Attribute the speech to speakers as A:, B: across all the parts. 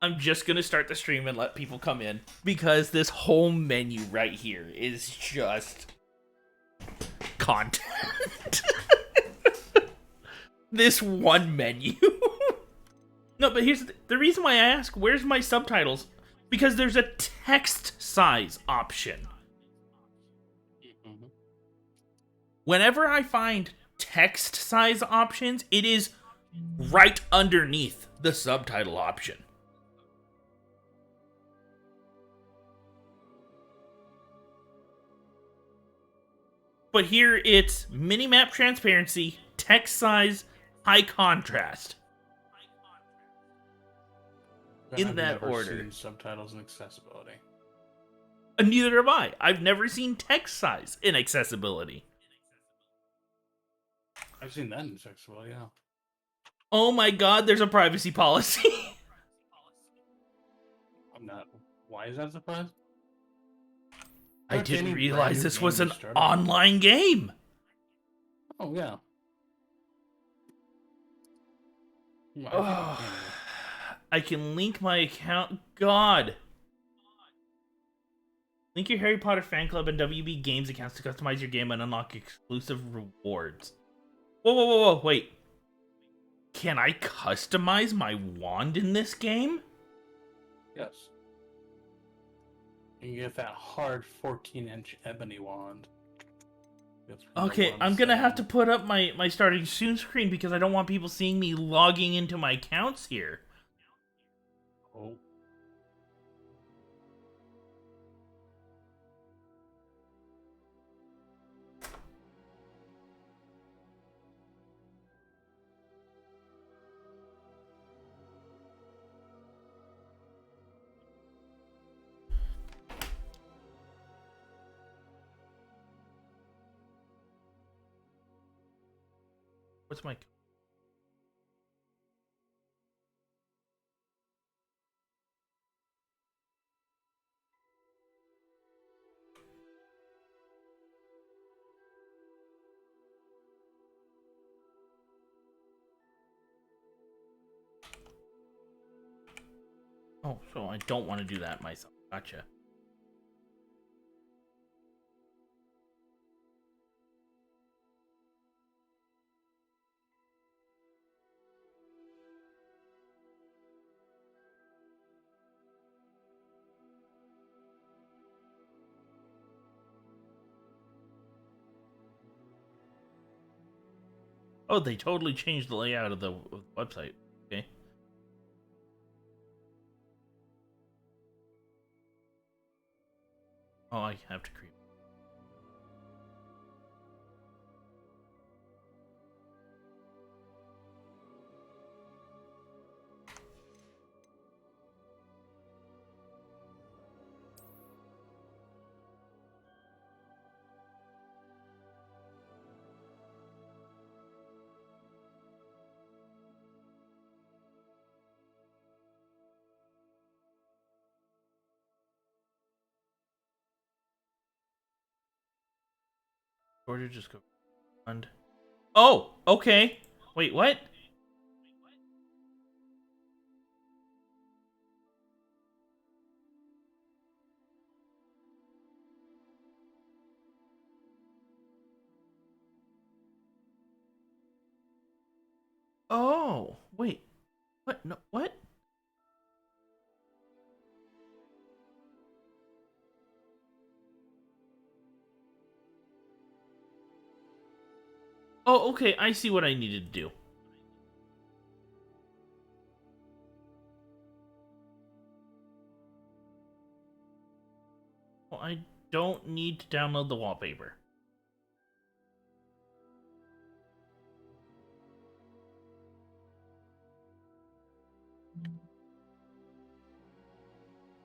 A: I'm just gonna start the stream and let people come in because this whole menu right here is just content. This one menu. No, but here's the reason why I ask, where's my subtitles? Because there's a text size option. Whenever I find text size options, it is right underneath the subtitle option. But here it's minimap transparency, text size, high contrast. In
B: I've
A: that
B: never
A: order.
B: seen subtitles and accessibility.
A: And neither have I. I've never seen text size in accessibility.
B: I've seen that in accessibility, yeah.
A: Oh my god, there's a privacy policy.
B: I'm not. Why is that a surprise?
A: I
B: Aren't
A: didn't
B: any
A: realize
B: brand new
A: this was an
B: games started?
A: online game.
B: Oh, yeah. Well,
A: Oh, I can link my account. God. Link your Harry Potter fan club and WB Games accounts to customize your game and unlock exclusive rewards. Whoa, whoa, whoa, whoa, wait. Can I customize my wand in this game?
B: Yes. You get that hard 14-inch ebony wand.
A: Okay, I'm gonna have to put up my starting soon screen because I don't want people seeing me logging into my accounts here.
B: Oh.
A: What's my... Oh, so I don't want to do that myself. Gotcha. Oh, they totally changed the layout of the website. Okay. Oh, I have to create. Or to just go fund. Oh, okay. Wait, what? Oh, wait. What? No, what? Oh, okay. I see what I needed to do. Well, I don't need to download the wallpaper.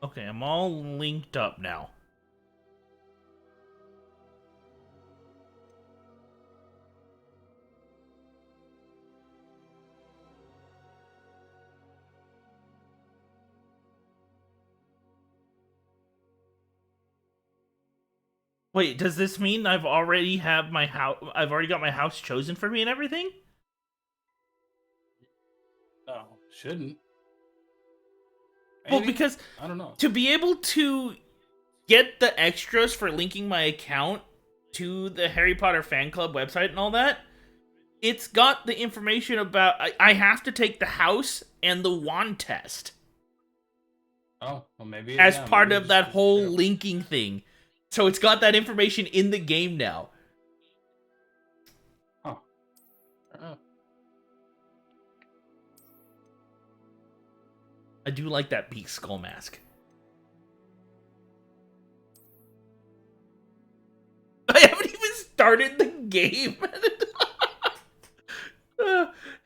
A: Okay, I'm all linked up now. Wait, does this mean I've already have my house? I've already got my house chosen for me and everything?
B: No, shouldn't.
A: Well,
B: Maybe?
A: because
B: I don't know.
A: to be able to get the extras for linking my account to the Harry Potter fan club website and all that, it's got the information about I have to take the house and the wand test
B: Oh, well, maybe,
A: as
B: yeah,
A: part
B: maybe it
A: of
B: just
A: that
B: goes to
A: whole
B: show.
A: linking thing. So it's got that information in the game now.
B: Huh. Uh,
A: I do like that beak skull mask. I haven't even started the game.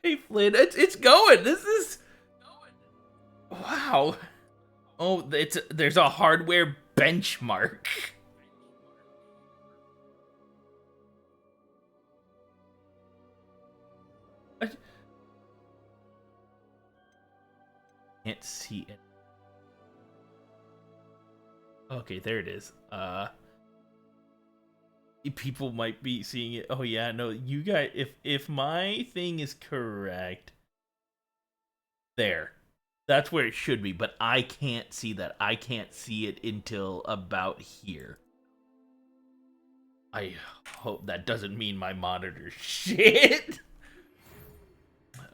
A: Hey Flynn, it's going. This is wow. Oh, there's a hardware benchmark. I can't see it. Okay, there it is. People might be seeing it. Oh yeah, no, you guys. If my thing is correct, there, that's where it should be. But I can't see that. I can't see it until about here. I hope that doesn't mean my monitor shit.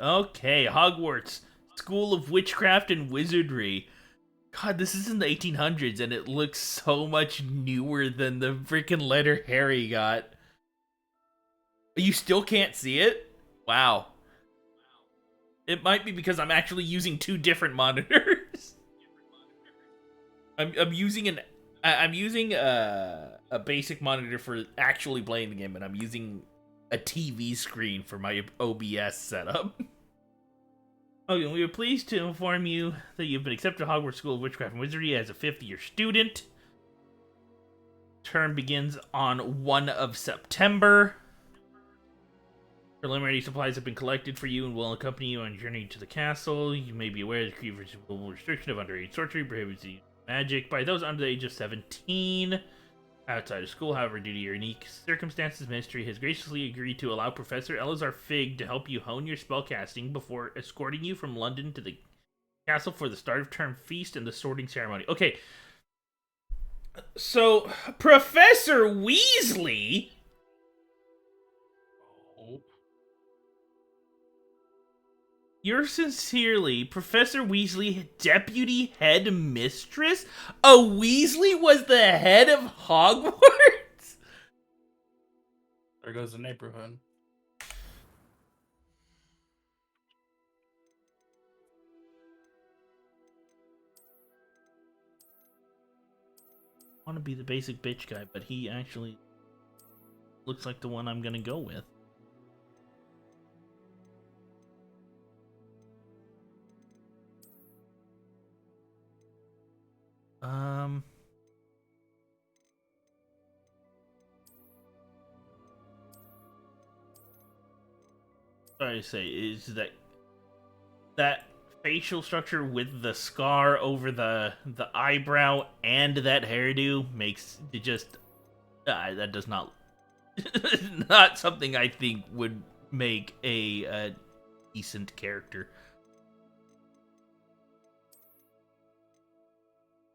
A: Okay, Hogwarts, School of Witchcraft and Wizardry. God, this is in the 1800s and it looks so much newer than the freaking letter Harry got. You still can't see it? Wow. It might be because I'm actually using two different monitors. I'm using a basic monitor for actually playing the game, and I'm using a TV screen for my OBS setup. Okay, we are pleased to inform you that you've been accepted to Hogwarts School of Witchcraft and Wizardry as a fifth-year student. Term begins on 1 of September. Preliminary supplies have been collected for you and will accompany you on your journey to the castle. You may be aware of the global restriction of underage sorcery prohibits the use of magic by those under the age of 17. Outside of school, however, due to your unique circumstances, Ministry has graciously agreed to allow Professor Elazar Fig to help you hone your spellcasting before escorting you from London to the castle for the start of term feast and the sorting ceremony. Okay, so Professor Weasley...
B: oh.
A: Yours sincerely, Professor Weasley, Deputy Head Mistress? A Weasley was the head of Hogwarts?
B: There goes the neighborhood.
A: I want to be the basic bitch guy, but he actually looks like the one I'm gonna go with. Sorry to say, is that facial structure with the scar over the eyebrow and that hairdo makes it just that does not not something I think would make a decent character.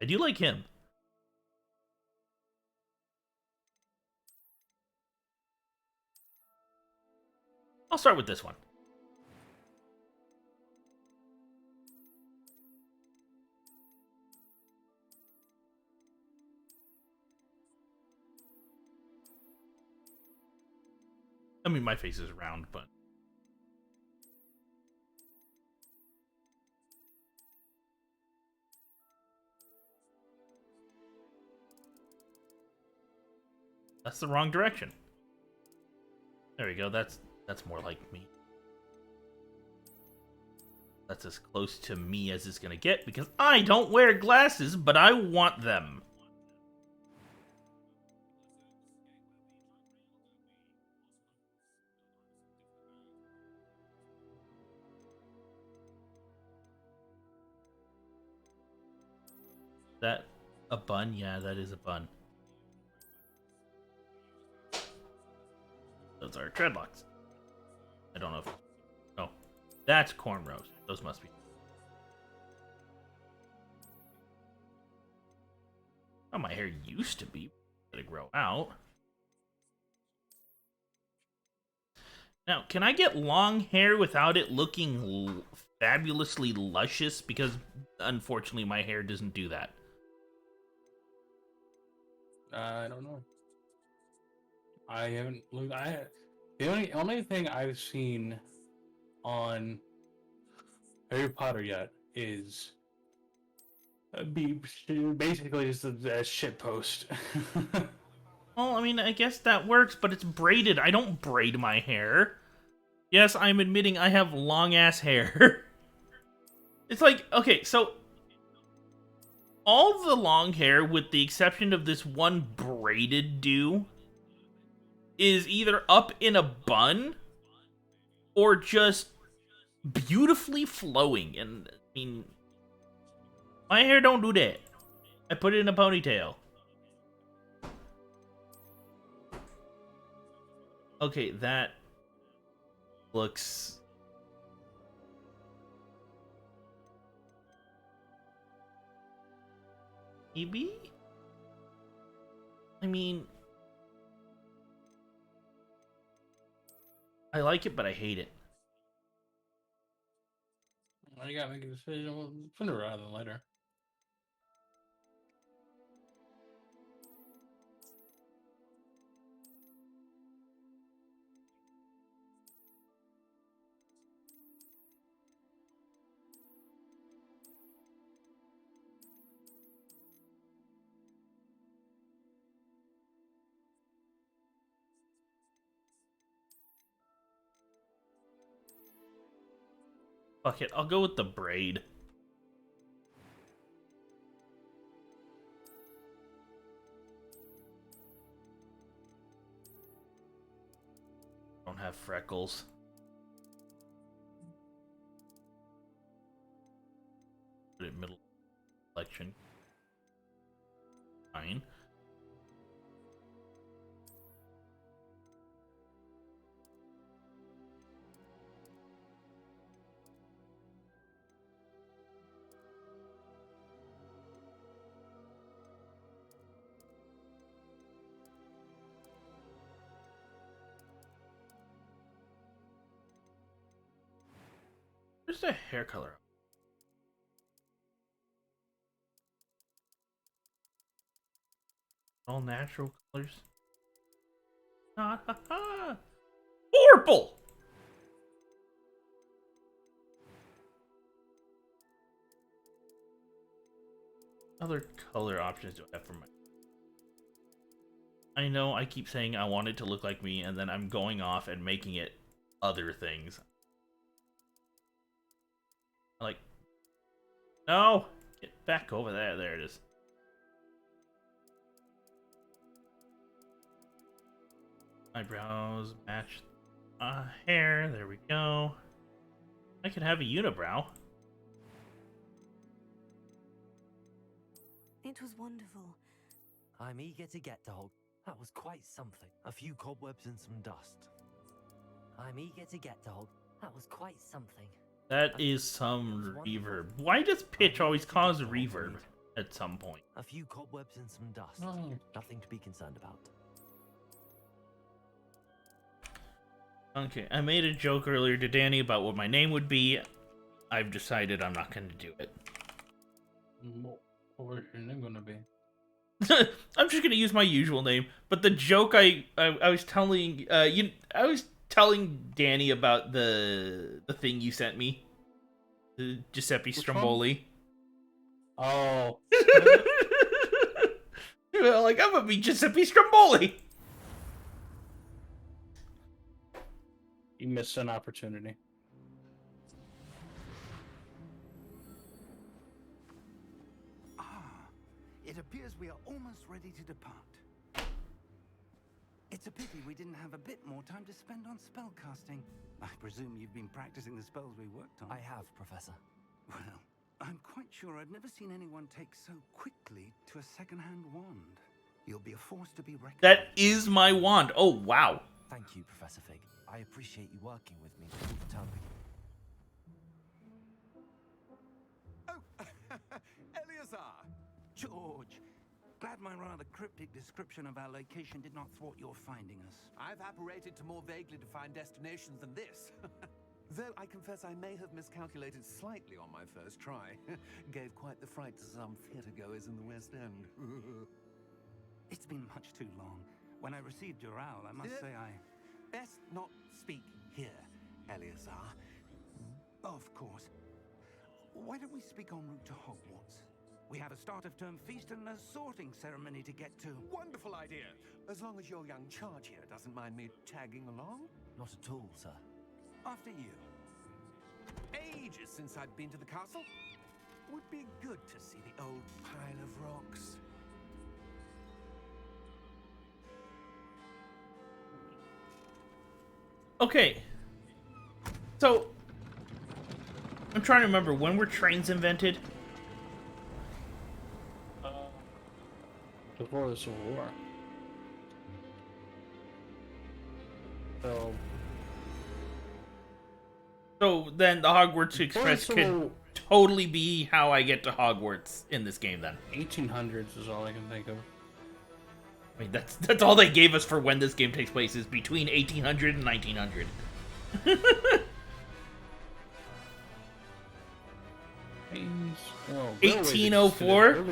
A: I do like him. I'll start with this one. I mean, my face is round, but that's the wrong direction. There we go. That's more like me. That's as close to me as it's gonna get because I don't wear glasses, but I want them. That a bun? Yeah, that is a bun. Those are dreadlocks. I don't know if... Oh, that's cornrows. Those must be... How my hair used to be. Let it grow out. Now, can I get long hair without it looking fabulously luscious? Because, unfortunately, my hair doesn't do that.
B: I don't know. I haven't looked. The only thing I've seen on Harry Potter yet is basically just a shit post.
A: Well, I mean, I guess that works, but it's braided. I don't braid my hair. Yes, I'm admitting I have long-ass hair. It's like, okay, so all the long hair, with the exception of this one braided do, is either up in a bun or just beautifully flowing. And, I mean, my hair don't do that. I put it in a ponytail. Okay, that looks... maybe? I mean... I like it, but I hate it.
B: I gotta make a decision. Sooner rather than later.
A: Fuck it, I'll go with the braid. Don't have freckles. Put it middle selection. Fine. Where's the hair color? All natural colors. Ha ha ha! Purple! Other color options do I have for my... I know I keep saying I want it to look like me, and then I'm going off and making it other things. Like... No! Get back over there. There it is. Eyebrows match hair. There we go. I could have a unibrow.
C: It was wonderful.
D: I'm eager to get to Hogwarts. That was quite something. A few cobwebs and some dust. I'm eager to get to Hogwarts. That was quite something.
A: That is some reverb. Why does pitch always cause reverb at some point?
D: A few cobwebs and some dust. Nothing to be concerned about.
A: Okay, I made a joke earlier to Danny about what my name would be. I've decided I'm not going to do it.
B: What's your name gonna be?
A: I'm just going to use my usual name. But the joke I was telling I was telling Danny about the thing you sent me, the Giuseppe Stromboli.
B: Oh,
A: like I'm gonna be Giuseppe Stromboli.
B: you missed an opportunity.
E: It appears we are almost ready to depart. It's a pity we didn't have a bit more time to spend on spellcasting. I presume you've been practicing the spells we worked on.
D: I have, Professor.
E: Well, I'm quite sure I've never seen anyone take so quickly to a second-hand wand. You'll be a force to be reckoned with.
A: That is my wand. Oh, wow.
D: Thank you, Professor Fig. I appreciate you working with me through the term.
E: Oh, Eleazar! George, Glad my rather cryptic description of our location did not thwart your finding us.
C: I've apparated to more vaguely defined destinations than this. Though I confess I may have miscalculated slightly on my first try. Gave quite the fright to some theatregoers in the West End.
E: It's been much too long. When I received your owl, I must say I...
C: Best not speak here, Eleazar.
E: Of course. Why don't we speak en route to Hogwarts? We have a start-of-term feast and a sorting ceremony to get to.
C: Wonderful idea. As long as your young charge here doesn't mind me tagging along.
D: Not at all, sir.
C: After you. Ages since I'd been to the castle. Would be good to see the old pile of rocks.
A: Okay. So, I'm trying to remember, when were trains invented?
B: Before the Civil War.
A: So then the Hogwarts Express could
B: Civil-
A: totally be how I get to Hogwarts in this game then.
B: 1800s is all I can think of.
A: I mean, that's all they gave us for when this game takes place, is between 1800 and 1900.
B: Oh,
A: 1804?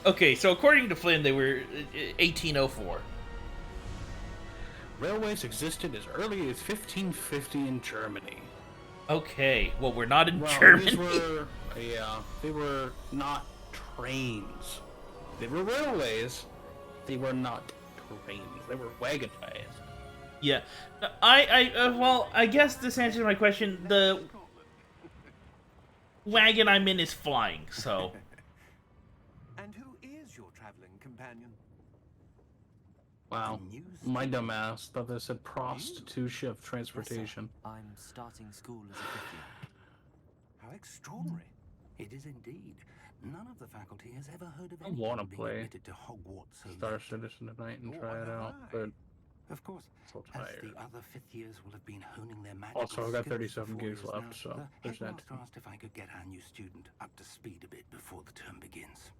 A: Okay, so according to Flynn, they were 1804.
B: Railways existed as early as 1550 in Germany.
A: Okay, well, we're not in
B: Well,
A: Germany.
B: these were, they were not trains. They were railways. They were not trains. They were wagon ways.
A: Yeah, well, I guess this answers my question. The wagon I'm in is flying, so...
C: And who is your traveling companion?
B: Wow, my dumbass thought they said prostitution of transportation.
D: I'm starting school as a fifth year.
E: How extraordinary. It is indeed. None of the faculty has ever heard of
B: I
E: anyone
B: wanna
E: being
B: play
E: admitted to Hogwarts. so
B: Star
E: late.
B: Citizen tonight and
E: Nor
B: try it
E: have
B: out,
E: I.
B: but
E: Of course,
B: so
E: as
B: tired.
E: the other fifth years will have been honing their magical
B: Also, I've got
E: skills
B: 37
E: for 4
B: gigs
E: years
B: left,
E: now,
B: so
E: the
B: there's that.
E: headmaster asked if I could get our new student up to speed a bit before the term begins.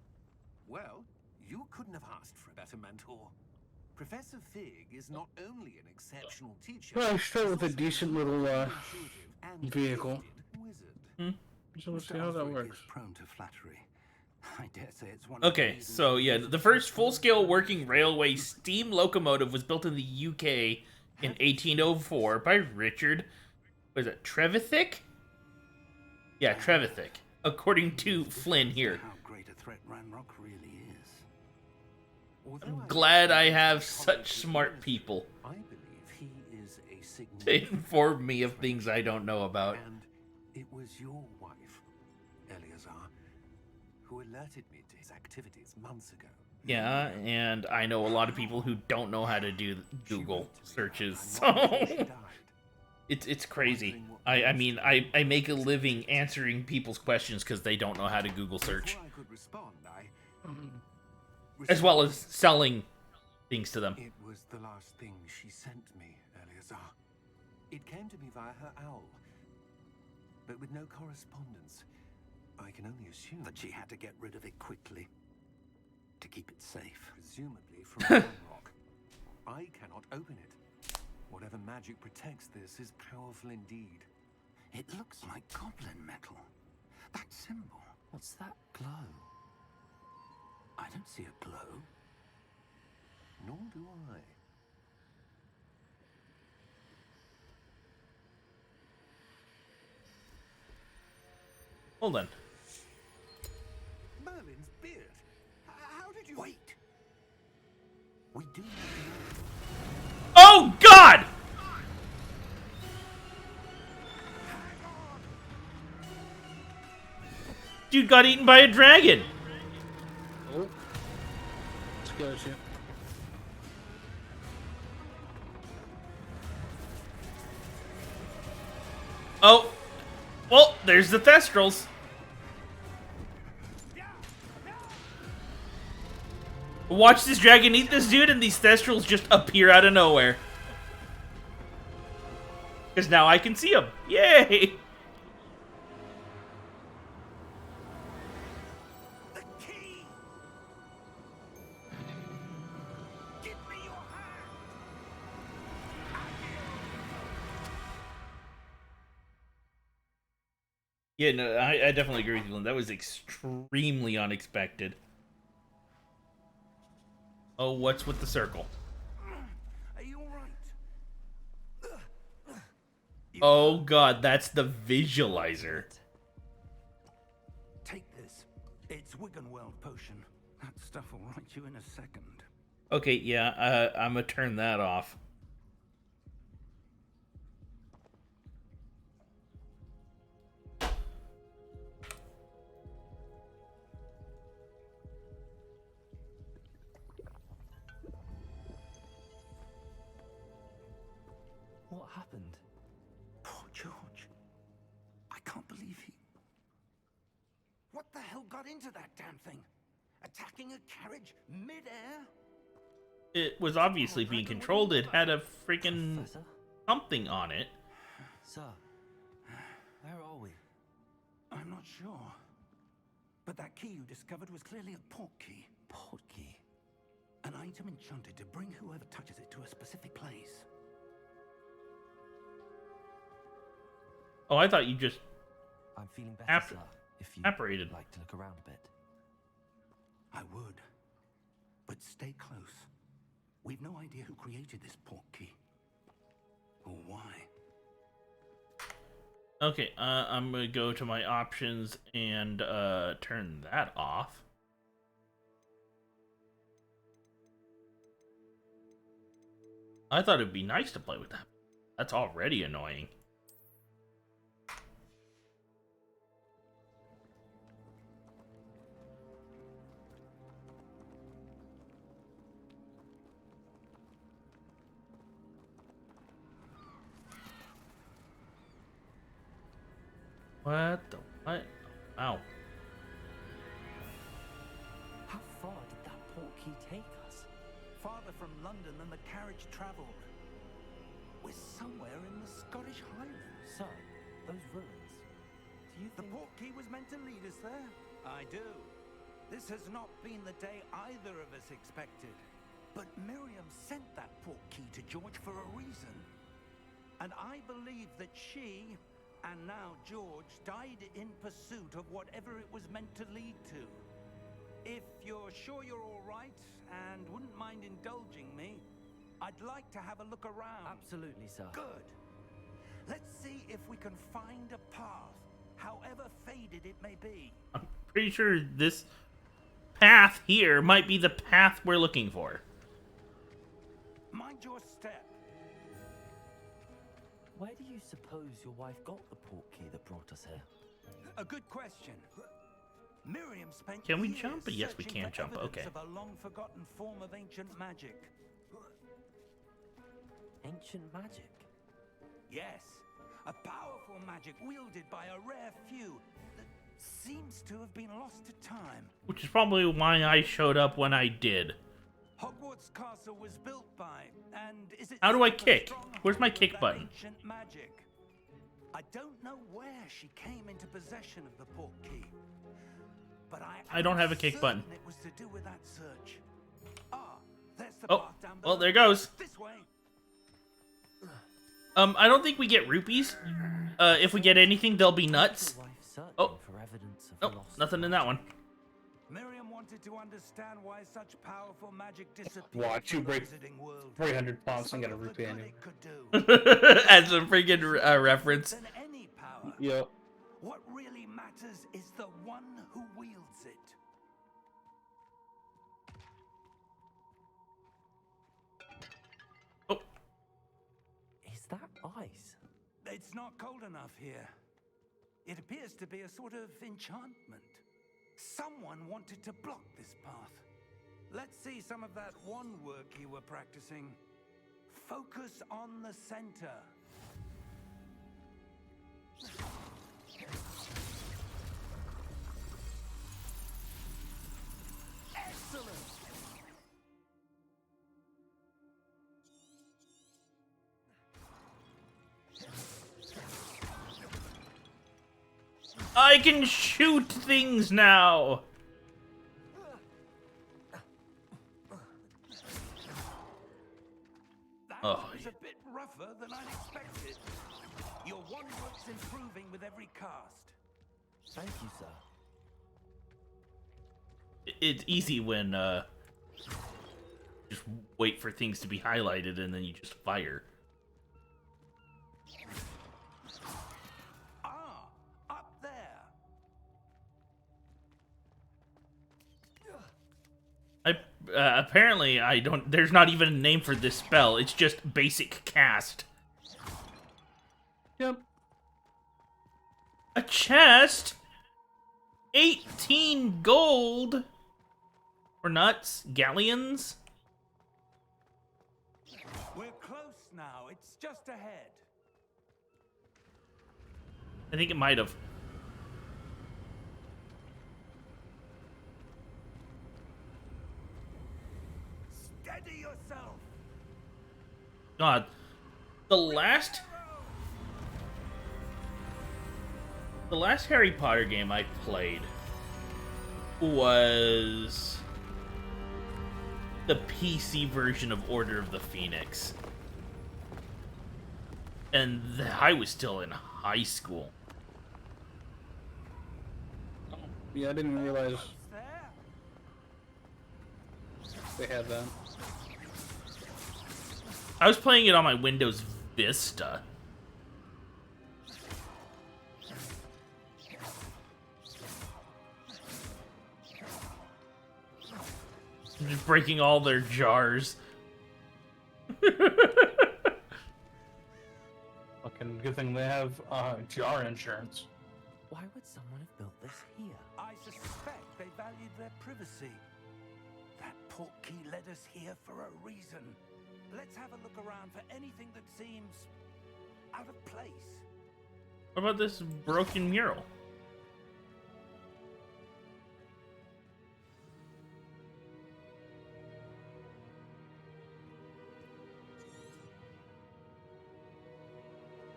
C: Well, you couldn't have asked for a better mentor. Professor Fig is not only an exceptional teacher,
B: Well, I start
C: he's
B: with a
C: also
B: decent little
C: intuitive and
B: vehicle.
C: gifted wizard.
B: So let's
E: Mr.
B: see how that
E: Osric
B: works.
E: is prone to flattery. I dare say it's one of the
A: Okay,
E: reasons
A: so
E: he
A: yeah,
E: uses
A: the first full-scale working railway steam locomotive was built in the UK in 1804 by Richard, was it Trevithick? Yeah, Trevithick, according to Flynn here.
E: How great a threat Ranrock really is. Although
A: I'm
E: I
A: glad I
E: think
A: have
E: college
A: such
E: is
A: smart
E: his,
A: people
E: I believe he is a
A: to
E: significant
A: inform me of things I don't know about.
E: And it was your wife, Eleazar, who alerted me to his activities months ago.
A: Yeah, and I know a lot of people who don't know how to do
E: She
A: Google
E: wrote to me
A: searches,
E: about time before she
A: so
E: died.
A: it's crazy. I mean, I make a living answering people's questions because they don't know how to Google search,
E: Before I could respond,
A: as well as selling things to them.
E: It was the last thing she sent me, Eleazar. It came to me via her owl, but with no correspondence. I can only assume that she had to get rid of it quickly to keep it safe. Presumably from Ranrock. I cannot open it. Whatever magic protects this is powerful indeed. It looks like goblin metal. That symbol. What's that glow? I don't see a glow. Nor do I.
A: Hold on.
C: Merlin's beard. How did you...
E: Wait. We do need to know.
A: Oh God! Dude got eaten by a dragon.
B: Oh. Scares you.
A: Oh, well, there's the Thestrals. Watch this dragon eat this dude, and these Thestrals just appear out of nowhere. Because now I can see them. Yay!
E: The key!
A: Yeah, no, I definitely agree with you, Lynn. That was extremely unexpected. Oh, what's with the circle?
E: Are you alright?
A: Oh god, that's the visualizer.
E: Take this. It's Wiggenweld potion. That stuff will right you in a second.
A: Okay, yeah, I'm gonna turn that off.
D: What happened?
E: Poor George. I can't believe he... What the hell got into that damn thing? Attacking a carriage mid-air?
A: It was obviously being controlled. It had a freaking
D: Professor?
A: something on it.
D: Sir, where are we?
E: I'm not sure. But that key you discovered was clearly a port key.
D: Port key.
E: An item enchanted to bring whoever touches it to a specific place.
A: Oh, I thought you just
D: I'm feeling better, sir. If you
A: evaporated.
D: like to look around a bit.
E: I would. But stay close. We've no idea who created this port key. Or why.
A: Okay, I'm gonna go to my options and turn that off. I thought it'd be nice to play with that. That's already annoying. What the what? Wow.
D: How far did that port key take us?
E: Farther from London than the carriage travelled. We're somewhere in the Scottish Highlands.
D: Sir, those ruins. Do you
E: The
D: think...
E: port key was meant to lead us there? I do. This has not been the day either of us expected. But Miriam sent that port key to George for a reason. And I believe that she, and now George, died in pursuit of whatever it was meant to lead to. If you're sure you're all right and wouldn't mind indulging me, I'd like to have a look around.
D: Absolutely, sir.
E: Good. Let's see if we can find a path, however faded it may be.
A: I'm pretty sure this path here might be the path we're looking for.
E: Mind your step.
D: Where do you suppose your wife got the port key that brought us here?
E: A good question. Miriam spent
A: Can we
E: years
A: jump? Yes, we
E: searching
A: can
E: for
A: jump.
E: evidence
A: Okay.
E: of a long-forgotten form of ancient magic.
D: Ancient magic?
E: Yes, a powerful magic wielded by a rare few that seems to have been lost to time.
A: Which is probably why I showed up when I did.
E: Hogwarts Castle was built by, and is it
A: How do I
E: still a
A: kick?
E: stronghold
A: Where's my
E: of
A: kick
E: that
A: button?
E: Ancient magic. I don't know where she came into possession of the port key, but
A: I don't have a kick button.
E: It was to do with that search. Ah, there's the
A: Oh,
E: path down
A: well,
E: below.
A: there goes.
E: This way.
A: I don't think we get rupees. If we get anything, they'll be nuts.
D: Your wife searching
A: Oh.
D: for evidence of
A: Nope,
D: lost
A: nothing in that one.
E: Miriam wanted to understand why such powerful magic disappeared
B: Watch you
E: from the
B: break
E: Wizarding world.
B: 300 pounds and get a
E: Some of the
B: rupee in
E: good
B: you.
E: it could do.
A: As a freaking reference.
E: Than any power.
B: Yep.
E: What really matters is the one who wields it.
A: Oh,
D: Is that ice?
E: It's not cold enough here. It appears to be a sort of enchantment. Someone wanted to block this path. Let's see some of that wand work you were practicing. Focus on the center. Excellent!
A: I can shoot things now.
E: That
A: Oh,
E: was a bit rougher than I'd expected. Your wand work's improving with every cast.
D: Thank you, sir.
A: It's easy when just wait for things to be highlighted and then you just fire.
C: Ah, up there.
A: Apparently I don't. There's not even a name for this spell. It's just basic cast.
B: Yep.
A: A chest. 18 gold. For nuts, galleons.
C: We're close now. It's just ahead.
A: I think it might have.
C: Steady yourself.
A: God, the last Harry Potter game I played was the PC version of Order of the Phoenix. And I was still in high school.
B: Yeah, I didn't realize
C: There.
B: they had that.
A: I was playing it on my Windows Vista. Just breaking all their jars.
B: Fucking good thing they have jar insurance.
D: Why would someone have built this here?
C: I suspect they valued their privacy. That portkey led us here for a reason. Let's have a look around for anything that seems out of place.
A: What about this broken mural?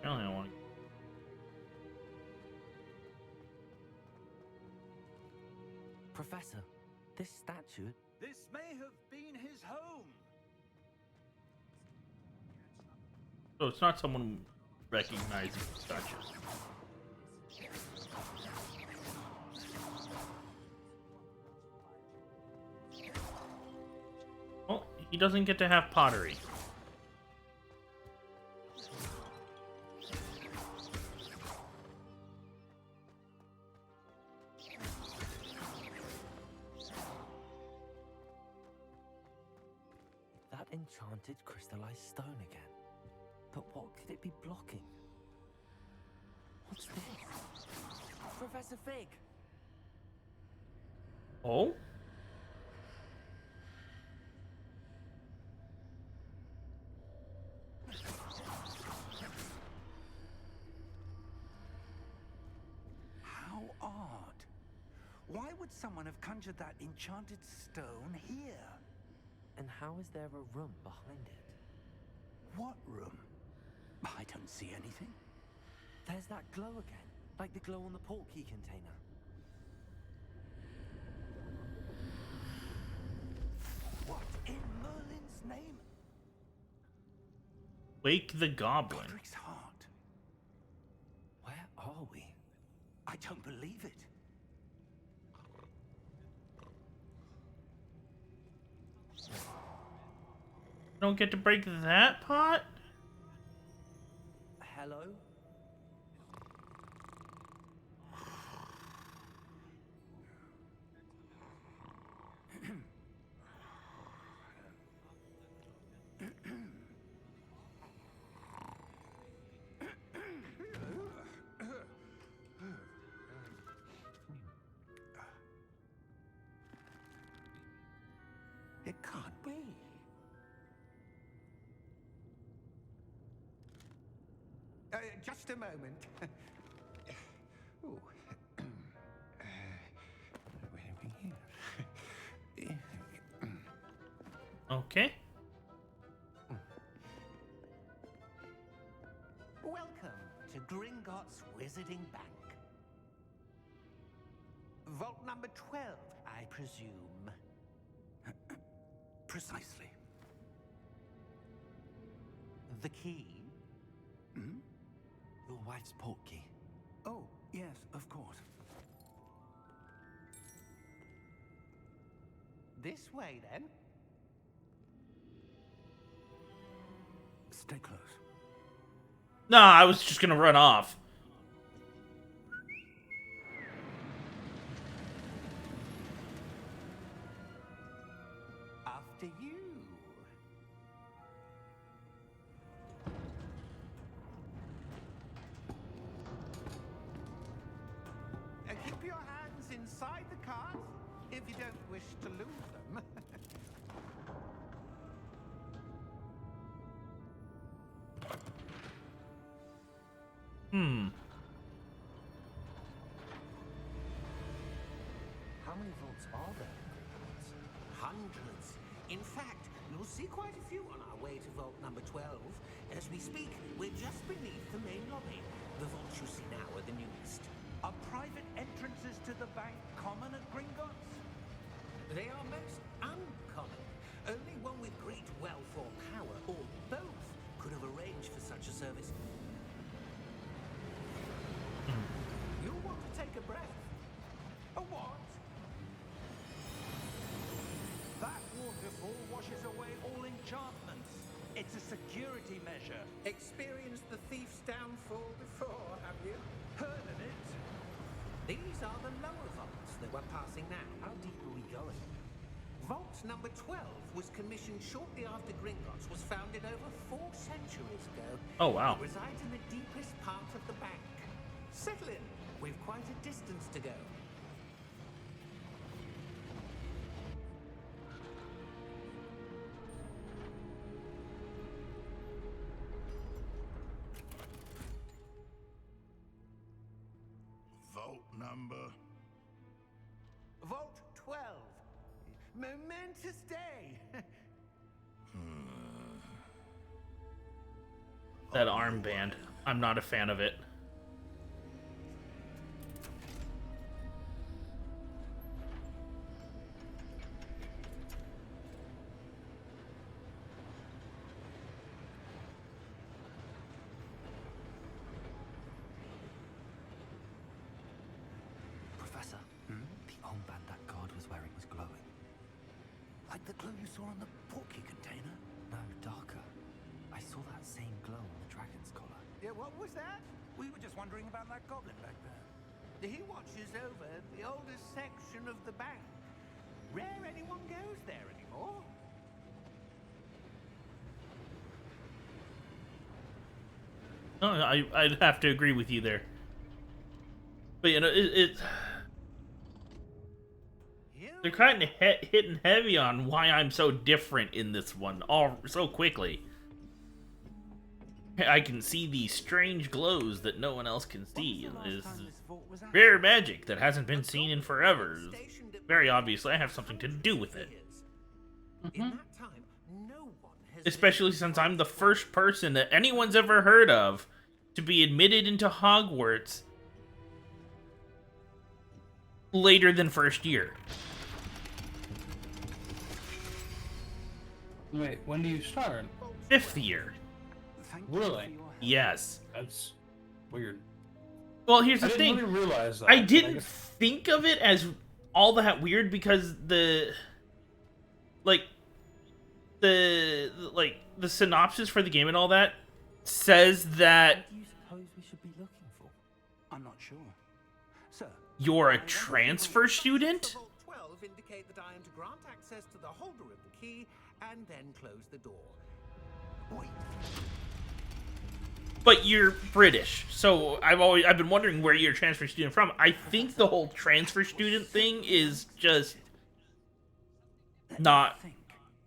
A: I don't want to.
D: Professor, this statue...
C: This may have been his home.
A: So it's not someone recognizing the statue. Well, he doesn't get to have pottery.
D: That enchanted crystallized stone again. But what could it be blocking? What's this? Professor Fig!
A: Oh?
C: How odd. Why would someone have conjured that enchanted stone here?
D: And how is there a room behind it?
C: What room? I don't see anything.
D: There's that glow again, like the glow on the portkey container.
C: What in Merlin's name?
A: Wake the Goblin.
C: Godric's heart.
D: Where are we?
C: I don't believe it.
A: Don't get to break that pot?
D: Hello?
C: It can't be. Just a moment. Ooh. Where are we here?
A: Okay.
C: Welcome to Gringotts Wizarding Bank. Vault number 12, I presume. Precisely.
D: The key?
C: Hmm?
D: Your wife's portkey.
C: Oh, yes, of course. This way, then.
E: Stay close.
A: Nah, I was just gonna run off.
C: After you. Keep your hands inside the cart if you don't wish to lose them.
D: How many vaults are there?
F: Hundreds. In fact, you'll see quite a few on our way to vault number 12. As we speak, we're just beneath the main lobby. The vaults you see now are the newest.
C: Are private entrances to the bank common at Gringotts?
F: They are most uncommon. Only one with great wealth or power, or both, could have arranged for such a service.
C: You'll want to take a breath. A what? That waterfall washes away all enchantments. It's a security measure.
F: Experienced the thief's downfall before, have you?
C: Heard of it?
F: These are the lower vaults that we're passing now.
D: How deep are we going?
F: Vault number 12 was commissioned shortly after Gringotts was founded over 4 centuries ago.
A: Oh, wow.
F: It resides in the deepest part of the bank. Settle in. We've quite a distance to go.
E: Vault number.
C: Vault 12. Momentous day.
A: That armband. I'm not a fan of it.
D: Professor, the armband that guard was wearing was glowing.
E: Like the glow you saw on the porky container?
D: No, darker. I saw that same glow on the dragon's collar.
C: Yeah, what was that?
E: We were just wondering about that goblin back there.
C: He watches over the oldest section of the bank. Rare anyone goes there anymore.
A: No, I'd have to agree with you there. But you know, they're kind of hitting heavy on why I'm so different in this one all so quickly. I can see these strange glows that no one else can see. This rare magic that hasn't been seen in forever. Very obviously, I have something to do with it.
F: In that time, no one has
A: Especially since I'm the first person that anyone's ever heard of to be admitted into Hogwarts later than first year.
B: Wait, when do you start?
A: 5th year.
E: Thank you
B: Really?
E: for your help.
A: Yes.
B: That's weird.
A: Well, here's the
B: I
A: thing.
B: didn't really realize that.
A: I
B: but
A: didn't
B: guess-
A: think of it as all that weird because the synopsis for the game and all that says that
D: What do you suppose we should be looking for?
E: I'm not sure. Sir,
A: you're a transfer student,
F: Vault 12 indicate that I am to grant access to the holder of the key and then close the door.
E: wait.
A: but you're British. So I've been wondering where you're a transfer student from. I think the whole transfer student thing is just
E: Let me
A: not
E: think.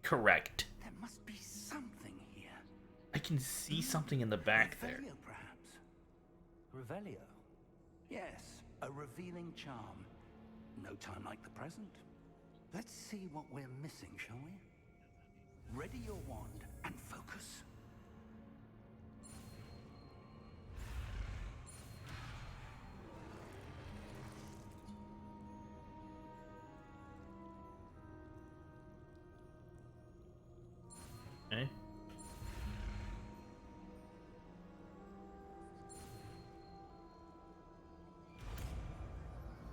A: correct.
E: There must be something here.
A: I can see something in the back there.
E: Revelio, perhaps.
D: Revelio.
E: Yes, a revealing charm. No time like the present. Let's see what we're missing, shall we? Ready your wand and focus.
A: Okay.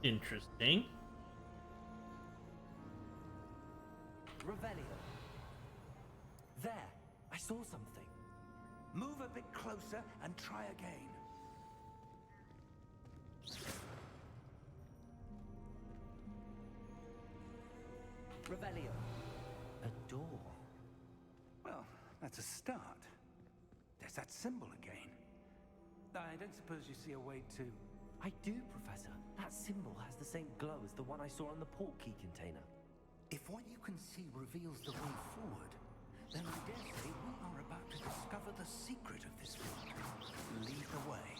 A: Interesting.
D: Revelio. There, I saw something.
E: Move a bit closer and try again.
D: Revelio. A door.
E: Well, that's a start. There's that symbol again. I don't suppose you see a way to...
D: I do, Professor. That symbol has the same glow as the one I saw on the port key container.
E: If what you can see reveals the way forward, then I dare say we are about to discover the secret of this world. Lead the way.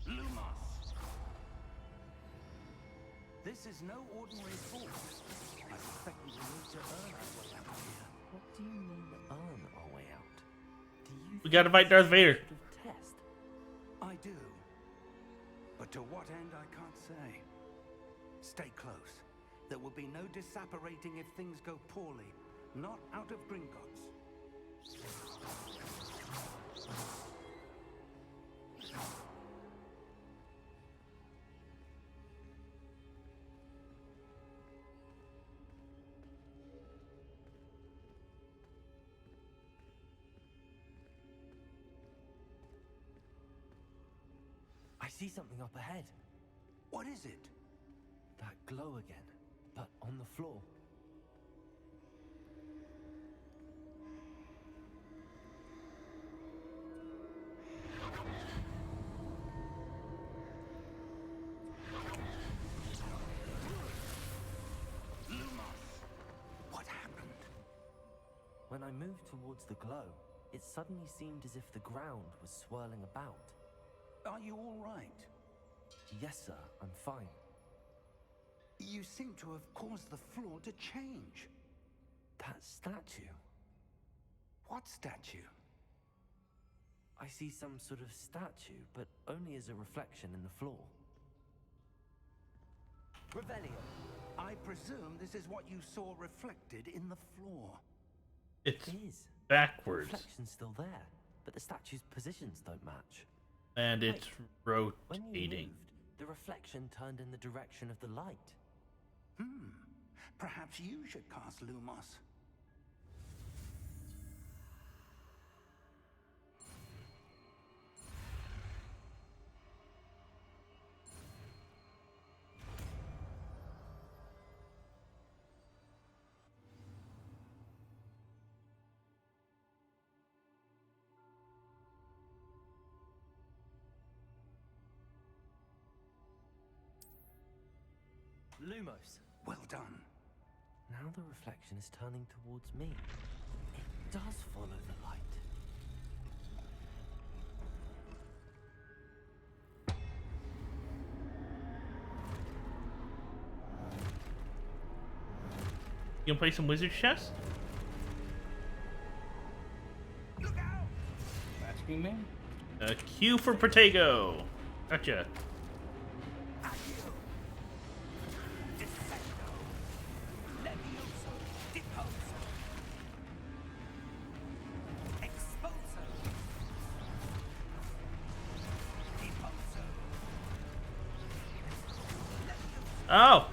E: Lumos! This is no ordinary force. I suspect we will need to earn our way out of here.
D: What do you mean, earn our way out? Do you
A: We gotta fight Darth Vader.
D: sort of test?
E: I do. But to what end, I can't say. Stay close. There will be no disapparating if things go poorly. Not out of Gringotts.
D: I see something up ahead.
E: What is it?
D: That glow again, but on the floor.
E: What happened?
D: When I moved towards the glow, it suddenly seemed as if the ground was swirling about.
E: Are you all right?
D: Yes, sir, I'm fine.
E: You seem to have caused the floor to change.
D: That statue.
E: What statue?
D: I see some sort of statue, but only as a reflection in the floor. Revelio.
E: I presume this is what you saw reflected in the floor.
A: It's
D: It is. The
A: backwards.
D: reflection's still there, but the statue's positions don't match.
A: And it's
D: When you
A: rotating.
D: moved, the reflection turned in the direction of the light.
E: Perhaps you should cast Lumos.
D: Lumos.
E: Well done.
D: Now the reflection is turning towards me. It does follow the light.
A: You gonna play some wizard chess?
E: Look out!
B: Asking me?
A: Q for Protego. Gotcha. Oh.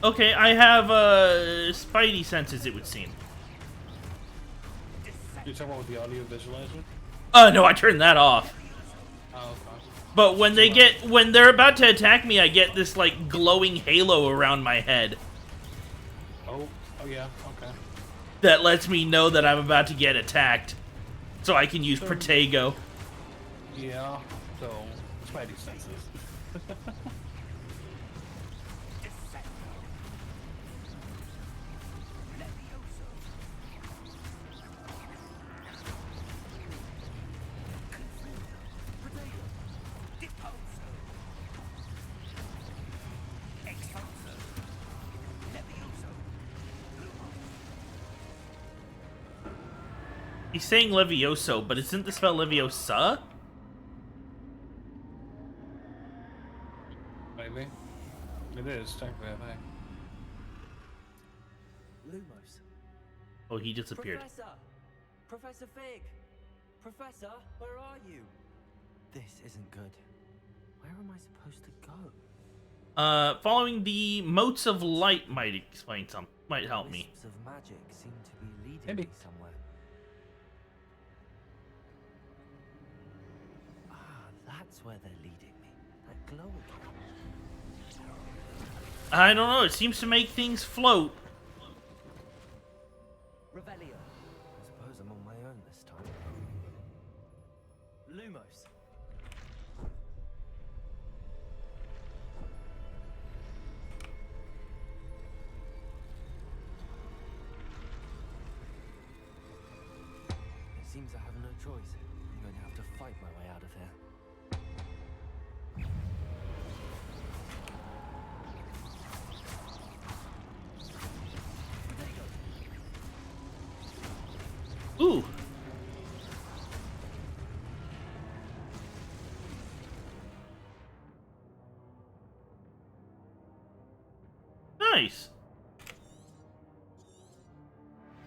A: Okay, I have spidey senses, it would seem.
B: You're talking about with the audio visualizer?
A: No, I turned that off.
B: Oh, okay.
A: But when they're about to attack me, I get this like glowing halo around my head
B: Oh, yeah, okay.
A: that lets me know that I'm about to get attacked, so I can use Protego.
B: Yeah, so, Spidey senses.
A: He's saying Levioso, but isn't the spell Leviosa?
B: Maybe. It is, technically, I think.
D: Lumos.
A: Oh, he disappeared.
D: Professor! Professor Fig! Professor, where are you? This isn't good. Where am I supposed to go?
A: Following the motes of light might explain some. Might help me.
D: Wisps of magic seem to be leading
B: Maybe.
D: me somewhere. Ah, that's where they're leading me. That glow again.
A: I don't know. It seems to make things float.
D: Revelio. I suppose I'm on my own this time. Lumos. It seems I have no choice. I'm going to have to fight my way out of here.
A: Ooh. Nice.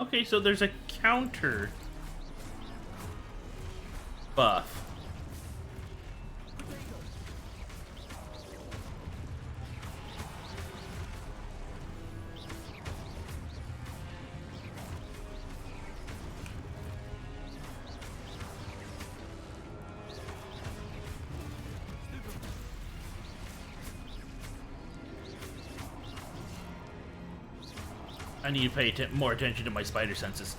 A: Okay, so there's a counter buff. I need to pay more attention to my spider senses.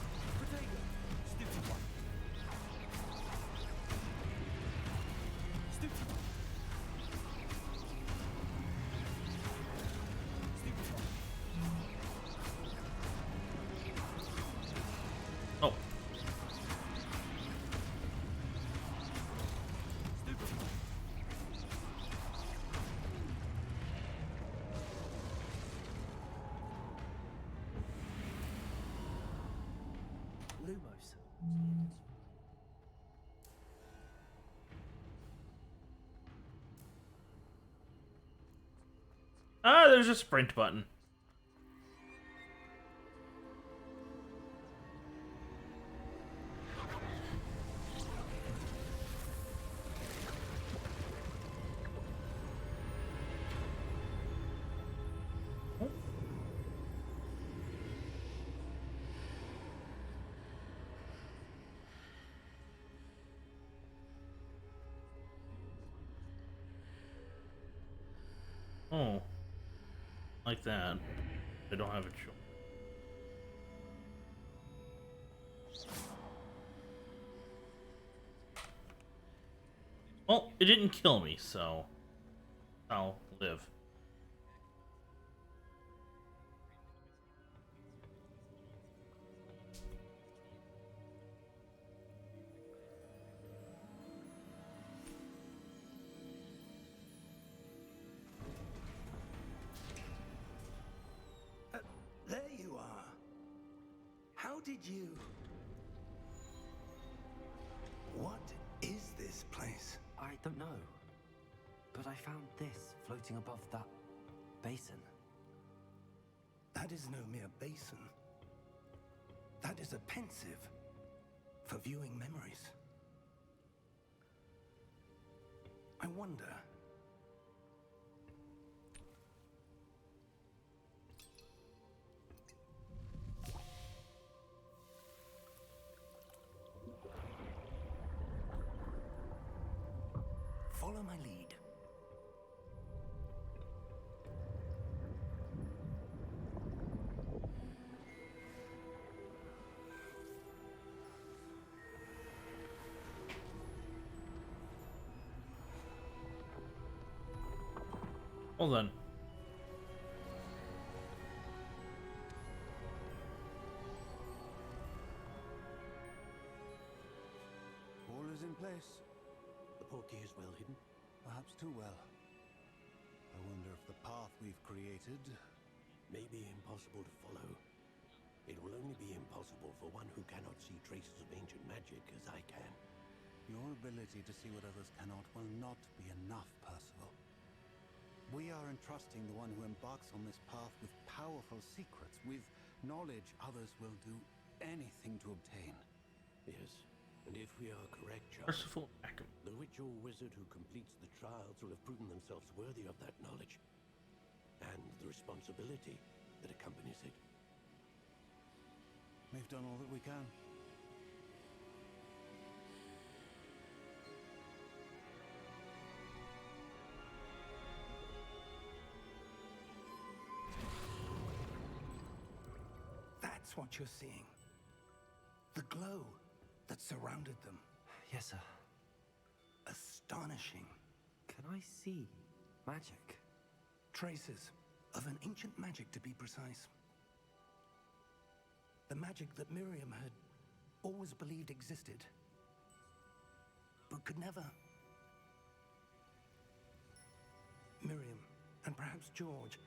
A: Oh.
D: Lumos.
A: Ah, there's a sprint button. Oh. Like that. I don't have a choice. Well, it didn't kill me, so I'll live.
E: There you are. How did you... What is this place?
D: I don't know. But I found this floating above that basin.
E: That is no mere basin. That is a pensive for viewing memories. I wonder... Follow my lead.
A: Hold on.
E: All is in place.
C: The portkey is well hidden.
E: Perhaps too well. I wonder if the path we've created...
C: May be impossible to follow. It will only be impossible for one who cannot see traces of ancient magic as I can.
E: Your ability to see what others cannot will not be enough, Percival. We are entrusting the one who embarks on this path with powerful secrets, with Knowledge others will do anything to obtain.
G: Yes, and if we are correct, John,
A: Merciful Acum.
G: the ritual wizard who completes the trials will have proven themselves worthy of that knowledge and the responsibility that accompanies it.
E: We've done all that we can. That's what you're seeing. The glow that surrounded them.
D: Yes, sir.
E: Astonishing.
D: Can I see magic?
E: Traces of an ancient magic, to be precise. The magic that Miriam had always believed existed, but could never. Miriam, and perhaps George,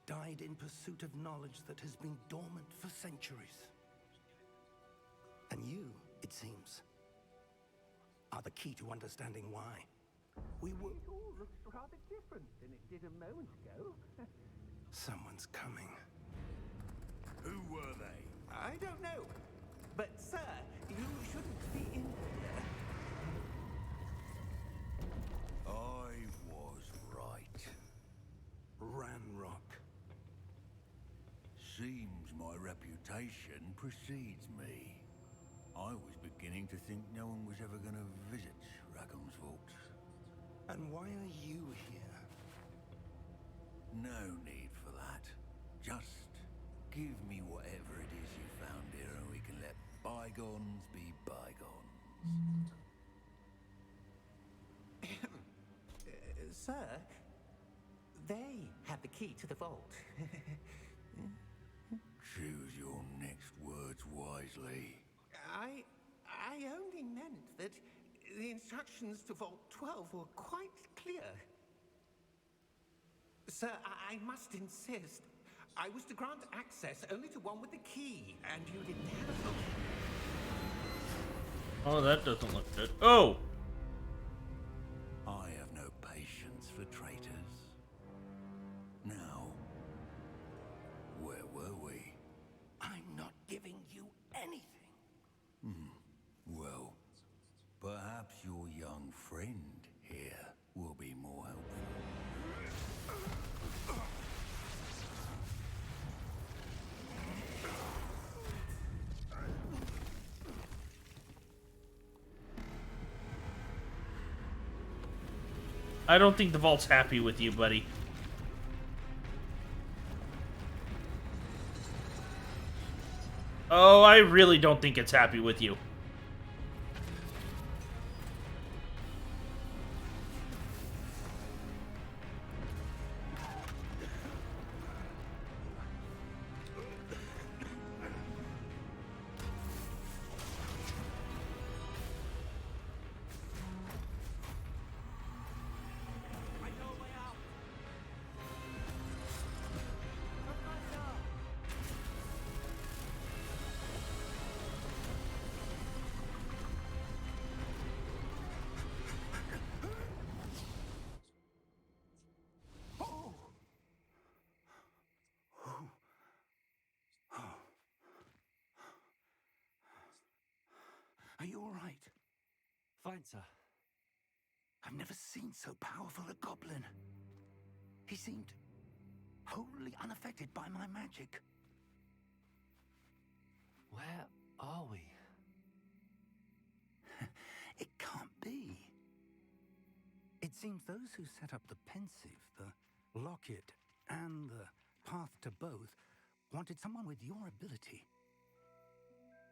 E: died in pursuit of knowledge that has been dormant for centuries. And you, it seems, are the key to understanding why. We were...
F: It all looks rather different than it did a moment ago.
E: Someone's coming.
H: Who were they?
F: I don't know. But, sir, you shouldn't be in here.
H: I was right.
E: Ranrock.
H: Seems my reputation precedes me. I was beginning to think no one was ever going to visit Rackham's vaults.
E: And why are you here?
H: No need for that. Just give me whatever it is you found here and we can let bygones be bygones.
F: Sir, they have the key to the vault.
H: Choose your next words wisely.
F: I only meant that the instructions to Vault 12 were quite clear. Sir, I must insist. I was to grant access only to one with the key, and you didn't have it.
A: Oh, that doesn't look good. Oh!
H: I have no patience for traitors. Now, where were we?
E: I'm not giving you anything.
H: Well, perhaps your young friend here will be more helpful.
A: I don't think the vault's happy with you, buddy. Oh, I really don't think it's happy with you.
E: Are you all right?
D: Fine, sir.
E: I've never seen so powerful a goblin. He seemed wholly unaffected by my magic.
D: Where are we?
E: It can't be. It seems those who set up the pensive, the locket, and the path to both wanted someone with your ability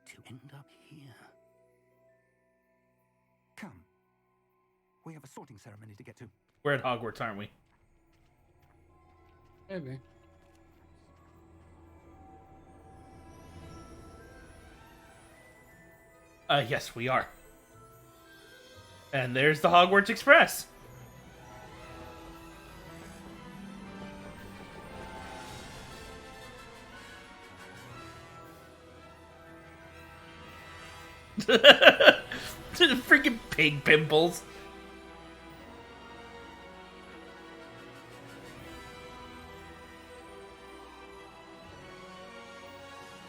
E: to end up here. Come. We have a sorting ceremony to get to.
A: We're at Hogwarts, aren't we?
B: Maybe.
A: Yes, we are. And there's the Hogwarts Express. Freaking pig pimples.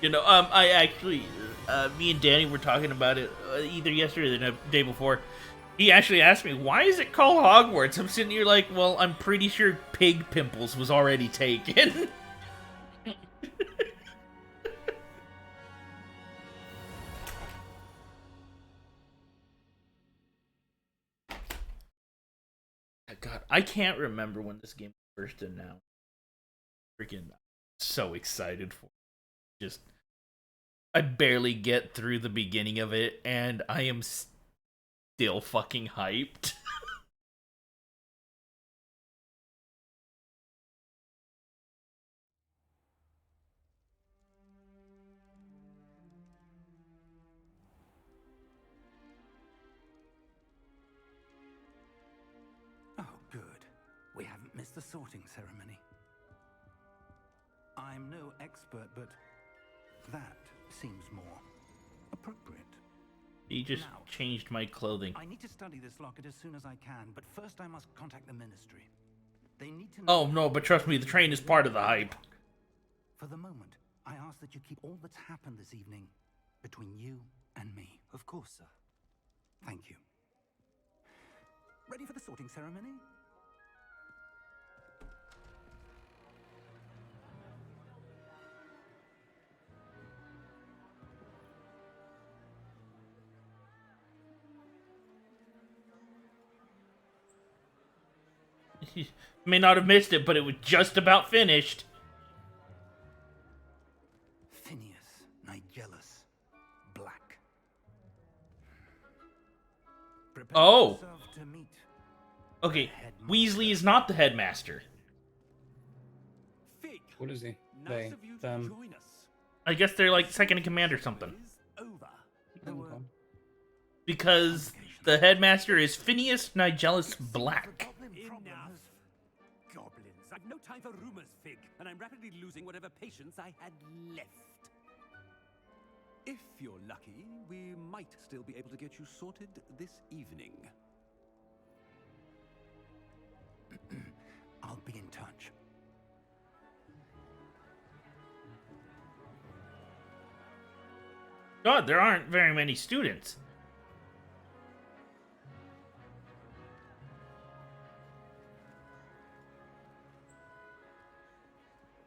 A: You know, I actually, me and Danny were talking about it either yesterday or the day before. He actually asked me, why is it called Hogwarts? I'm sitting here like, well, I'm pretty sure Pig Pimples was already taken. God, I can't remember when this game first announced. Freaking so excited for it. Just, I barely get through the beginning of it, and I am still fucking hyped.
E: Oh, good. We haven't missed the sorting ceremony. I'm no expert, but that seems more appropriate.
A: He just
E: Now,
A: changed my clothing.
E: I need to study this locket as soon as I can, but first I must contact the Ministry. They need to know.
A: Oh no, but trust me, the train is part of the hype.
E: For the moment, I ask that you keep all that's happened this evening between you and me.
D: Of course, sir.
E: Thank you. Ready for the sorting ceremony?
A: You may not have missed it, but it was just about finished.
E: Phineas Nigellus Black. Prepare
A: Oh.
E: yourself to meet
A: Okay,
E: the headmaster.
A: Weasley is not the headmaster.
C: Fig,
B: What is he?
C: nice
B: They,
C: of you to
B: them.
C: join us.
A: I guess they're like second in command or something.
C: Is over.
E: There were
A: Because the headmaster is Phineas Nigellus Black.
C: Enough. Goblins. I've no time for rumors, Fig, and I'm rapidly losing whatever patience I had left. If you're lucky, we might still be able to get you sorted this evening.
E: I'll be in touch.
A: God, there aren't very many students.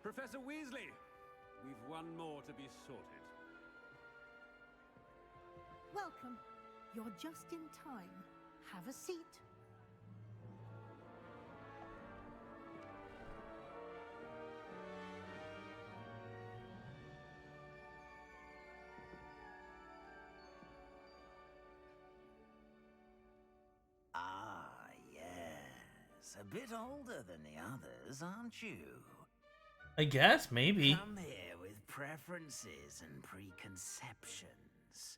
C: Professor Weasley, we've one more to be sorted.
I: Welcome. You're just in time. Have a seat.
H: Ah, yes. A bit older than the others, aren't you?
A: I guess, maybe.
H: Come here with preferences and preconceptions.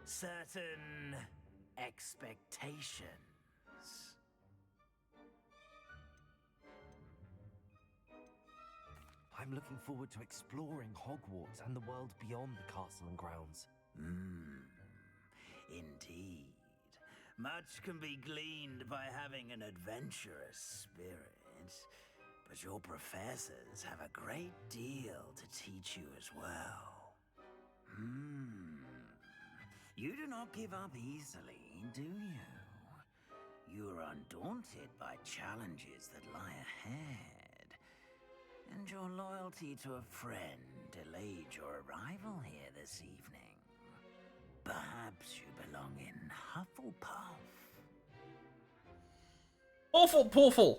H: Certain expectations.
D: I'm looking forward to exploring Hogwarts and the world beyond the castle and grounds.
H: Indeed. Much can be gleaned by having an adventurous spirit. But your professors have a great deal to teach you as well. You do not give up easily, do you? You are undaunted by challenges that lie ahead. And your loyalty to a friend delayed your arrival here this evening. Perhaps you belong in Hufflepuff.
A: Hufflepuffle!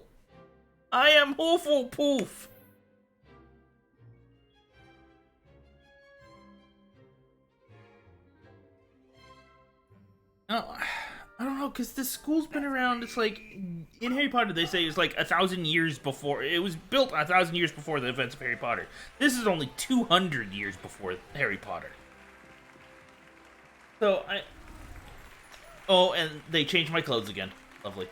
A: I am Hufflepuff! No, I don't know, because this school's been around, it's like, in Harry Potter they say it's like 1,000 years before, it was built 1,000 years before the events of Harry Potter. This is only 200 years before Harry Potter. So, oh, and they changed my clothes again. Lovely.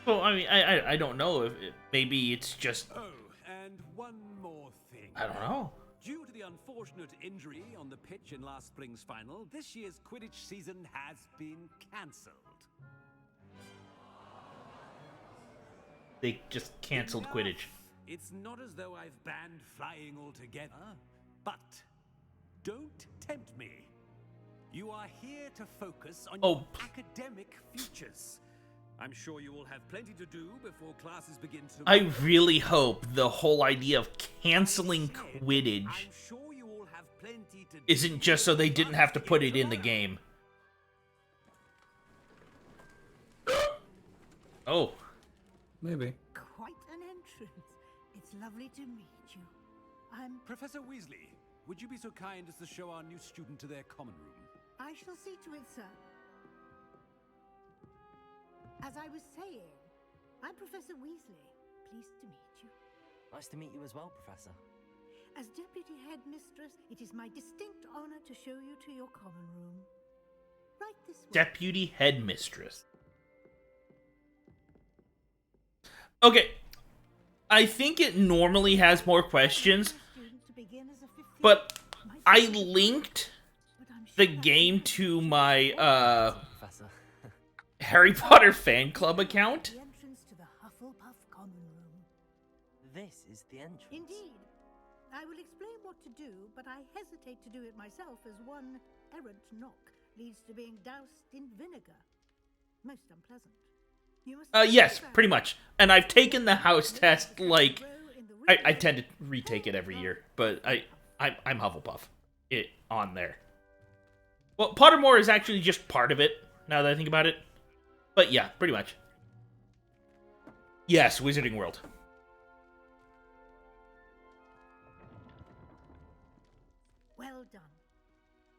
A: Well, I mean, I don't know if maybe it's just...
C: Oh, and one more thing.
A: I don't know.
C: Due to the unfortunate injury on the pitch in last spring's final, this year's Quidditch season has been cancelled.
A: They just canceled Quidditch.
C: It's not as though I've banned flying altogether, but don't tempt me. You are here to focus on your academic futures. I'm sure you will have plenty to do before classes begin tomorrow.
A: I really hope the whole idea of canceling Quidditch isn't just so they didn't have to put it in the game. Oh.
B: Maybe.
I: Quite an entrance. It's lovely to meet you. I'm...
C: Professor Weasley, would you be so kind as to show our new student to their common room?
I: I shall see to it, sir. As I was saying, I'm Professor Weasley. Pleased to meet you.
D: Nice to meet you as well, Professor.
I: As Deputy Headmistress, it is my distinct honor to show you to your common room. Right this way.
A: Deputy Headmistress. Okay. I think it normally has more questions, but I linked the game to my Harry Potter fan club account.
I: The entrance to the Hufflepuff common room.
D: This is the entrance.
I: Indeed. I will explain what to do, but I hesitate to do it myself as one errant knock leads to being doused in vinegar. Most unpleasant. You must
A: Yes, pretty much. And I've taken the house test, like, I tend to retake it every year, but I'm Hufflepuff. It on there. Well, Pottermore is actually just part of it, now that I think about it. But yeah, pretty much. Yes, Wizarding World.
I: Well done.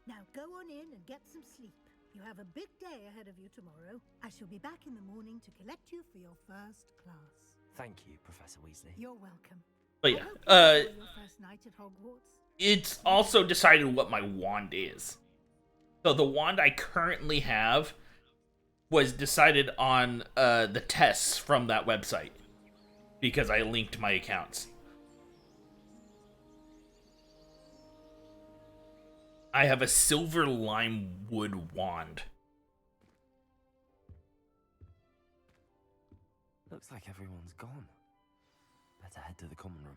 I: Now go on in and get some sleep. You have a big day ahead of you tomorrow. I shall be back in the morning to collect you for your first class.
D: Thank you, Professor Weasley.
I: You're welcome.
A: But
I: I
A: yeah,
I: hope you enjoy your first night at Hogwarts.
A: it's also decided what my wand is. So the wand I currently have was decided on the tests from that website, because I linked my accounts. I have a silver lime wood wand.
D: Looks like everyone's gone. Better head to the common room.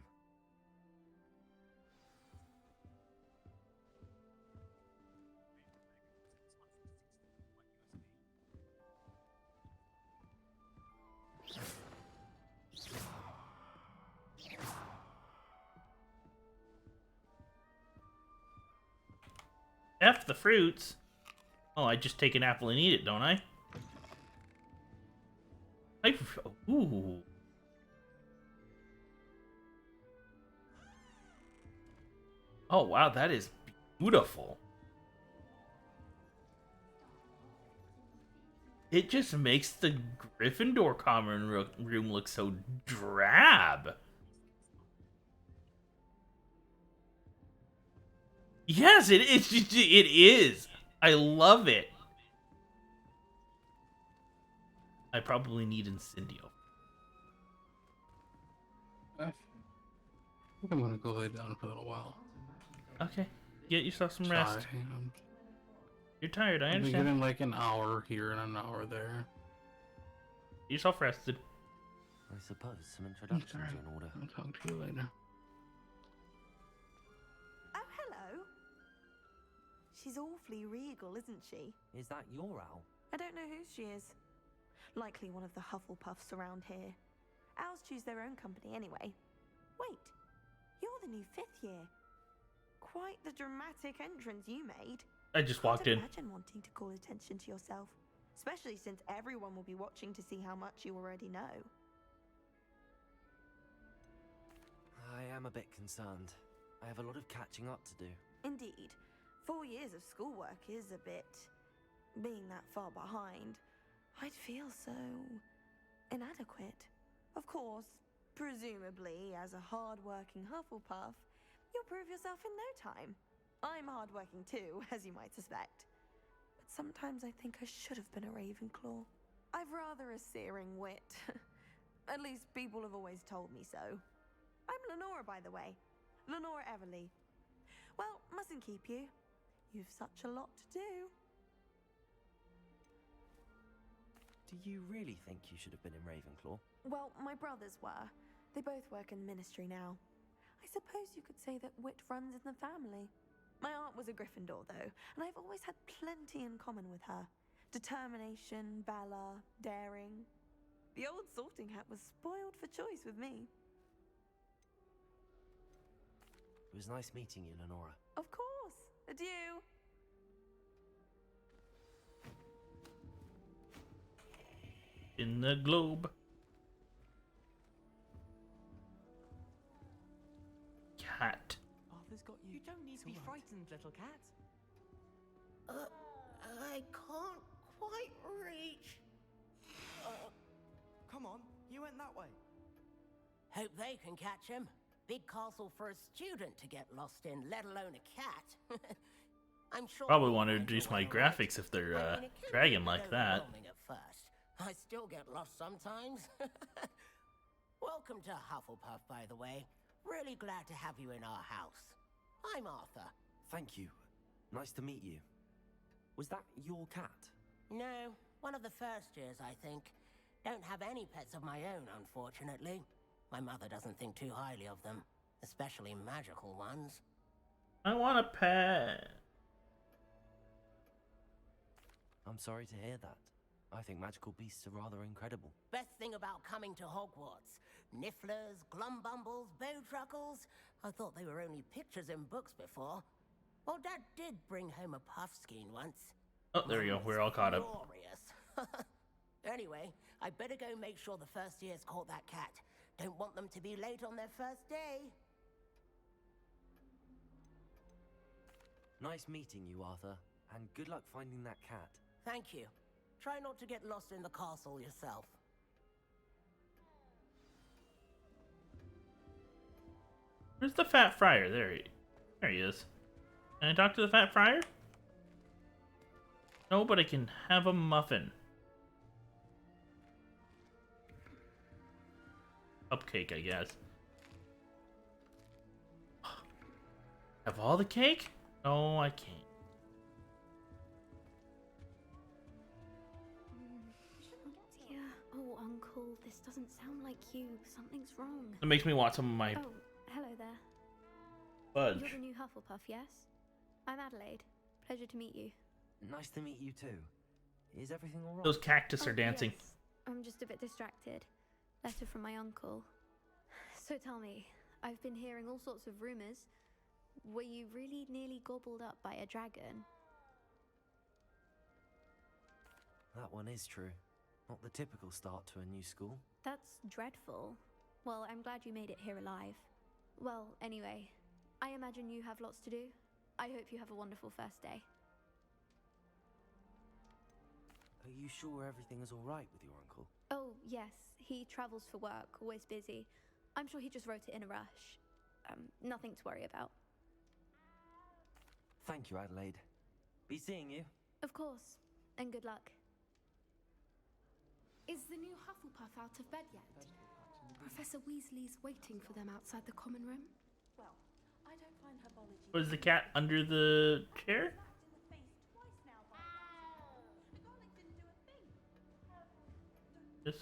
A: F the fruits. Oh, I just take an apple and eat it, don't I? Ooh. Oh, wow, that is beautiful. It just makes the Gryffindor common room look so drab. Yes, it is. I love it. I probably need Incendio.
B: I think I'm gonna go lay down for a little while.
A: Okay, get yourself some rest.
B: Sorry,
A: You're tired, I
B: I'll be
A: understand.
B: getting like an hour here and an hour there.
A: Get yourself rested.
D: I suppose some introductions in order.
B: I'll talk to you later.
J: Oh, hello. She's awfully regal, isn't she?
D: Is that your owl?
J: I don't know who she is. Likely one of the Hufflepuffs around here. Owls choose their own company anyway. Wait, you're the new 5th year. Quite the dramatic entrance you made.
A: I just walked in.
J: Imagine wanting to call attention to yourself, especially since everyone will be watching to see how much you already know.
D: I am a bit concerned. I have a lot of catching up to do.
J: Indeed. 4 years of schoolwork is a bit... being that far behind. I'd feel so... inadequate. Of course, presumably, as a hard-working Hufflepuff, you'll prove yourself in no time. I'm hard-working too, as you might suspect. But sometimes I think I should have been a Ravenclaw. I've rather a searing wit. At least people have always told me so. I'm Lenora, by the way. Lenora Everly. Well, mustn't keep you. You've such a lot to do.
D: Do you really think you should have been in Ravenclaw?
J: Well, my brothers were. They both work in the ministry now. I suppose you could say that wit runs in the family. My aunt was a Gryffindor, though, and I've always had plenty in common with her. Determination, valor, daring. The old sorting hat was spoiled for choice with me.
K: It was nice meeting you, Lenora.
J: Of course. Adieu.
A: In the globe. Cat.
D: Arthur's got you. You don't need to be frightened, little cat.
F: I can't quite reach.
D: Come on, you went that way.
F: Hope they can catch him. Big castle for a student to get lost in, let alone a cat. I'm sure.
A: Probably want to reduce my graphics if they're dragging like that.
F: At first. I still get lost sometimes. Welcome to Hufflepuff, by the way. Really glad to have you in our house. I'm Arthur.
K: Thank you. Nice to meet you. Was that your cat?
F: No, one of the first years, I think. Don't have any pets of my own, unfortunately. My mother doesn't think too highly of them, especially magical ones.
A: I want a pet.
K: I'm sorry to hear that. I think magical beasts are rather incredible.
F: Best thing about coming to Hogwarts. Nifflers, glumbumbles, bowtruckles. I thought they were only pictures in books before. Well, Dad did bring home a puffskein once.
A: Oh, there we go. We're all caught up.
F: Glorious. Anyway, I better go make sure the first years caught that cat. Don't want them to be late on their first day.
K: Nice meeting you, Arthur. And good luck finding that cat.
F: Thank you. Try not to get lost in the castle yourself.
A: Where's the Fat Friar? There he is. Can I talk to the Fat Friar? No, but I can have a muffin. Cupcake, I guess. Have all the cake? No, I can't.
L: Dear, oh Uncle, this doesn't sound like you. Something's wrong.
A: It makes me want some of my
L: Oh, hello there.
A: fudge.
L: You're the new Hufflepuff, yes? I'm Adelaide. Pleasure to meet you.
K: Nice to meet you too. Is everything alright?
A: Those cactus are dancing.
L: Yes. I'm just a bit distracted. Letter from my uncle. So tell me, I've been hearing all sorts of rumors. Were you really nearly gobbled up by a dragon?
K: That one is true. Not the typical start to a new school.
L: That's dreadful. Well, I'm glad you made it here alive. Well, anyway, I imagine you have lots to do. I hope you have a wonderful first day.
K: Are you sure everything is alright with your uncle?
L: Oh, yes. He travels for work, always busy. I'm sure he just wrote it in a rush. Nothing to worry about.
K: Thank you, Adelaide. Be seeing you.
L: Of course. And good luck.
M: Is the new Hufflepuff out of bed yet? Professor Weasley's waiting for them outside the common room.
J: Well, I don't find herbology...
A: Was the cat under the chair? Yes.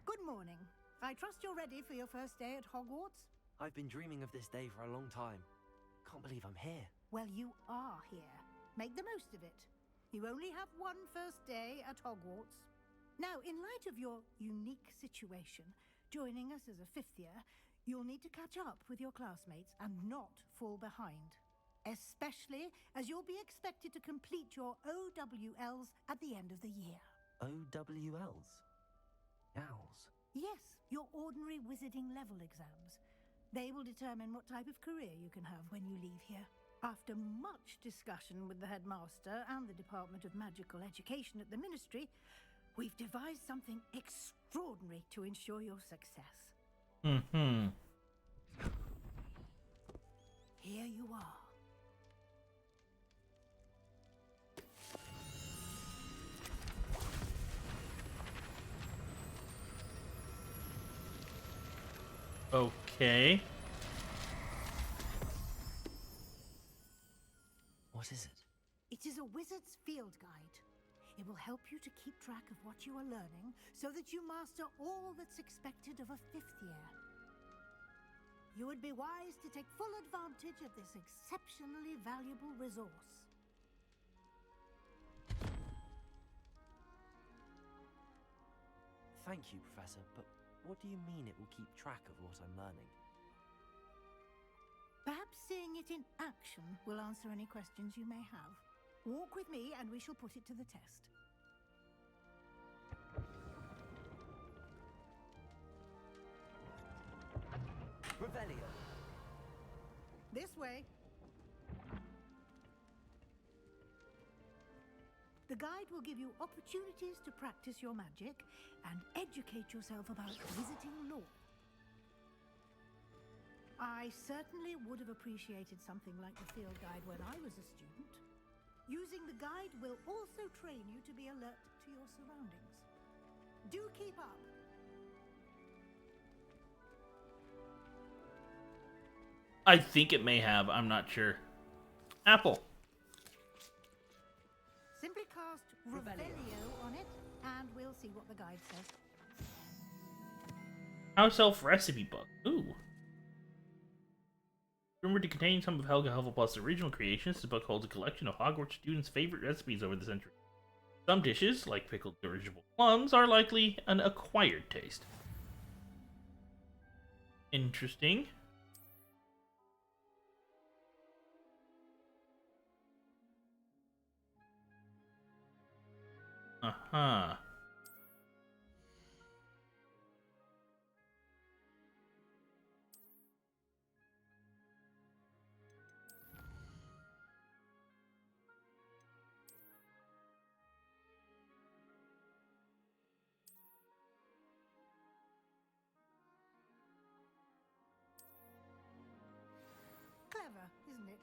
I: Good morning. I trust you're ready for your first day at Hogwarts?
K: I've been dreaming of this day for a long time. Can't believe I'm here.
I: Well, you are here. Make the most of it. You only have one first day at Hogwarts. Now, in light of your unique situation, joining us as a fifth year, you'll need to catch up with your classmates and not fall behind. Especially as you'll be expected to complete your OWLs at the end of the year.
K: OWLs? Owls?
I: Yes, your ordinary wizarding level exams. They will determine what type of career you can have when you leave here. After much discussion with the headmaster and the Department of Magical Education at the Ministry, we've devised something extraordinary to ensure your success.
A: Mm-hmm.
I: Here you are.
A: Okay.
K: What is it?
I: It is a wizard's field guide. It will help you to keep track of what you are learning so that you master all that's expected of a 5th year. You would be wise to take full advantage of this exceptionally valuable resource.
K: Thank you, Professor, but what do you mean it will keep track of what I'm learning?
I: Perhaps seeing it in action will answer any questions you may have. Walk with me and we shall put it to the test.
K: Revelio!
I: This way. The guide will give you opportunities to practice your magic and educate yourself about visiting lore. I certainly would have appreciated something like the field guide when I was a student. Using the guide will also train you to be alert to your surroundings. Do keep up.
A: I think it may have. I'm not sure. Apple.
I: Simply cast Revelio on it, and we'll see what the guide says.
A: House Elf Recipe Book. Ooh. Rumored to contain some of Helga Hufflepuff's original creations, this book holds a collection of Hogwarts students' favorite recipes over the centuries. Some dishes, like pickled dirigible plums, are likely an acquired taste. Interesting. Uh-huh.
I: Clever, isn't it?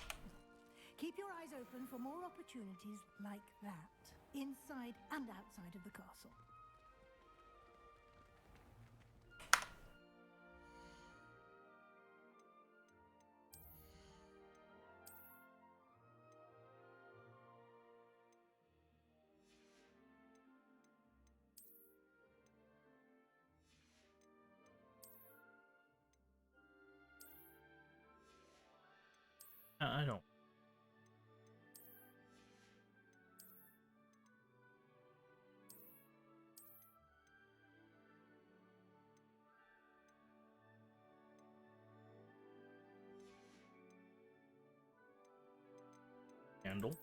I: Keep your eyes open for more opportunities like that, inside and outside of the castle.
A: I don't. Candle.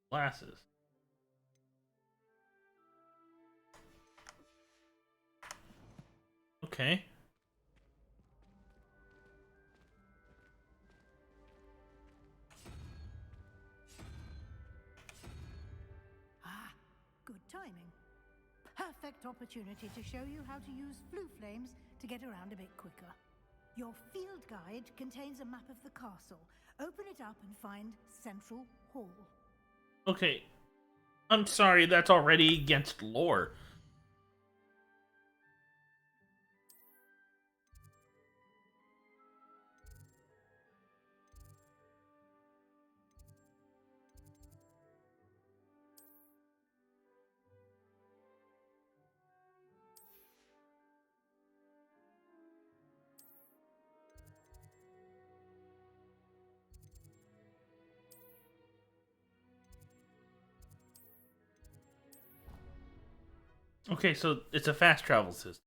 A: Glasses. Okay.
I: Ah, good timing. Perfect opportunity to show you how to use flue flames to get around a bit quicker. Your field guide contains a map of the castle. Open it up and find Central Hall.
A: Okay. I'm sorry, that's already against lore. Okay, so it's a fast travel system.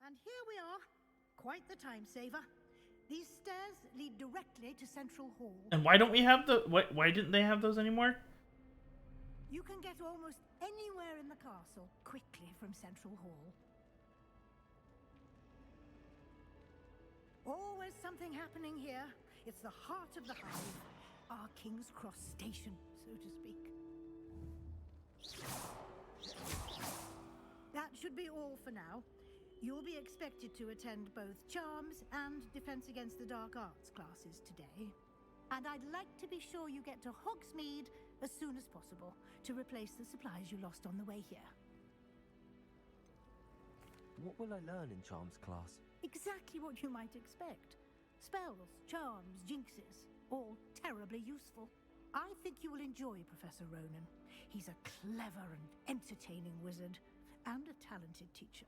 I: And here we are. Quite the time saver. These stairs lead directly to Central Hall.
A: And why don't we have the... Why didn't they have those anymore?
I: You can get almost anywhere in the castle quickly from Central Hall. Always something happening here. It's the heart of the hive, our King's Cross station, so to speak. That should be all for now. You'll be expected to attend both Charms and Defense Against the Dark Arts classes today. And I'd like to be sure you get to Hogsmeade as soon as possible to replace the supplies you lost on the way here.
K: What will I learn in Charms class?
I: Exactly what you might expect. Spells, charms, jinxes, all terribly useful. I think you will enjoy Professor Ronan. He's a clever and entertaining wizard, and a talented teacher.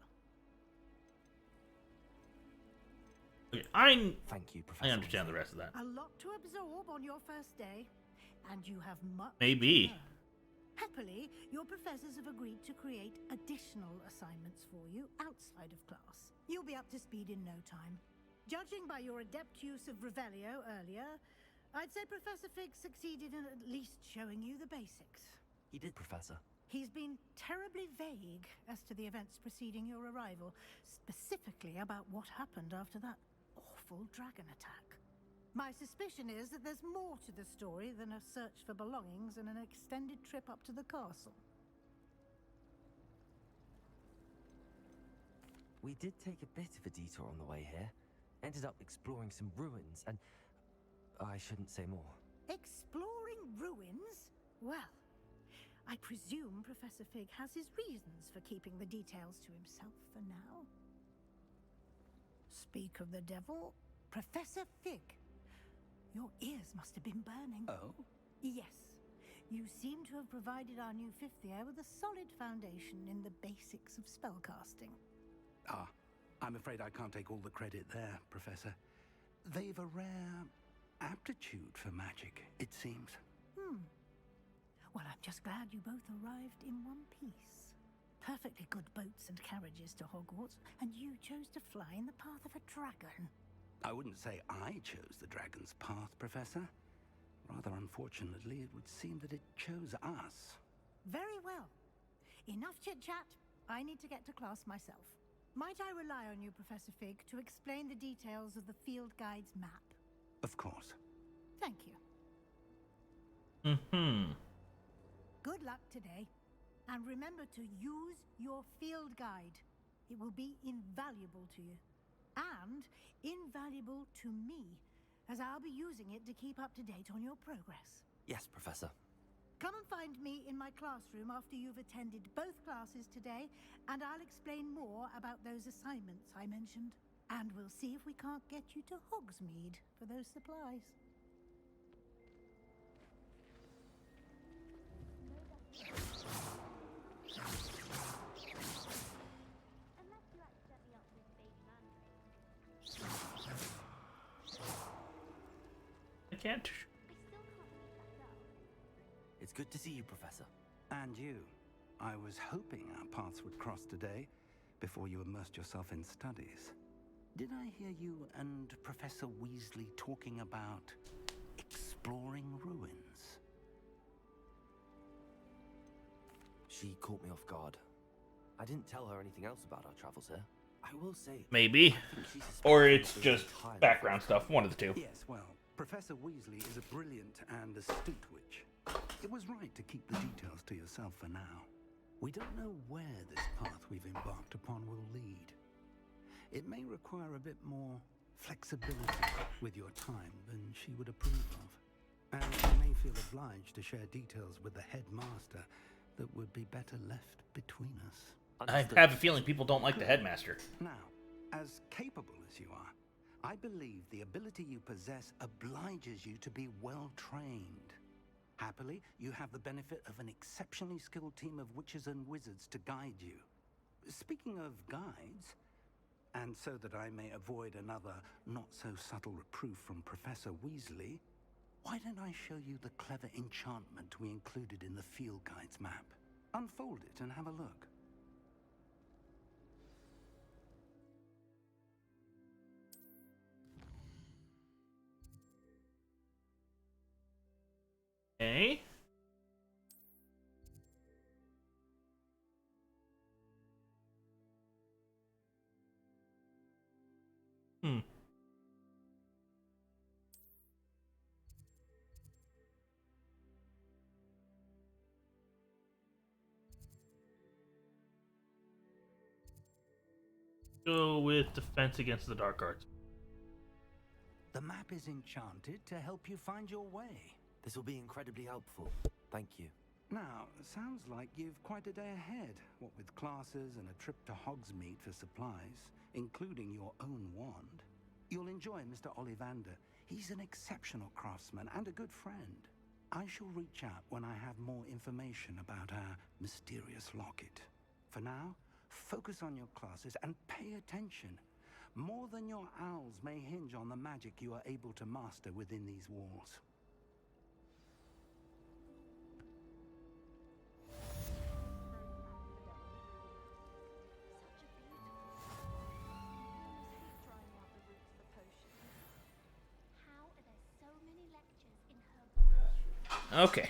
A: Okay,
K: Thank you, Professor.
A: I understand the rest of that.
I: A lot to absorb on your first day, and you have much
A: Maybe.
I: to learn. Happily, your professors have agreed to create additional assignments for you outside of class. You'll be up to speed in no time. Judging by your adept use of Revelio earlier, I'd say Professor Fig succeeded in at least showing you the basics.
K: He did, Professor.
I: He's been terribly vague as to the events preceding your arrival, specifically about what happened after that awful dragon attack. My suspicion is that there's more to the story than a search for belongings and an extended trip up to the castle.
K: We did take a bit of a detour on the way here. Ended up exploring some ruins, and I shouldn't say more.
I: Exploring ruins? Well, I presume Professor Fig has his reasons for keeping the details to himself for now. Speak of the devil, Professor Fig. Your ears must have been burning.
B: Oh?
I: Yes. You seem to have provided our new fifth year with a solid foundation in the basics of spellcasting.
B: Ah, I'm afraid I can't take all the credit there, Professor. They've a rare aptitude for magic, it seems.
I: Well, I'm just glad you both arrived in one piece. Perfectly good boats and carriages to Hogwarts, and you chose to fly in the path of a dragon.
B: I wouldn't say I chose the dragon's path, Professor. Rather unfortunately, it would seem that it chose us.
I: Very well. Enough chit-chat. I need to get to class myself. Might I rely on you, Professor Fig, to explain the details of the field guide's map?
B: Of course.
I: Thank you. Good luck today. And remember to use your field guide. It will be invaluable to you. And invaluable to me, as I'll be using it to keep up to date on your progress.
K: Yes, Professor.
I: Come and find me in my classroom after you've attended both classes today, and I'll explain more about those assignments I mentioned. And we'll see if we can't get you to Hogsmeade for those supplies.
A: I can't.
K: It's good to see you, Professor.
B: And you. I was hoping our paths would cross today, before you immersed yourself in studies. Did I hear you and Professor Weasley talking about exploring ruins?
K: She caught me off guard. I didn't tell her anything else about our travels here. I will say...
A: Maybe.
K: I think she suspects
A: Or it's
K: something
A: just
K: entirely
A: background stuff. One of the two.
B: Yes, well, Professor Weasley is a brilliant and astute witch. It was right to keep the details to yourself for now. We don't know where this path we've embarked upon will lead. It may require a bit more flexibility with your time than she would approve of. And you may feel obliged to share details with the headmaster that would be better left between us.
A: I have a feeling people don't like the headmaster.
B: Now, as capable as you are, I believe the ability you possess obliges you to be well trained. Happily, you have the benefit of an exceptionally skilled team of witches and wizards to guide you. Speaking of guides, and so that I may avoid another not-so-subtle reproof from Professor Weasley, why don't I show you the clever enchantment we included in the field guide's map? Unfold it and have a look.
A: Okay. Go with defense against the dark arts.
B: The map is enchanted to help you find your way.
K: This will be incredibly helpful. Thank you.
B: Now, sounds like you've quite a day ahead, what with classes and a trip to Hogsmeade for supplies, including your own wand. You'll enjoy Mr. Ollivander. He's an exceptional craftsman and a good friend. I shall reach out when I have more information about our mysterious locket. For now, focus on your classes and pay attention. More than your owls may hinge on the magic you are able to master within these walls.
A: Okay.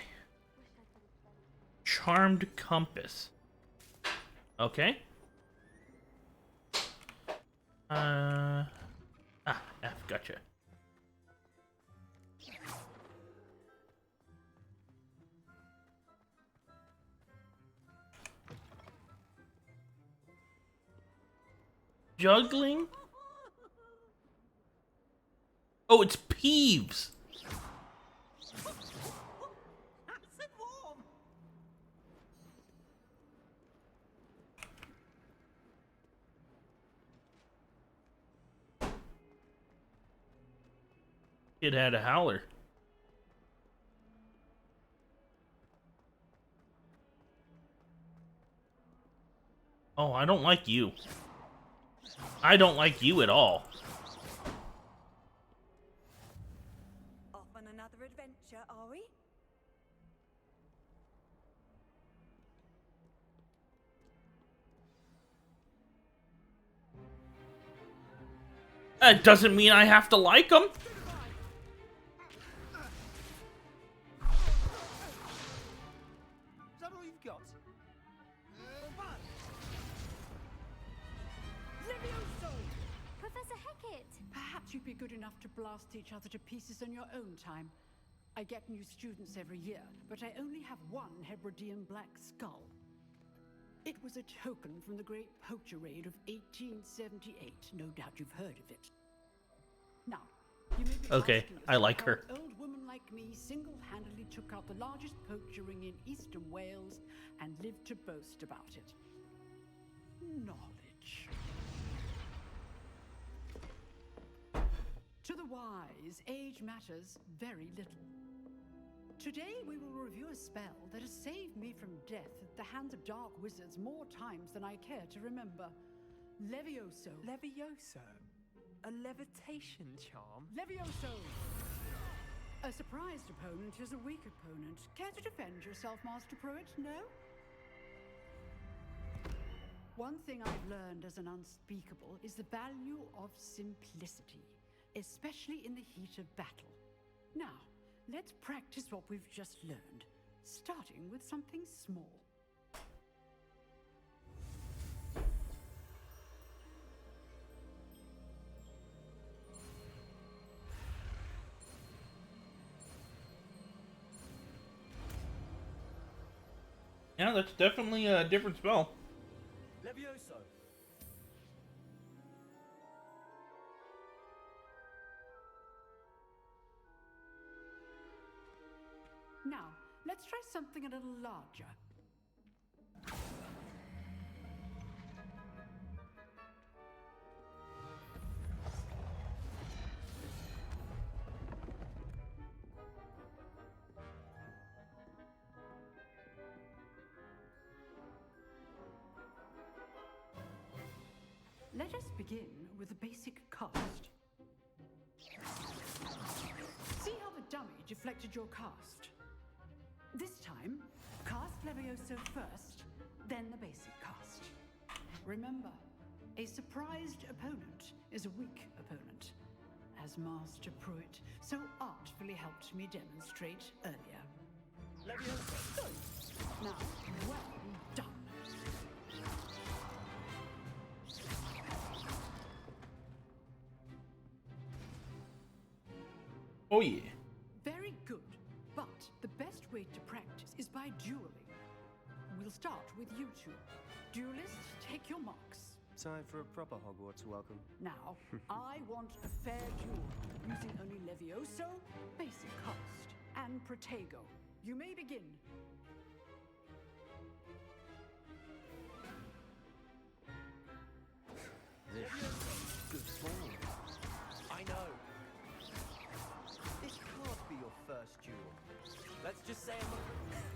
A: Charmed compass. Okay. F, gotcha. Juggling? Oh, it's Peeves. It had a howler. Oh, I don't like you. I don't like you at all.
J: Off on another adventure, are we?
A: That doesn't mean I have to like them.
D: Is that all you've got?
N: Professor Hecat!
O: Perhaps you'd be good enough to blast each other to pieces on your own time. I get new students every year, but I only have one Hebridean black skull. It was a token from the Great Poacher Raid of 1878. No doubt you've heard of it. Now, you may be
A: Okay,
O: asking
A: I like
O: how
A: her.
O: An old woman like me single-handedly took out the largest poacher ring in eastern Wales and lived to boast about it. Knowledge. To the wise, age matters very little. Today we will review a spell that has saved me from death at the hands of dark wizards more times than I care to remember. Levioso.
P: Levioso? A levitation charm?
O: Levioso! A surprised opponent is a weak opponent. Care to defend yourself, Master Pruitt? No? One thing I've learned as an unspeakable is the value of simplicity, especially in the heat of battle. Now, let's practice what we've just learned, starting with something small.
A: Yeah, that's definitely a different spell.
D: Levioso.
O: Now, let's try something a little larger. Let us begin with a basic cast. See how the dummy deflected your cast? This time, cast Levioso first, then the basic cast. Remember, a surprised opponent is a weak opponent, as Master Pruitt so artfully helped me demonstrate earlier.
D: Levioso.
O: Now, well done.
A: Oh yeah.
O: Very good, but the best way to practice is by dueling. We'll start with you two. Duelists, take your marks.
N: time for a proper Hogwarts welcome.
O: Now, I want a fair duel, using only Levioso, basic cast, and Protego. You may begin.
N: Good smile.
D: I know. This can't be your first duel. Let's just say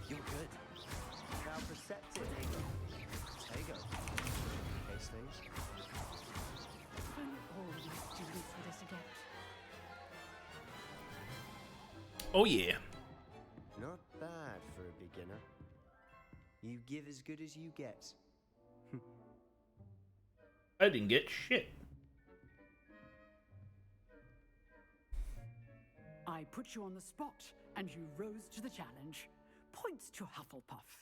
D: you're good. Now perceptive.
N: Protego. Case things.
O: If only all of my students were this adept.
A: Oh yeah.
N: Not bad for a beginner. You give as good as you get.
A: I didn't get shit.
O: I put you on the spot, and you rose to the challenge. Points to Hufflepuff.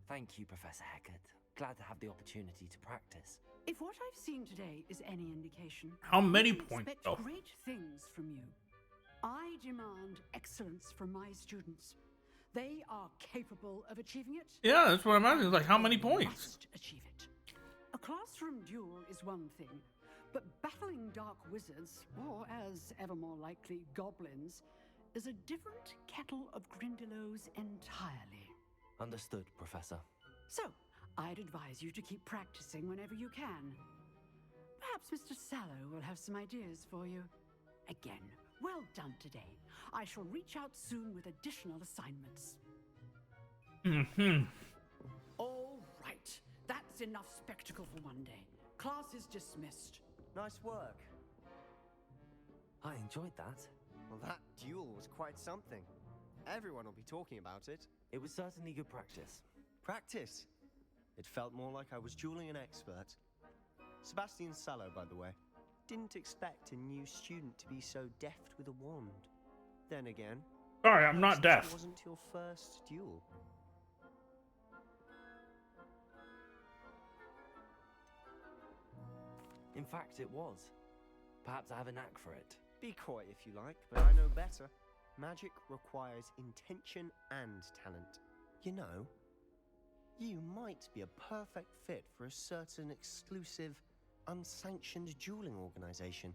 K: Thank you, Professor Hecat. Glad to have the opportunity to practice.
O: If what I've seen today is any indication,
A: How many
O: I
A: points,
O: expect
A: though?
O: great things from you. I demand excellence from my students. They are capable of achieving it.
A: Yeah, that's what I'm asking. Like, how many points?
O: Must achieve it. A classroom duel is one thing, but battling dark wizards, or as ever more likely, goblins, is a different kettle of Grindylows entirely.
K: Understood, Professor.
O: So, I'd advise you to keep practicing whenever you can. Perhaps Mr. Sallow will have some ideas for you. Again, well done today. I shall reach out soon with additional assignments. All right. That's enough spectacle for one day. Class is dismissed.
N: Nice work.
K: I enjoyed that.
N: Well, that duel was quite something. Everyone will be talking about it.
K: It was certainly good practice.
N: Practice? It felt more like I was dueling an expert. Sebastian Sallow, by the way. Didn't expect a new student to be so deft with a wand. Then again...
A: Sorry, I'm not deaf.
N: It wasn't your first duel.
K: In fact, it was. Perhaps I have a knack for it.
N: Be coy if you like, but I know better. Magic requires intention and talent. You know, you might be a perfect fit for a certain exclusive, unsanctioned dueling organization.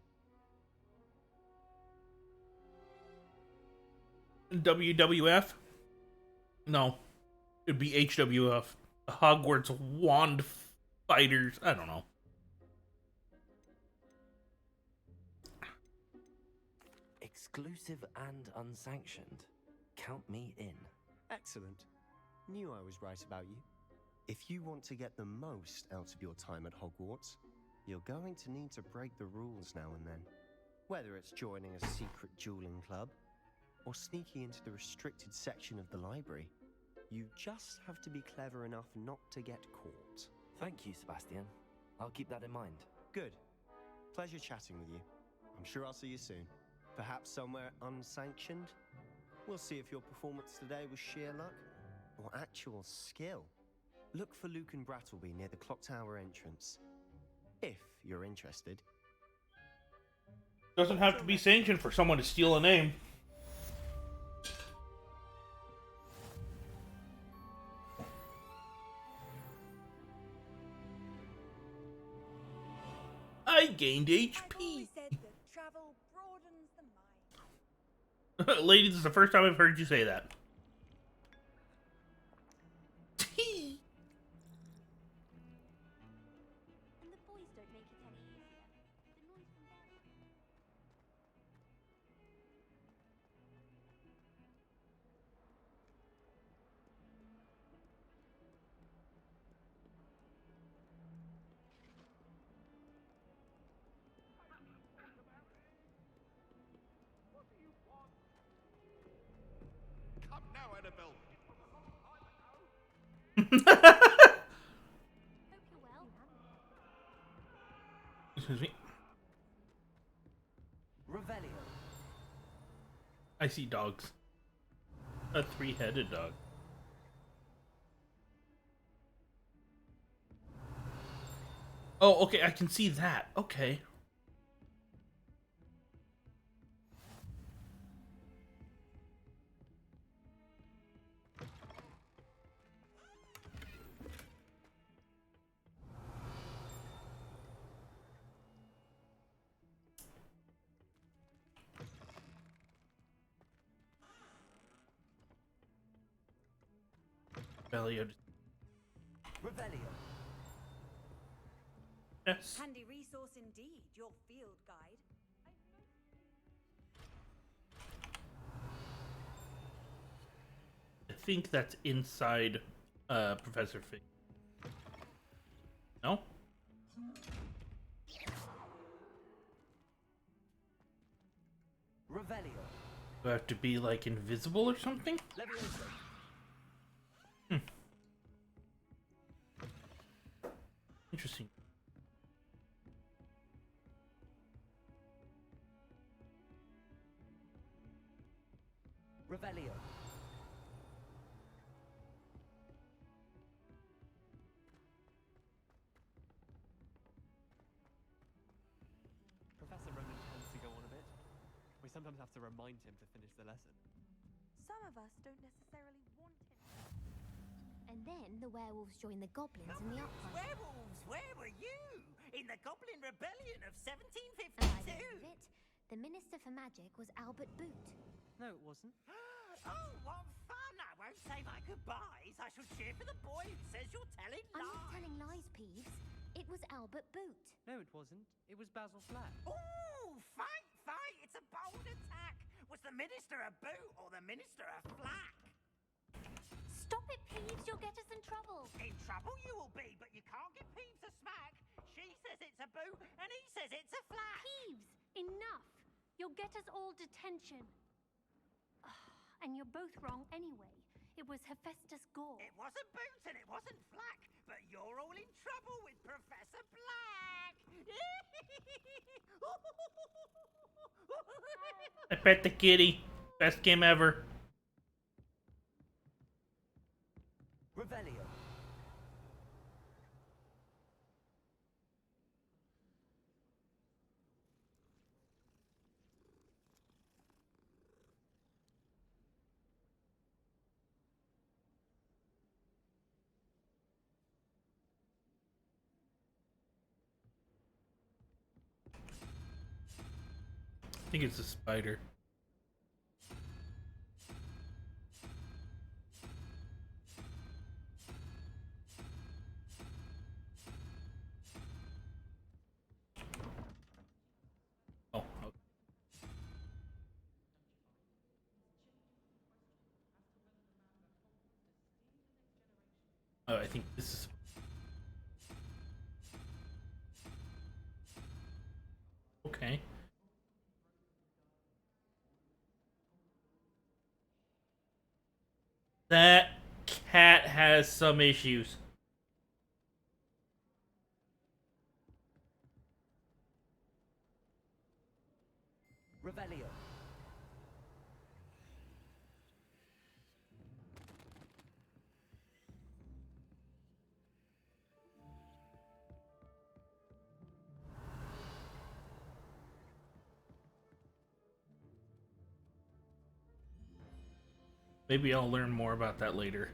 A: WWF? No. It'd be HWF. Hogwarts Wand Fighters. I don't know.
K: Exclusive and unsanctioned. Count me in.
N: Excellent. Knew I was right about you. If you want to get the most out of your time at Hogwarts, you're going to need to break the rules now and then. Whether it's joining a secret dueling club, or sneaking into the restricted section of the library, you just have to be clever enough not to get caught.
K: Thank you, Sebastian. I'll keep that in mind.
N: Good. Pleasure chatting with you. I'm sure I'll see you soon. Perhaps somewhere unsanctioned? We'll see if your performance today was sheer luck or actual skill. Look for Luke and Brattleby near the clock tower entrance. If you're interested.
A: Doesn't have to be sanctioned for someone to steal a name. I gained HP. Lady, this is the first time I've heard you say that.
Q: Come now, Annabelle.
A: Excuse me.
K: Revelio.
A: I see dogs. A three-headed dog. Oh, okay, I can see that. Okay. Revelio.
H: Revelio.
A: Yes.
Q: Handy resource indeed, your field guide.
A: I think that's inside Professor Fig. No?
H: Revelio.
A: Do I have to be like invisible or something?
H: Levioso.
A: Interesting.
H: Revelio.
P: Professor Roman tends to go on a bit. We sometimes have to remind him to finish the lesson.
J: Some of us don't necessarily want him.
L: And then the werewolves joined the goblins in the uprising.
F: Werewolves, where were you? In the Goblin Rebellion of
L: And by
F: 1752?
L: the end of it, the Minister for Magic was Albert Boot.
P: No, it wasn't.
F: Oh, what fun! I won't say my goodbyes. I shall cheer for the boy who says you're telling lies.
L: I'm not telling lies, Peeves. It was Albert Boot.
P: No, it wasn't. It was Basil Flack.
F: Ooh, fight! It's a bold attack. Was the Minister a boot or the Minister a flack?
L: Stop it, Peeves. You'll get us in trouble.
F: In trouble you will be, but you can't get Peeves a smack. She says it's a boot and he says it's a flack.
R: Peeves, enough! You'll get us all detention. And you're both wrong anyway. It was Hephaestus Gore.
F: It wasn't boot and it wasn't flack, but you're all in trouble with Professor Black.
A: I pet the kitty. Best game ever.
H: Revelio.
A: I think it's a spider. Oh, okay. Oh, I think this is. Okay. That cat has some issues.
H: Revelio.
A: Maybe I'll learn more about that later.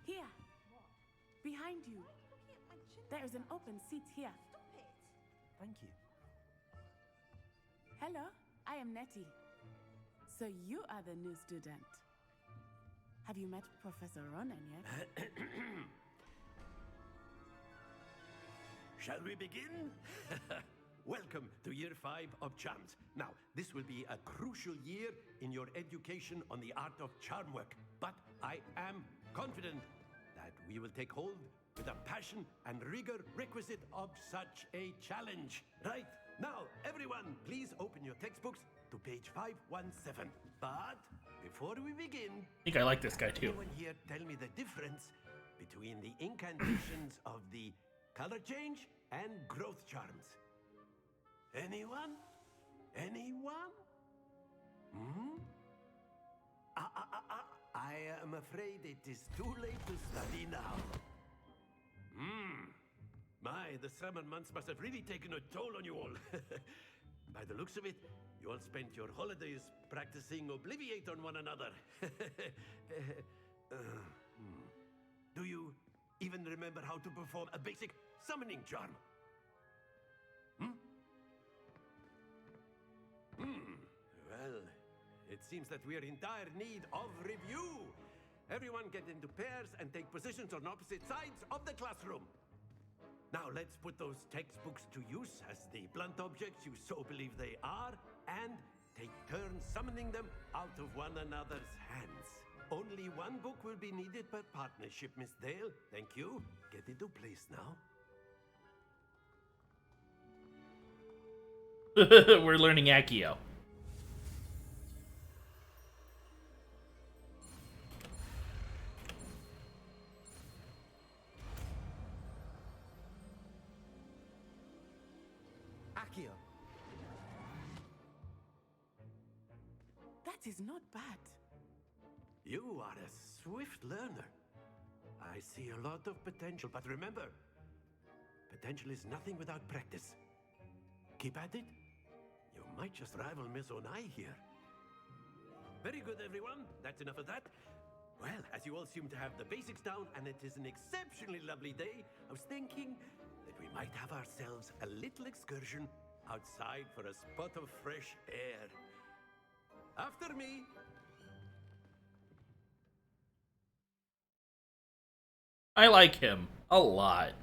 O: Here. Behind you. There is an open seat here.
N: Thank you.
O: Hello, I am Nettie. So you are the new student. Have you met Professor Ronan yet?
G: Shall we begin? Welcome to year 5 of charms. Now, this will be a crucial year in your education on the art of charm work, but I am confident that we will take hold with the passion and rigor requisite of such a challenge. Right, now, everyone, please open your textbooks to page 517. But before we begin,
A: I think I like this guy too.
G: Anyone here tell me the difference between the incantations of the color change and growth charms? Anyone? Anyone? Hmm? I am afraid it is too late to study now. My, the summer months must have really taken a toll on you all. By the looks of it, you all spent your holidays practicing Obliviate on one another. Do you even remember how to perform a basic summoning charm? Well, it seems that we are in dire need of review. Everyone get into pairs and take positions on opposite sides of the classroom. Now let's put those textbooks to use as the blunt objects you so believe they are, and take turns summoning them out of one another's hands. Only one book will be needed per partnership, Miss Dale. Thank you. Get into place now.
A: We're learning Accio.
S: Accio. That is not bad.
G: You are a swift learner. I see a lot of potential, but remember, potential is nothing without practice. Keep at it. You might just rival Miss Onai here. Very good, everyone. That's enough of that. Well, as you all seem to have the basics down, and it is an exceptionally lovely day, I was thinking that we might have ourselves a little excursion outside for a spot of fresh air. After me.
A: I like him a lot.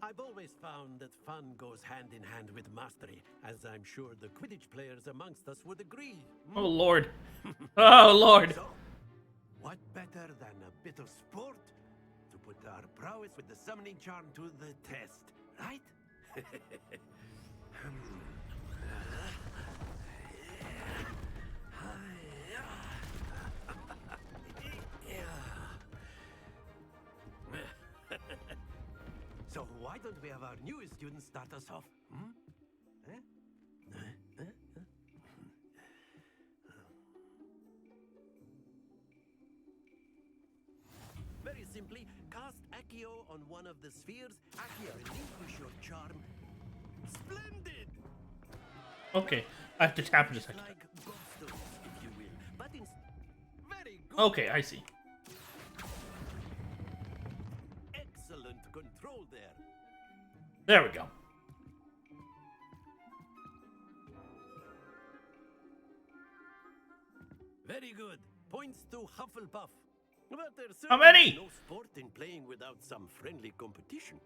G: I've always found that fun goes hand in hand with mastery, as I'm sure the Quidditch players amongst us would agree.
A: Oh, Lord. Oh, Lord.
G: So, what better than a bit of sport to put our prowess with the summoning charm to the test, right? So why don't we have our newest student start us off? Very simply, cast Accio on one of the spheres. Accio, relinquish your charm. Splendid!
A: Okay, I have to tap in a second.
G: Like gobstones, if you will. But very good.
A: Okay, I see.
G: Excellent control there.
A: There we go.
G: Very good. Points to Hufflepuff. But there's
A: How
G: certainly
A: many?
G: no sport in playing without some friendly competition.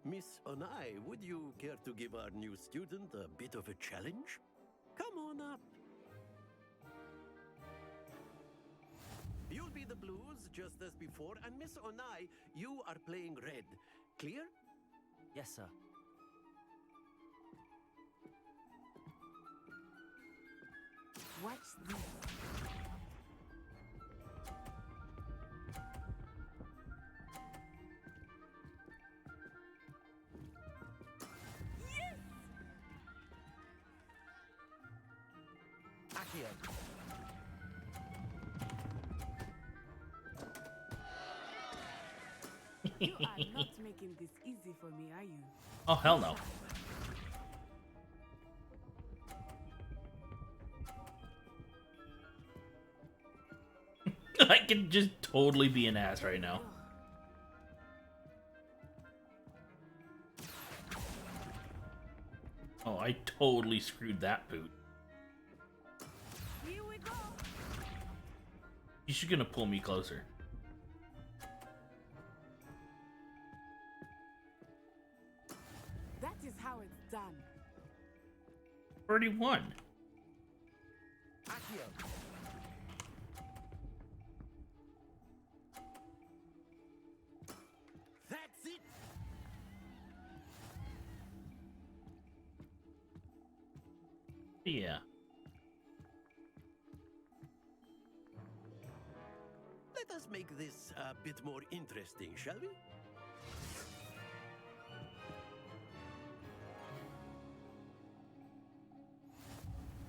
G: Miss Onai, would you care to give our new student a bit of a challenge? Come on up. You'll be the blues just as before, and Miss Onai, you are playing red. Clear?
K: Yes, sir.
S: Watch this.
K: Accio.
S: You are not making this easy for me, are you?
A: Oh, hell no. I can just totally be an ass right now. Oh, I totally screwed that boot.
S: Here we go.
A: You should gonna pull me closer.
S: That is how it's done.
A: 31.
K: Accio.
G: That's it.
A: Yeah.
G: Let us make this a bit more interesting, shall we?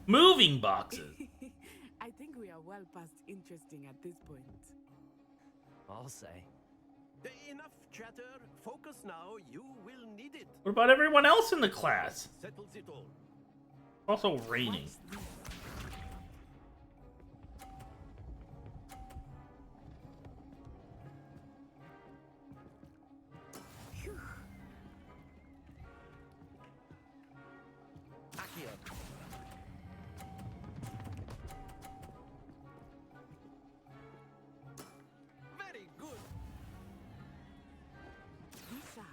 A: Moving boxes.
S: I think we are well past interesting at this point.
K: I'll say.
G: Enough chatter. Focus now. You will need it.
A: What about everyone else in the class?
G: Settles it all.
A: Also raining.
G: Very good.
S: Be sharp.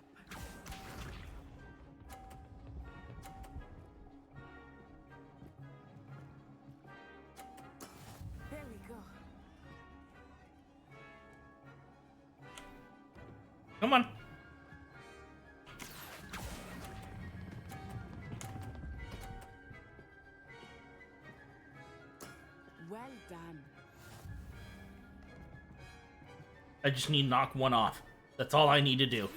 S: There we go.
A: Come on.
S: Well done.
A: I just need to knock one off. That's all I need to do.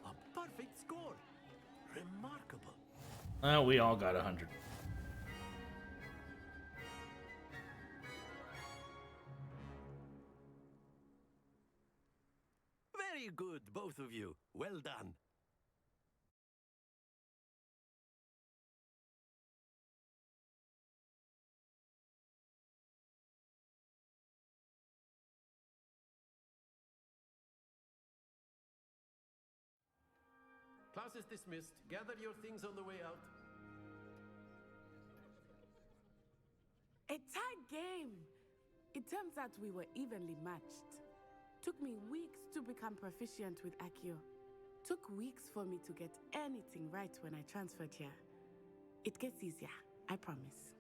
G: A perfect score. Remarkable.
A: We all got 100.
G: Very good, both of you. Well done. Class is dismissed. Gather your things on the way out.
S: A tight game. It turns out we were evenly matched. Took me weeks to become proficient with Accio. Took weeks for me to get anything right when I transferred here. It gets easier, I promise.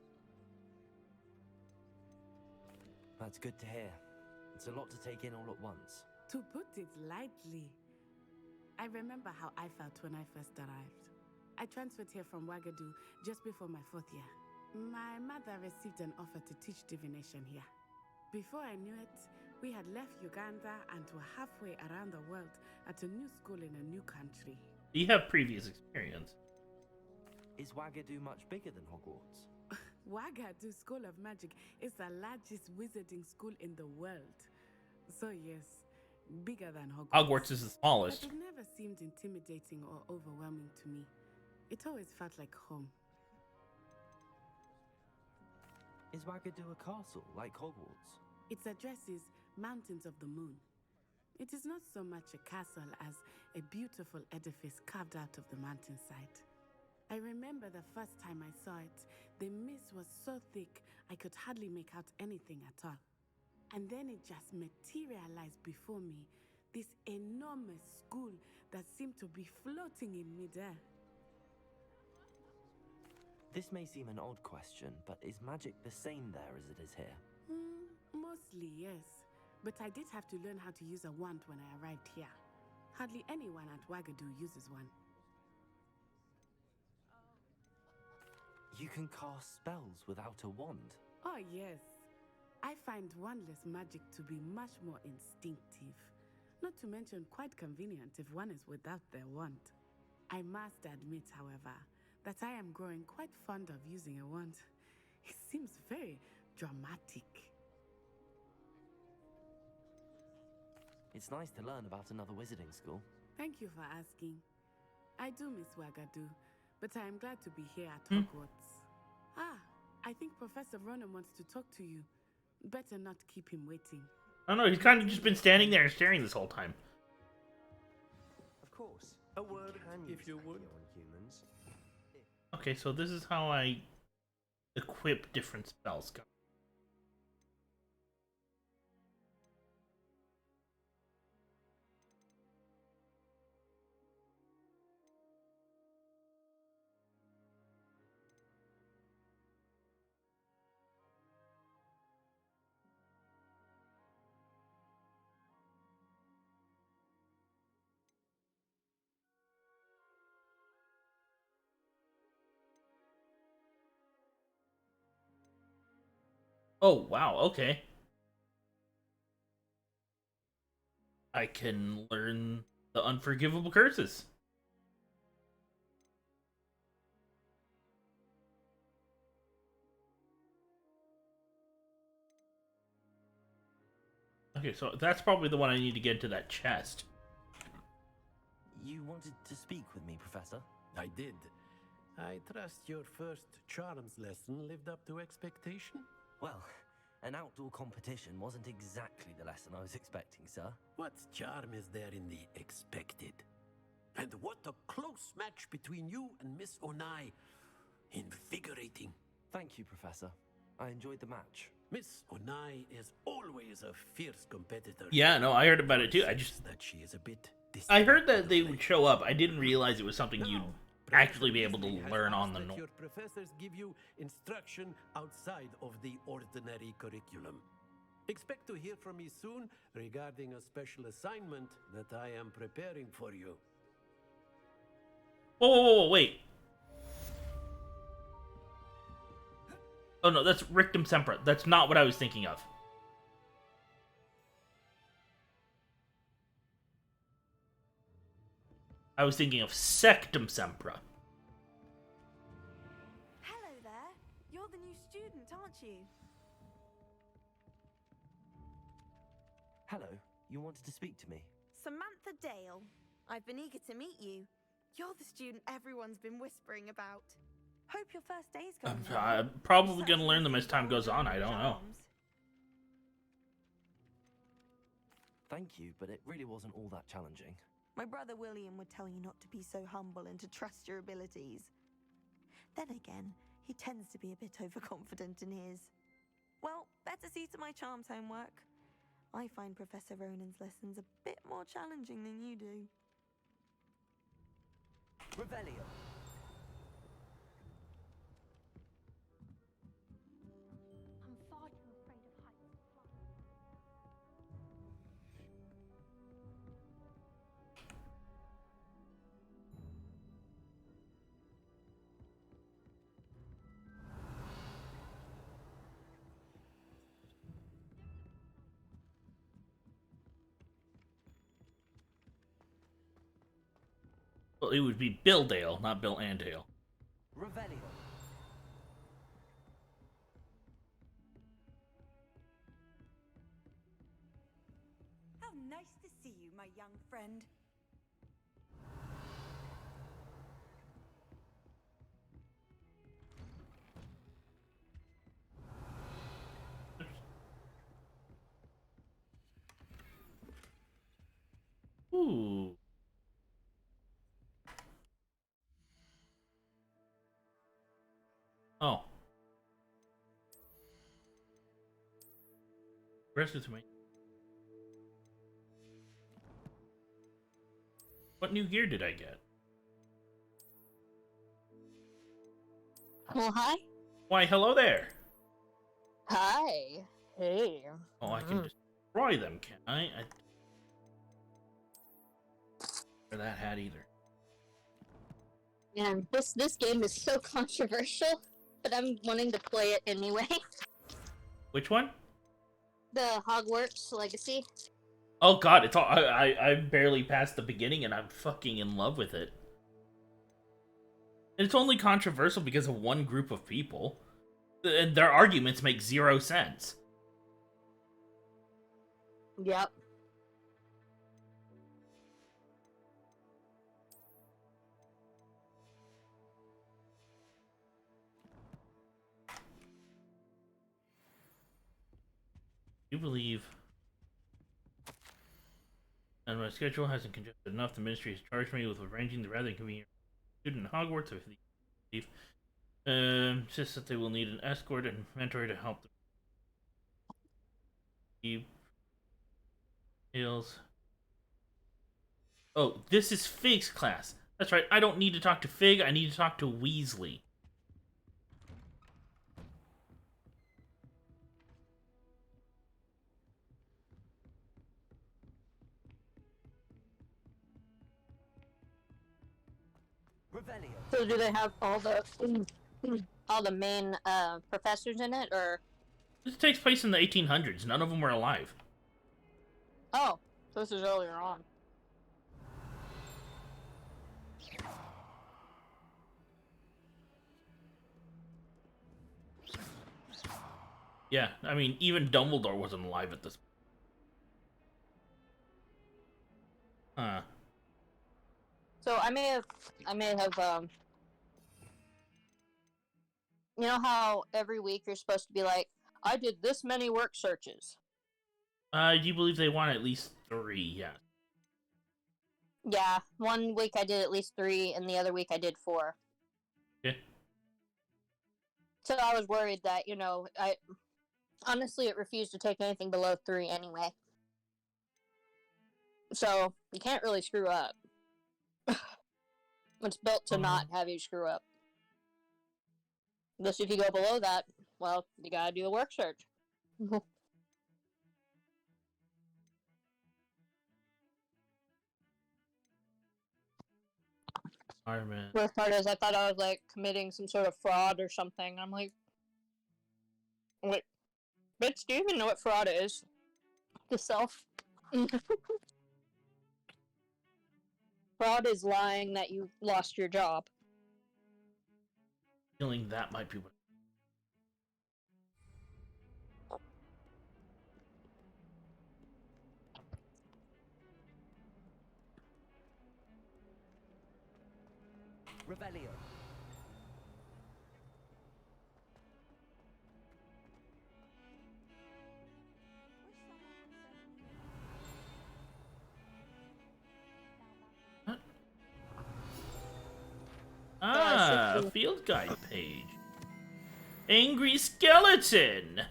K: That's good to hear. It's a lot to take in all at once.
S: To put it lightly, I remember how I felt when I first arrived. I transferred here from Wagadu just before my 4th year. My mother received an offer to teach divination here. Before I knew it, we had left Uganda and were halfway around the world at a new school in a new country.
A: You have previous experience.
K: Is Wagadu much bigger than Hogwarts?
S: Wagadu School of Magic is the largest wizarding school in the world. So yes, bigger than Hogwarts.
A: Hogwarts is the smallest.
S: But it never seemed intimidating or overwhelming to me. It always felt like home.
K: Is Wagadu a castle, like Hogwarts?
S: Its address is Mountains of the Moon. It is not so much a castle as a beautiful edifice carved out of the mountainside. I remember the first time I saw it, the mist was so thick I could hardly make out anything at all. And then it just materialized before me, this enormous school that seemed to be floating in midair.
K: This may seem an odd question, but is magic the same there as it is here?
S: Mostly, yes. But I did have to learn how to use a wand when I arrived here. Hardly anyone at Wagadu uses one.
K: You can cast spells without a wand?
S: Oh, yes. I find wandless magic to be much more instinctive. Not to mention quite convenient if one is without their wand. I must admit, however, that I am growing quite fond of using a wand. It seems very dramatic.
K: It's nice to learn about another wizarding school.
S: Thank you for asking. I do miss Wagadu, but I am glad to be here at Hogwarts. I think Professor Ronan wants to talk to you. Better not keep him waiting.
A: I don't know, he's kind of just been standing there and staring this whole time.
N: Of course. A word can
G: if you would.
N: on humans.
A: Okay, so this is how I equip different spells. Oh, wow, okay. I can learn the unforgivable curses. Okay, so that's probably the one I need to get into that chest.
K: You wanted to speak with me, Professor?
G: I did. I trust your first charms lesson lived up to expectation?
K: Well, an outdoor competition wasn't exactly the lesson I was expecting, sir.
G: What charm is there in the expected? And what a close match between you and Miss Onai. Invigorating.
K: Thank you, Professor. I enjoyed the match.
G: Miss Onai is always a fierce competitor.
A: Yeah, no, I heard about it too. I just
G: that she is a bit.
A: I heard that they would show up. I didn't realize it was something you'd actually be able to learn on the norm.
G: Your professors give you instruction outside of the ordinary curriculum. Expect to hear from me soon regarding a special assignment that I am preparing for you.
A: Whoa, wait. Oh no, that's Rictum Sempra. That's not what I was thinking of. I was thinking of Sectum Sempra.
J: Hello there. You're the new student, aren't you?
K: Hello, you wanted to speak to me?
J: Samantha Dale. I've been eager to meet you. You're the student everyone's been whispering about. Hope your first day's going well.
A: I'm probably going to learn them as time goes on. I don't know.
K: Thank you, but it really wasn't all that challenging.
J: My brother William would tell you not to be so humble and to trust your abilities. Then again, he tends to be a bit overconfident in his. Well, better see to my charms homework. I find Professor Ronan's lessons a bit more challenging than you do.
K: Revelio.
R: I'm far too afraid of heights.
A: Well, it would be Bill Dale, not Bill and Dale.
K: Revelio.
Q: How nice to see you, my young friend.
A: Ooh. Oh. Rest with me. What new gear did I get?
T: Oh, hi.
A: Why, hello there.
T: Hi. Hey.
A: Oh, I can destroy them, can I? Or that hat either.
T: Man, this game is so controversial, but I'm wanting to play it anyway.
A: Which one?
T: The Hogwarts Legacy.
A: Oh god, it's all I barely passed the beginning and I'm fucking in love with it. And it's only controversial because of one group of people. And their arguments make zero sense.
T: Yep.
A: You believe, and my schedule hasn't congested enough. The ministry has charged me with arranging the rather inconvenient student in Hogwarts. If they insists that they will need an escort and mentor to help them. Details. Oh, this is Fig's class. That's right. I don't need to talk to Fig. I need to talk to Weasley.
T: So do they have all the main professors in it, or?
A: This takes place in the 1800s. None of them were alive.
T: Oh, This is earlier on.
A: Yeah, I mean, even Dumbledore wasn't alive at this point. Huh.
T: So I may have, you know how every week you're supposed to be like, I did this many work searches.
A: I do believe they want at least 3, yeah.
T: Yeah, one week I did at least 3, and the other week I did 4.
A: Okay.
T: So I was worried that, you know, honestly, it refused to take anything below 3 anyway. So you can't really screw up. It's built to not have you screw up. Unless if you go below that, well, you gotta do a work search.
A: Environment.
T: Worst part is I thought I was like committing some sort of fraud or something. I'm like, wait, bitch, do you even know what fraud is? The self. Fraud is lying that you lost your job.
A: Feeling that might be what.
K: Revelio.
A: Ah, field guide page. Angry skeleton.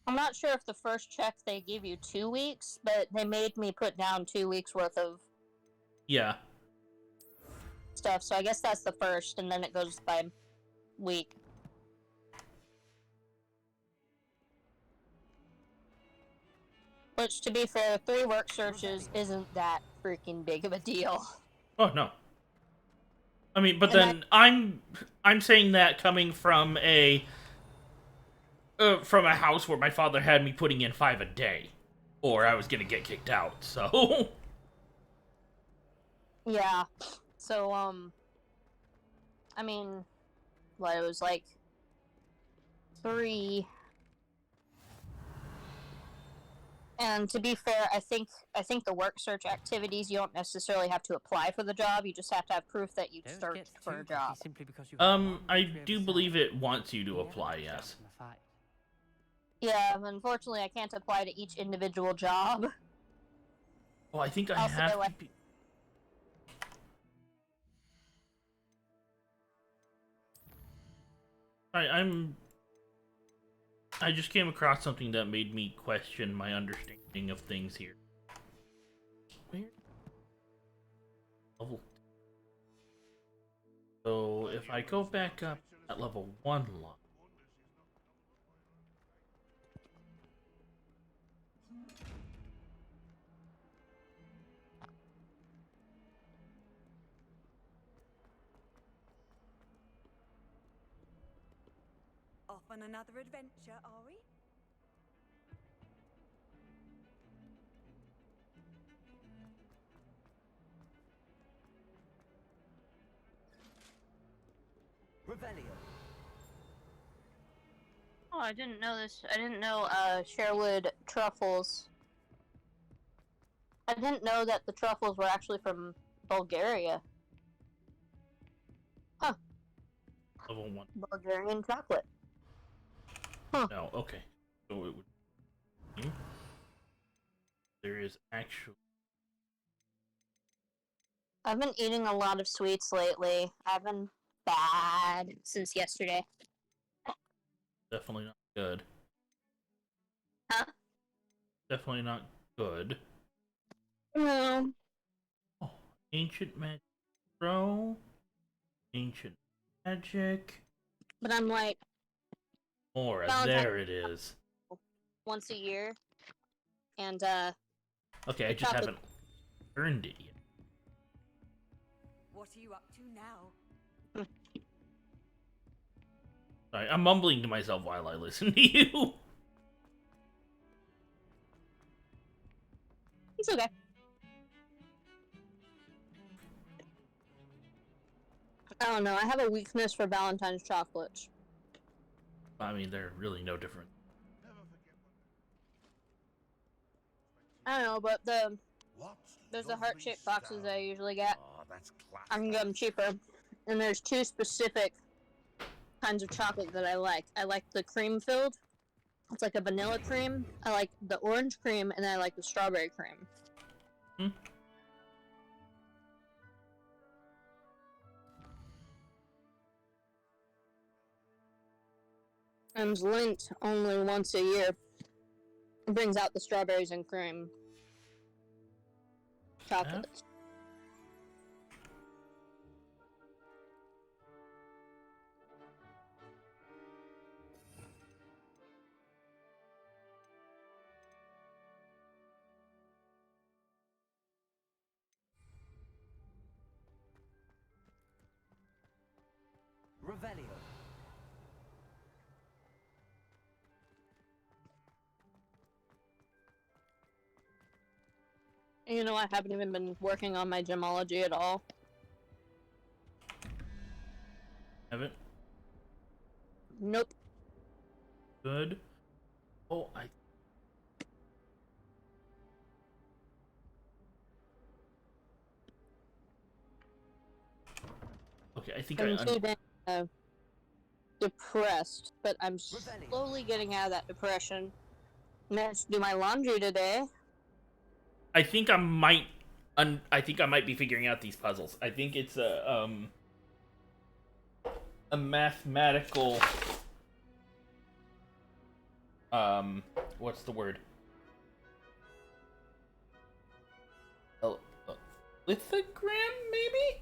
T: I'm not sure if the first check they give you 2 weeks, but they made me put down 2 weeks worth of stuff. So I guess that's the first, and then it goes by week. Which, to be fair, 3 work searches isn't that freaking big of a deal.
A: Oh no. I mean, but then I'm saying that coming from a house where my father had me putting in 5 a day, or I was gonna get kicked out. So.
T: Yeah. So I mean, what, it was like 3. And to be fair, I think the work search activities, you don't necessarily have to apply for the job. You just have to have proof that you searched for a job.
A: I do believe it wants you to apply, yes.
T: Yeah, unfortunately, I can't apply to each individual job.
A: Oh, I think I have to be... I just came across something that made me question my understanding of things here. Where? Level. So if I go back up at level 1 line.
Q: Off on another adventure, are we?
K: Revelio.
T: Oh, I didn't know this. I didn't know Sherwood truffles. I didn't know that the truffles were actually from Bulgaria. Huh.
A: Level 1.
T: Bulgarian chocolate. Huh.
A: No, okay. So it would... There is actually...
T: I've been eating a lot of sweets lately. I've been bad since yesterday.
A: Definitely not good.
T: Huh?
A: Definitely not good.
T: No.
A: Oh, ancient magic throw. Ancient magic.
T: But I'm like...
A: More, there it is.
T: Once a year. And,
A: Okay, I just haven't earned it yet.
Q: What are you up to now?
A: Sorry, I'm mumbling to myself while I listen to you.
T: It's okay. I don't know. I have a weakness for Valentine's chocolates.
A: I mean, they're really no different.
T: I don't know, but there's the heart-shaped boxes that I usually get. I can get them cheaper. And there's two specific kinds of chocolate that I like. I like the cream-filled. It's like a vanilla cream. I like the orange cream, and I like the strawberry cream. And Lindt only once a year brings out the strawberries and cream chocolates.
K: Revelio.
T: You know, I haven't even been working on my gemology at all.
A: Haven't?
T: Nope.
A: Good. Oh, Okay, I think
T: I'm too damn depressed, but I'm slowly getting out of that depression. Managed to do my laundry today.
A: I think I might be figuring out these puzzles. I think it's a mathematical what's the word? A lithogram, maybe?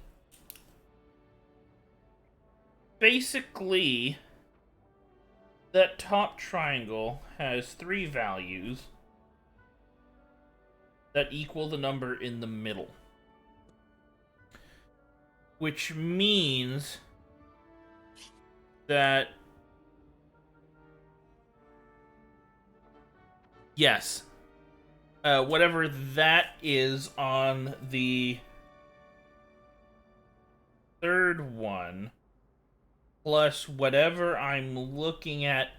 A: Basically, that top triangle has 3 values that equal the number in the middle. Which means that yes, whatever that is on the third one, plus whatever I'm looking at,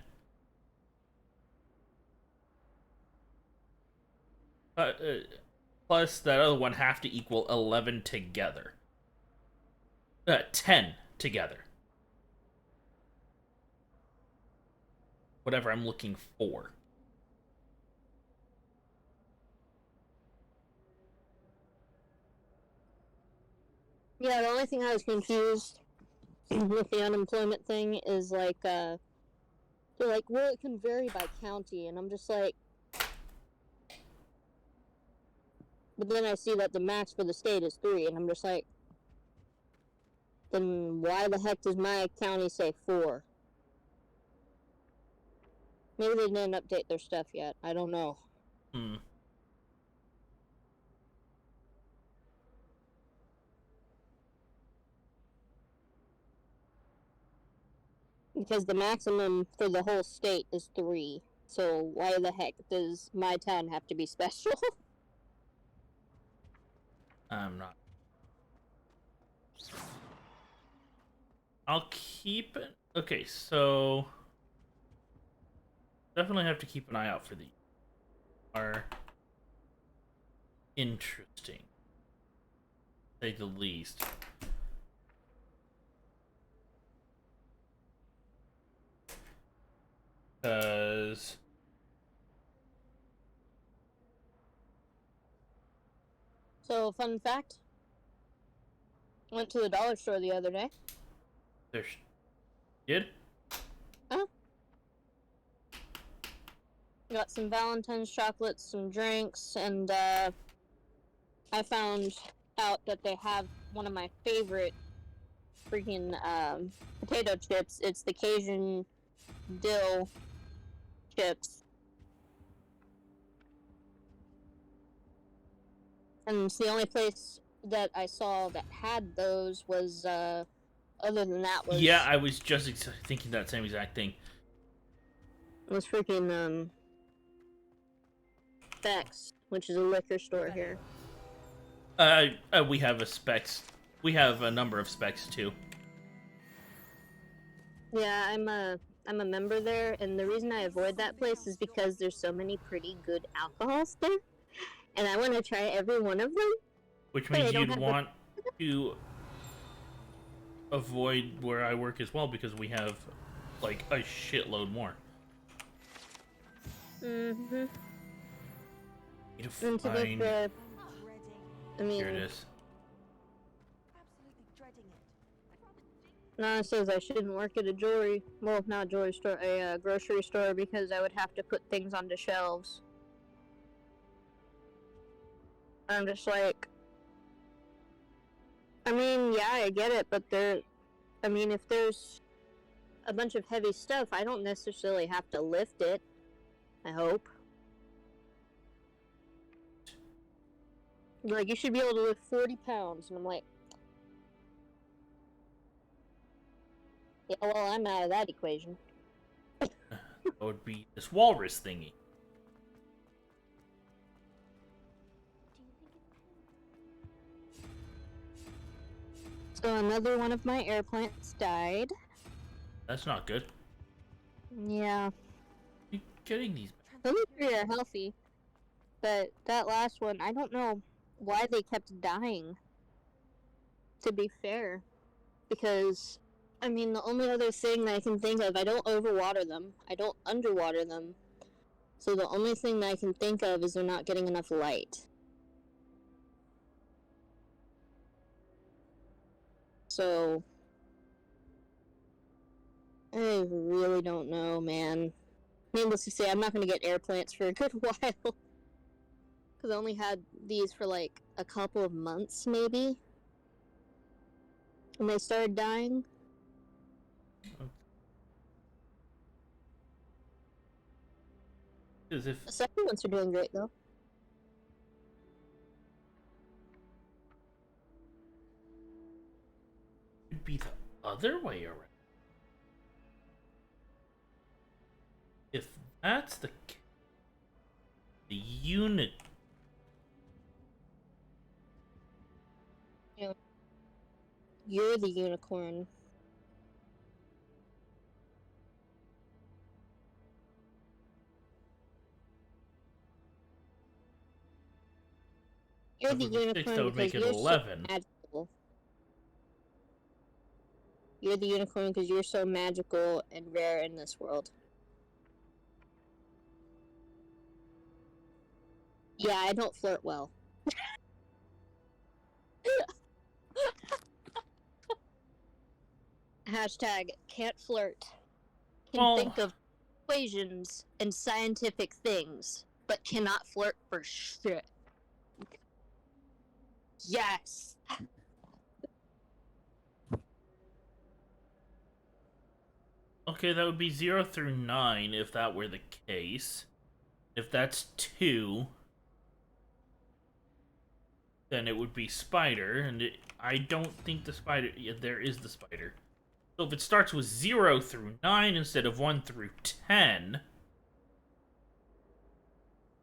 A: plus that other one have to equal 11 together. 10 together. Whatever I'm looking for.
T: Yeah, the only thing I was confused with the unemployment thing is like, they're like, well, it can vary by county, and I'm just like, but then I see that the max for the state is 3, and I'm just like, then why the heck does my county say 4? Maybe they didn't update their stuff yet. I don't know. Because the maximum for the whole state is 3. So why the heck does my town have to be special?
A: I'm not. I'll keep it. Okay, so definitely have to keep an eye out for these. Are interesting, to say the least. Because
T: So, fun fact. Went to the dollar store the other day.
A: there's did?
T: Got some Valentine's chocolates, some drinks, and I found out that they have one of my favorite freaking potato chips. It's the Cajun dill chips. And it's the only place that I saw that had those was, other than that was...
A: Yeah, I was just thinking that same exact thing.
T: It was freaking, Bex. which is a liquor store here.
A: We have a specs. We have a number of specs too.
T: Yeah, I'm a member there, and the reason I avoid that place is because there's so many pretty good alcohols there, and I want to try every one of them.
A: Which means you'd want to avoid where I work as well, because we have like a shitload more.
T: Mm-hmm.
A: And to be fair,
T: I mean,
A: here it is.
T: Nana says I shouldn't work at a jewelry, well, not a jewelry store, a grocery store, because I would have to put things onto shelves. I'm just like, I mean, yeah, I get it, but I mean, if there's a bunch of heavy stuff, I don't necessarily have to lift it, I hope. Like, you should be able to lift 40 pounds, and I'm like, yeah, well, I'm out of that equation.
A: That would be this walrus thingy.
T: So another one of my air plants died.
A: That's not good.
T: Yeah.
A: You're getting these.
T: The other three are healthy, but that last one, I don't know why they kept dying. To be fair, because I mean, the only other thing that I can think of, I don't overwater them, I don't underwater them, so the only thing that I can think of is they're not getting enough light. So, I really don't know, man. Needless to say, I'm not going to get air plants for a good while. Because I only had these for like a couple of months, maybe. And they started dying.
A: As if
T: The second ones are doing great, though.
A: it'd be the other way around. If that's the unit.
T: You're the unicorn. You're the unicorn because you're so magical. You're the unicorn because you're so magical and rare in this world. Yeah, I don't flirt well. Hashtag can't flirt. Can think of equations and scientific things, but cannot flirt for shit. Yes!
A: Okay, that would be 0 through 9 if that were the case. If that's 2, then it would be spider, and I don't think the spider... Yeah, there is the spider. So if it starts with 0 through 9 instead of 1 through 10,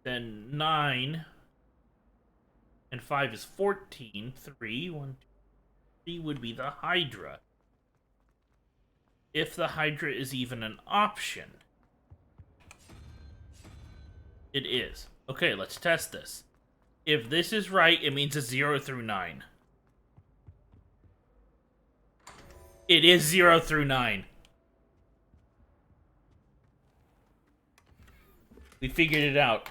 A: then 9 and 5 is 14. 3, 1, 2, 3 would be the Hydra. If the Hydra is even an option. It is. Okay, let's test this. If this is right, it means it's 0 through 9. It is 0 through 9. We figured it out.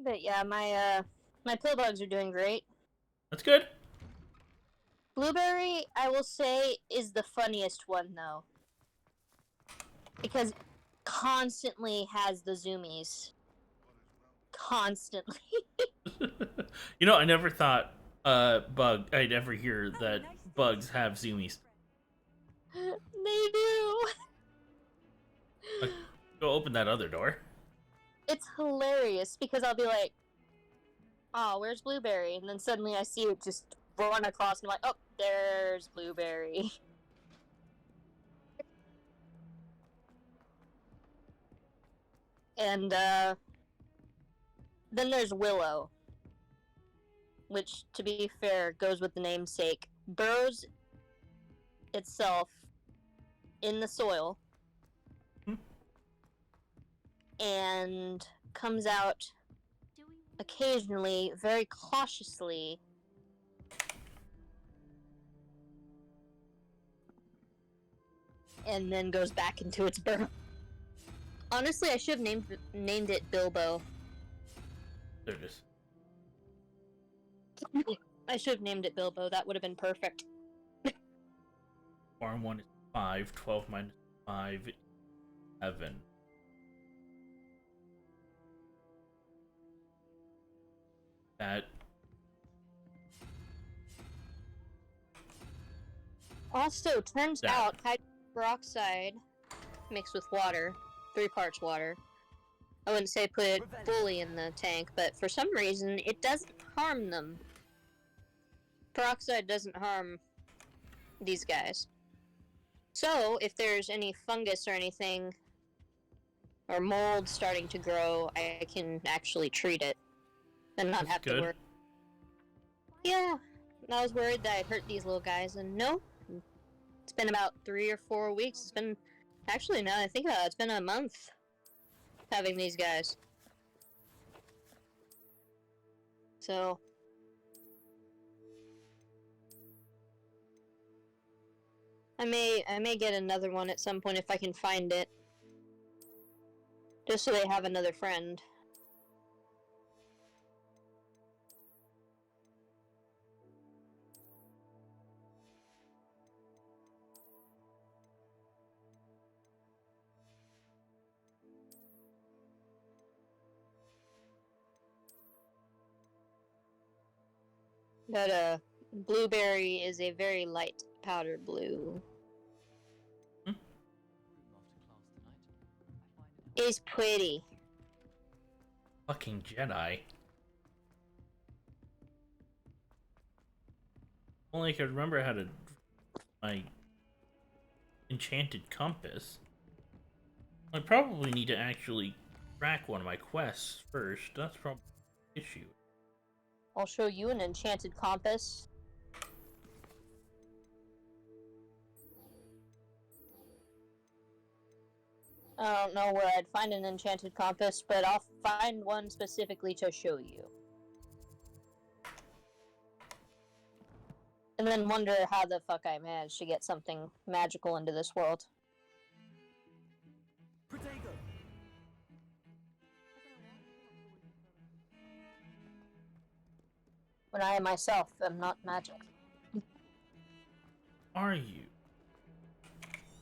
T: But yeah, my pill bugs are doing great.
A: That's good.
T: Blueberry, I will say, is the funniest one, though. Because constantly has the zoomies. Constantly.
A: You know, I never thought I'd ever hear that bugs have zoomies.
T: They do.
A: Go open that other door.
T: It's hilarious because I'll be like, oh, where's Blueberry? And then suddenly I see it just run across and I'm like, oh, there's Blueberry. And then there's Willow, which, to be fair, goes with the namesake. Burrows itself in the soil and comes out occasionally, very cautiously, and then goes back into its burrow. Honestly, I should have named it Bilbo.
A: There it is.
T: I should have named it Bilbo. That would have been perfect.
A: Farm 1 is 5. 12 minus 5 is 7. That.
T: Also, turns out hydrogen peroxide mixed with water, 3 parts water. I wouldn't say put it fully in the tank, but for some reason, it doesn't harm them. Peroxide doesn't harm these guys. So, if there's any fungus or anything, or mold starting to grow, I can actually treat it and not have to worry. Yeah, I was worried that I'd hurt these little guys, and no. It's been about 3 or 4 weeks. It's been, actually, now that I think about it, it's been a month having these guys. So, I may get another one at some point if I can find it. Just so they have another friend. But, Blueberry is a very light powder blue. It's pretty.
A: Fucking Jedi. Only I could remember how to my enchanted compass. I probably need to actually crack one of my quests first. That's probably the issue.
T: I'll show you an enchanted compass. I don't know where I'd find an enchanted compass, but I'll find one specifically to show you. And then wonder how the fuck I managed to get something magical into this world. When I myself am not magic.
A: Are you?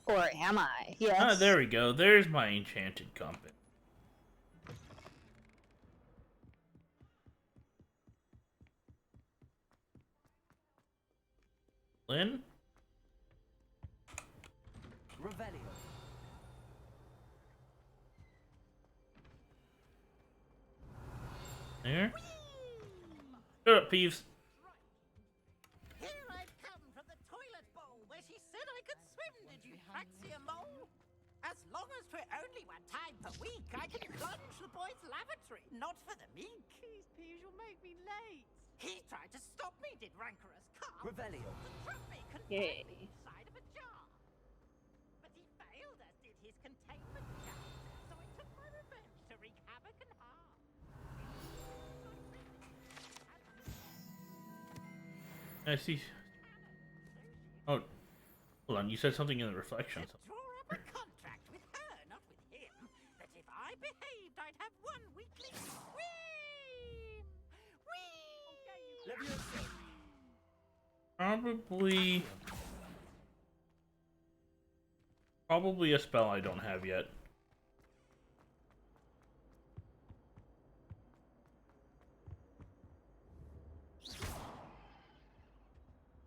T: Or am I? Yes.
A: Ah, there we go. There's my enchanted compass. Lynn?
K: Revelio.
A: There? Shut up, Peeves.
F: Here I've come from the toilet bowl where she said I could swim, did you fancy a mole? As long as for only 1 time per week, I can plunge the boy's lavatory, not for the meek.
Q: Please, Peeves, you'll make me late.
F: He tried to stop me, did rancorous carp.
K: Revelio.
F: To trap me confined me inside of a jar. But he failed, as did his containment jar. So I took my revenge to wreak havoc and harm.
A: I see. Oh, hold on. You said something in the reflection.
F: Draw up a contract with her, not with him. That if I behaved, I'd have 1 weekly swim. Whee!
A: Probably a spell I don't have yet.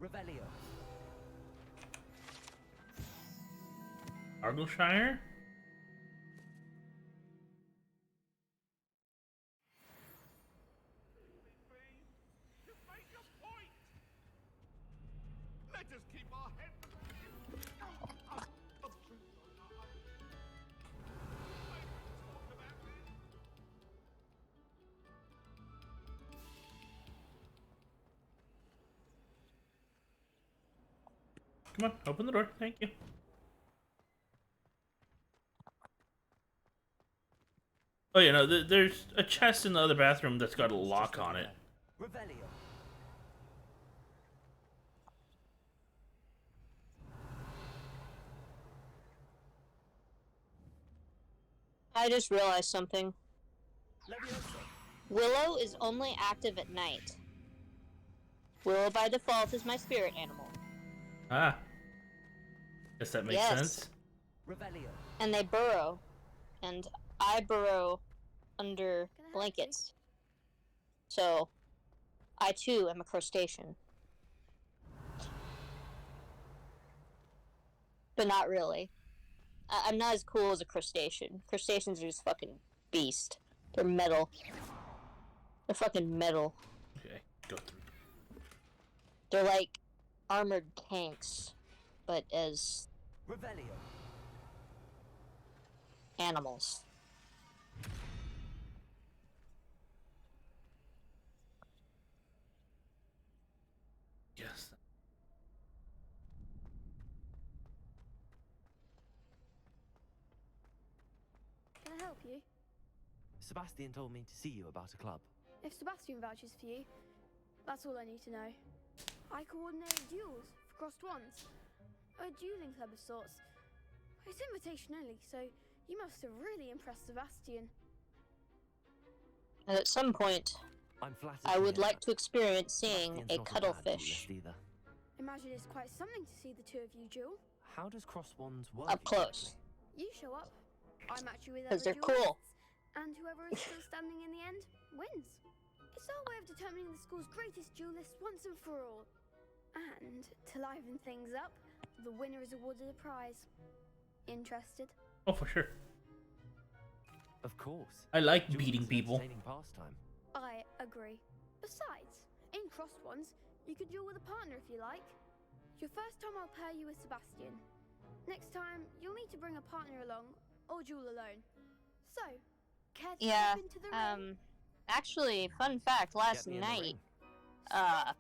K: Revelio.
A: Argyllshire?
U: Let us keep our head.
A: Come on, open the door. Thank you. Oh yeah, no, there's a chest in the other bathroom that's got a lock on it.
K: Revelio.
T: I just realized something. Willow is only active at night. Willow by default is my spirit animal.
A: Ah. Guess that makes sense.
K: Revelio.
T: And they burrow. And I burrow under blankets. So, I too am a crustacean. But not really. I'm not as cool as a crustacean. Crustaceans are just fucking beast. They're metal. They're fucking metal.
A: Okay, go through.
T: They're like armored tanks, but as
K: Revelio.
T: animals.
A: Yes.
L: Can I help you?
K: Sebastian told me to see you about a club.
L: If Sebastian vouches for you, that's all I need to know. I coordinate duels for crossed ones. A dueling club of sorts. It's invitation only, so you must have really impressed Sebastian.
T: And at some point, I would like to experience seeing a cuttlefish.
L: Imagine it's quite something to see the two of you duel.
K: How does cross wands work?
T: Up close.
L: You show up, I match you with
T: Because
L: other
T: they're cool.
L: duelists, and whoever is still standing in the end wins. It's our way of determining the school's greatest duelist once and for all. And to liven things up, the winner is awarded a prize. Interested?
A: Oh, for sure.
K: Of course.
A: I like beating people.
K: Pastime.
L: I agree. Besides, in crossed ones, you could duel with a partner if you like. Your first time I'll pair you with Sebastian. Next time, you'll need to bring a partner along, or duel alone. So, care to step into the ring?
T: Actually, fun fact, last night, I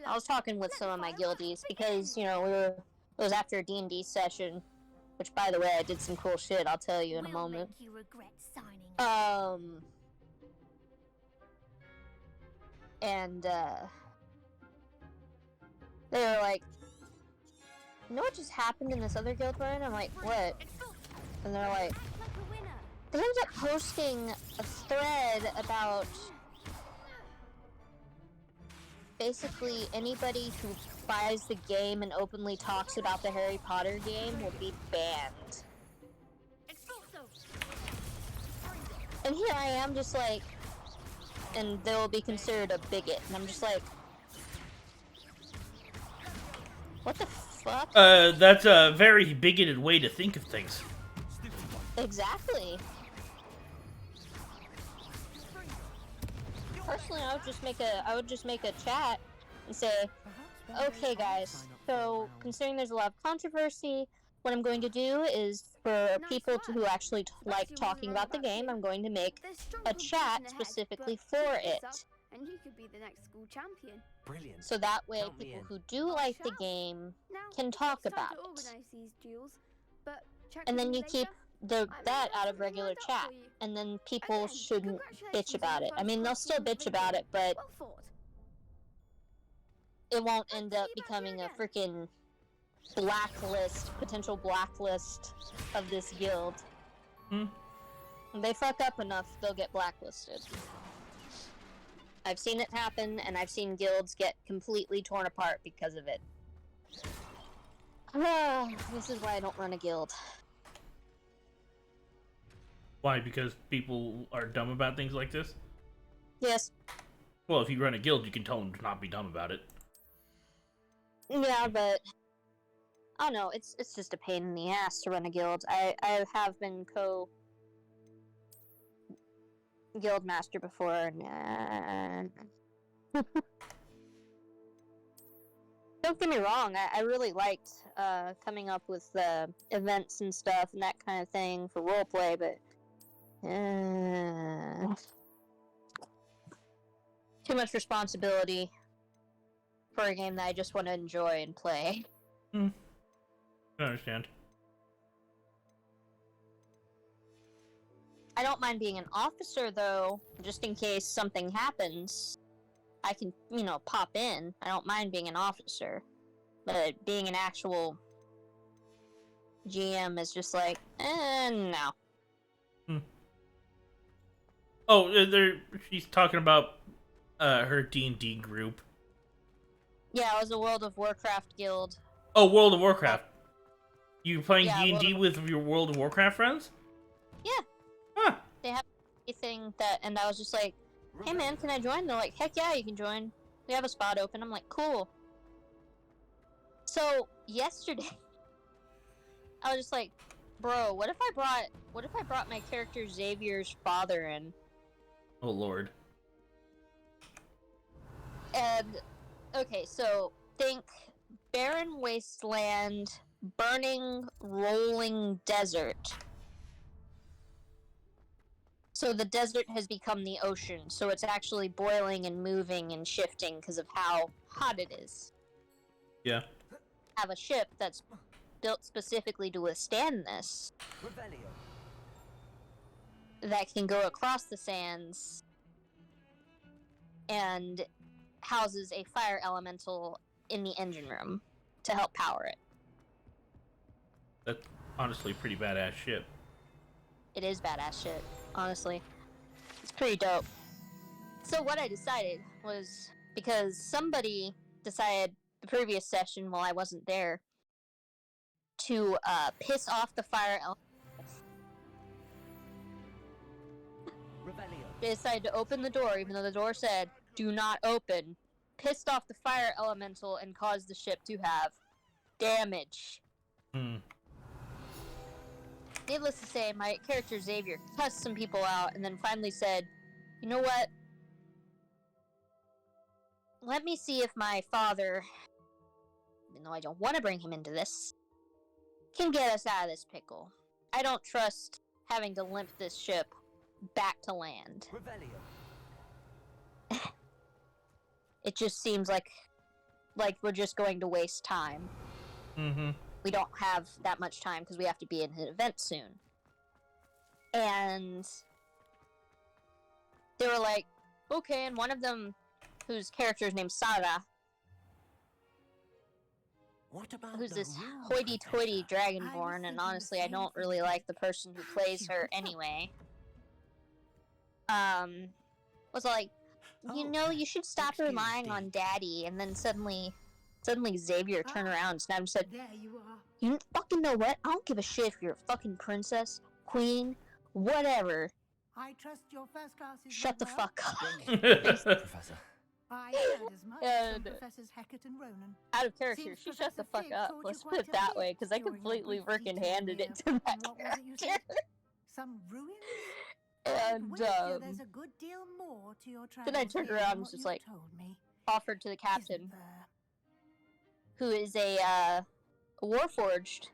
T: was talking with some of my guildies because, you know, it was after a D&D session, which, by the way, I did some cool shit, I'll tell you in a moment.
R: Make you regret signing
T: And, they were like, you know what just happened in this other guild run? I'm like, what? And they're like, they ended up posting a thread about basically anybody who buys the game and openly talks about the Harry Potter game will be banned. And here I am just like, and they will be considered a bigot. And I'm just like, what the fuck?
A: That's a very bigoted way to think of things.
T: Exactly. Personally, I would just make a chat and say, okay guys, so considering there's a lot of controversy, what I'm going to do is for people who actually like talking about the game, I'm going to make a chat specifically for it.
L: And you could be the next school champion.
K: Brilliant.
T: So that way people who do like the game can talk about it. And then you keep that out of regular chat, and then people shouldn't bitch about it. I mean, they'll still bitch about it, but it won't end up becoming a freaking potential blacklist of this guild. When they fuck up enough, they'll get blacklisted. I've seen it happen, and I've seen guilds get completely torn apart because of it. This is why I don't run a guild.
A: Why? Because people are dumb about things like this?
T: Yes.
A: Well, if you run a guild, you can tell them to not be dumb about it.
T: Yeah, but I don't know. It's just a pain in the ass to run a guild. I have been guild master before, and don't don't get me wrong, I really liked coming up with events and stuff and that kind of thing for roleplay, but too much responsibility for a game that I just want to enjoy and play.
A: I understand.
T: I don't mind being an officer, though, just in case something happens. I can, pop in. I don't mind being an officer. But being an actual GM is just like, no.
A: Oh, she's talking about her D&D group.
T: Yeah, it was a World of Warcraft guild.
A: Oh, World of Warcraft. You playing D&D
T: of...
A: with your World of Warcraft friends?
T: Yeah.
A: Huh.
T: They have anything that, and I was just like, hey man, can I join? They're like, heck yeah, you can join. We have a spot open. I'm like, cool. So, yesterday, I was just like, bro, what if I brought my character Xavier's father in?
A: Oh lord.
T: And, okay, so, think barren wasteland, burning, rolling desert. So the desert has become the ocean, so it's actually boiling and moving and shifting because of how hot it is.
A: Yeah.
T: Have a ship that's built specifically to withstand this. That can go across the sands and houses a fire elemental in the engine room to help power it.
A: That's honestly a pretty badass ship.
T: It is badass shit, honestly. It's pretty dope. So what I decided was, because somebody decided the previous session while I wasn't there to piss off the fire elemental. They decided to open the door even though the door said, do not open. Pissed off the fire elemental and caused the ship to have damage. Needless to say, my character Xavier cussed some people out and then finally said, you know what? Let me see if my father, even though I don't want to bring him into this, can get us out of this pickle. I don't trust having to limp this ship back to land. It just seems like we're just going to waste time. We don't have that much time because we have to be in an event soon. And they were like, okay, and one of them, whose character is named Sarah, who's this hoity-toity dragonborn, and honestly, I don't really like the person who plays her anyway, was like, you know, you should stop relying on Daddy, and then suddenly Xavier turned around and snapped and said,
I: There you are.
T: you fucking know what? I don't give a shit if you're a fucking princess, queen, whatever.
I: I trust your first class is
T: Shut the
I: well.
T: fuck up.
K: Professor.
I: I heard as much from Professors Heckett and Ronan.
T: Out of character,
I: Seems
T: she shut the
I: Professor
T: fuck
I: Fig
T: up.
I: taught
T: Let's
I: you
T: put it
I: quite a
T: that
I: bit
T: way, because I
I: during your
T: completely
I: brief
T: freaking
I: detour
T: handed
I: here.
T: it to that
I: What was it you said?
T: character.
I: Some ruins?
T: And,
I: there's a good deal more to your
T: then I
I: travels
T: turned
I: here
T: around
I: than
T: and
I: what
T: was just
I: you've
T: like,
I: told me.
T: offered to the captain, who is a Warforged.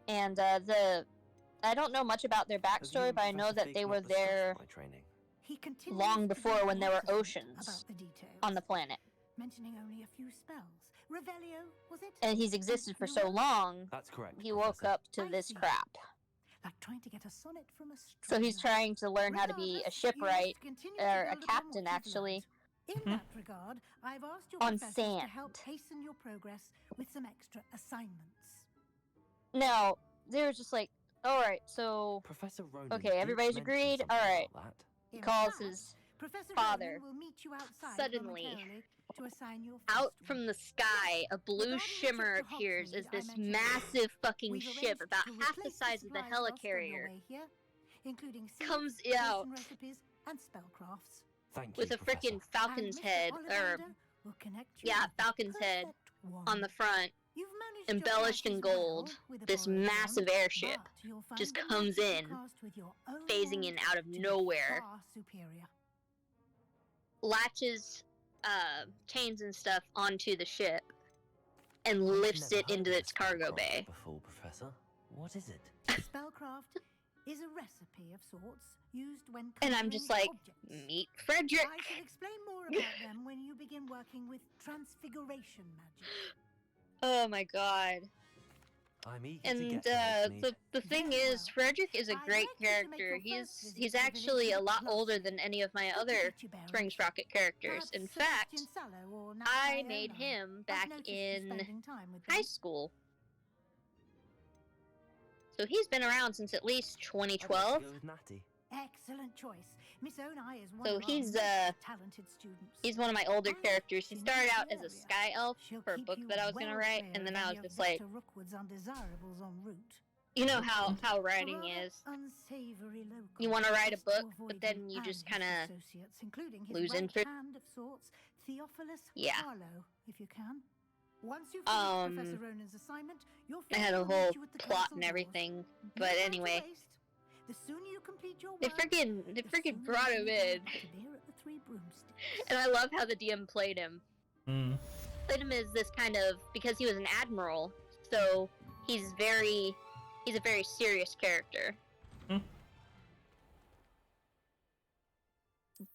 T: And, I don't know much about their backstory, but I know that they were there long before when there were oceans on the planet.
I: Mentioning only a few spells. Revelio, was it?
T: And he's existed for so long,
K: That's correct,
T: he woke up to this crap.
I: Like trying to get a sonnet from a
T: So he's trying to learn how to be a shipwright, or a captain actually,
I: In that regard, I've asked your
T: on
I: professors
T: sand.
I: to help hasten your progress with some extra assignments.
T: Now, they were just like, alright, so...
K: Professor Ronan
T: okay, everybody's
K: did
T: agreed?
K: mention something
T: Alright.
K: about that.
T: He
I: In
T: calls
I: fact,
T: his
I: Professor
T: father.
I: Ronan will meet you outside
T: Suddenly,
I: momentarily to assign your
T: out from the sky, a blue shimmer appears as this massive fucking ship, about half the size of the helicarrier,
I: including
T: comes
I: seeds,
T: out
I: potion recipes, and spellcrafts.
K: Thank
T: with
K: you,
T: a freaking
K: Professor.
T: falcon's
I: And Mr.
T: head, or
I: Ollivander will connect you
T: yeah,
I: with the
T: falcon's head
I: perfect
T: on the front,
I: You've managed your
T: embellished in
I: classes
T: gold.
I: well with a
T: This
I: borrowed
T: massive
I: wand,
T: airship
I: but you'll find
T: just
I: the
T: comes
I: magic you
T: in,
I: cast with your own
T: phasing in
I: wand
T: out of
I: to be
T: nowhere,
I: far superior.
T: latches chains and stuff onto the ship and lifts it into its cargo bay.
K: Before, Professor. What is it?
I: Spellcraft is a recipe of sorts used when
T: and I'm just like,
I: objects.
T: Meet Frederick.
I: I shall explain more about them when you begin working with transfiguration magic.
T: Oh my god.
K: I'm eager
T: and
K: to get
T: the thing is, Frederick is a great character. He's actually a lot older than any of my other Spring Sprocket characters. In fact, I made him back in high school. So he's been around since at least 2012.
I: Excellent choice. Miss Onai is one
T: So
I: of our
T: he's
I: most talented students.
T: he's one of my older characters. He started out as a sky elf for a book that I was gonna write, and then I was just like, you know how writing is. You want to write a book, but then you just kind of lose interest. Yeah.
I: If you can. Once you've finished Professor Ronan's assignment,
T: I had a whole plot and everything, but anyway.
I: The sooner you complete your
T: They freaking brought him in. And I love how the DM played him. Played him as this kind of, because he was an admiral, so he's a very serious character.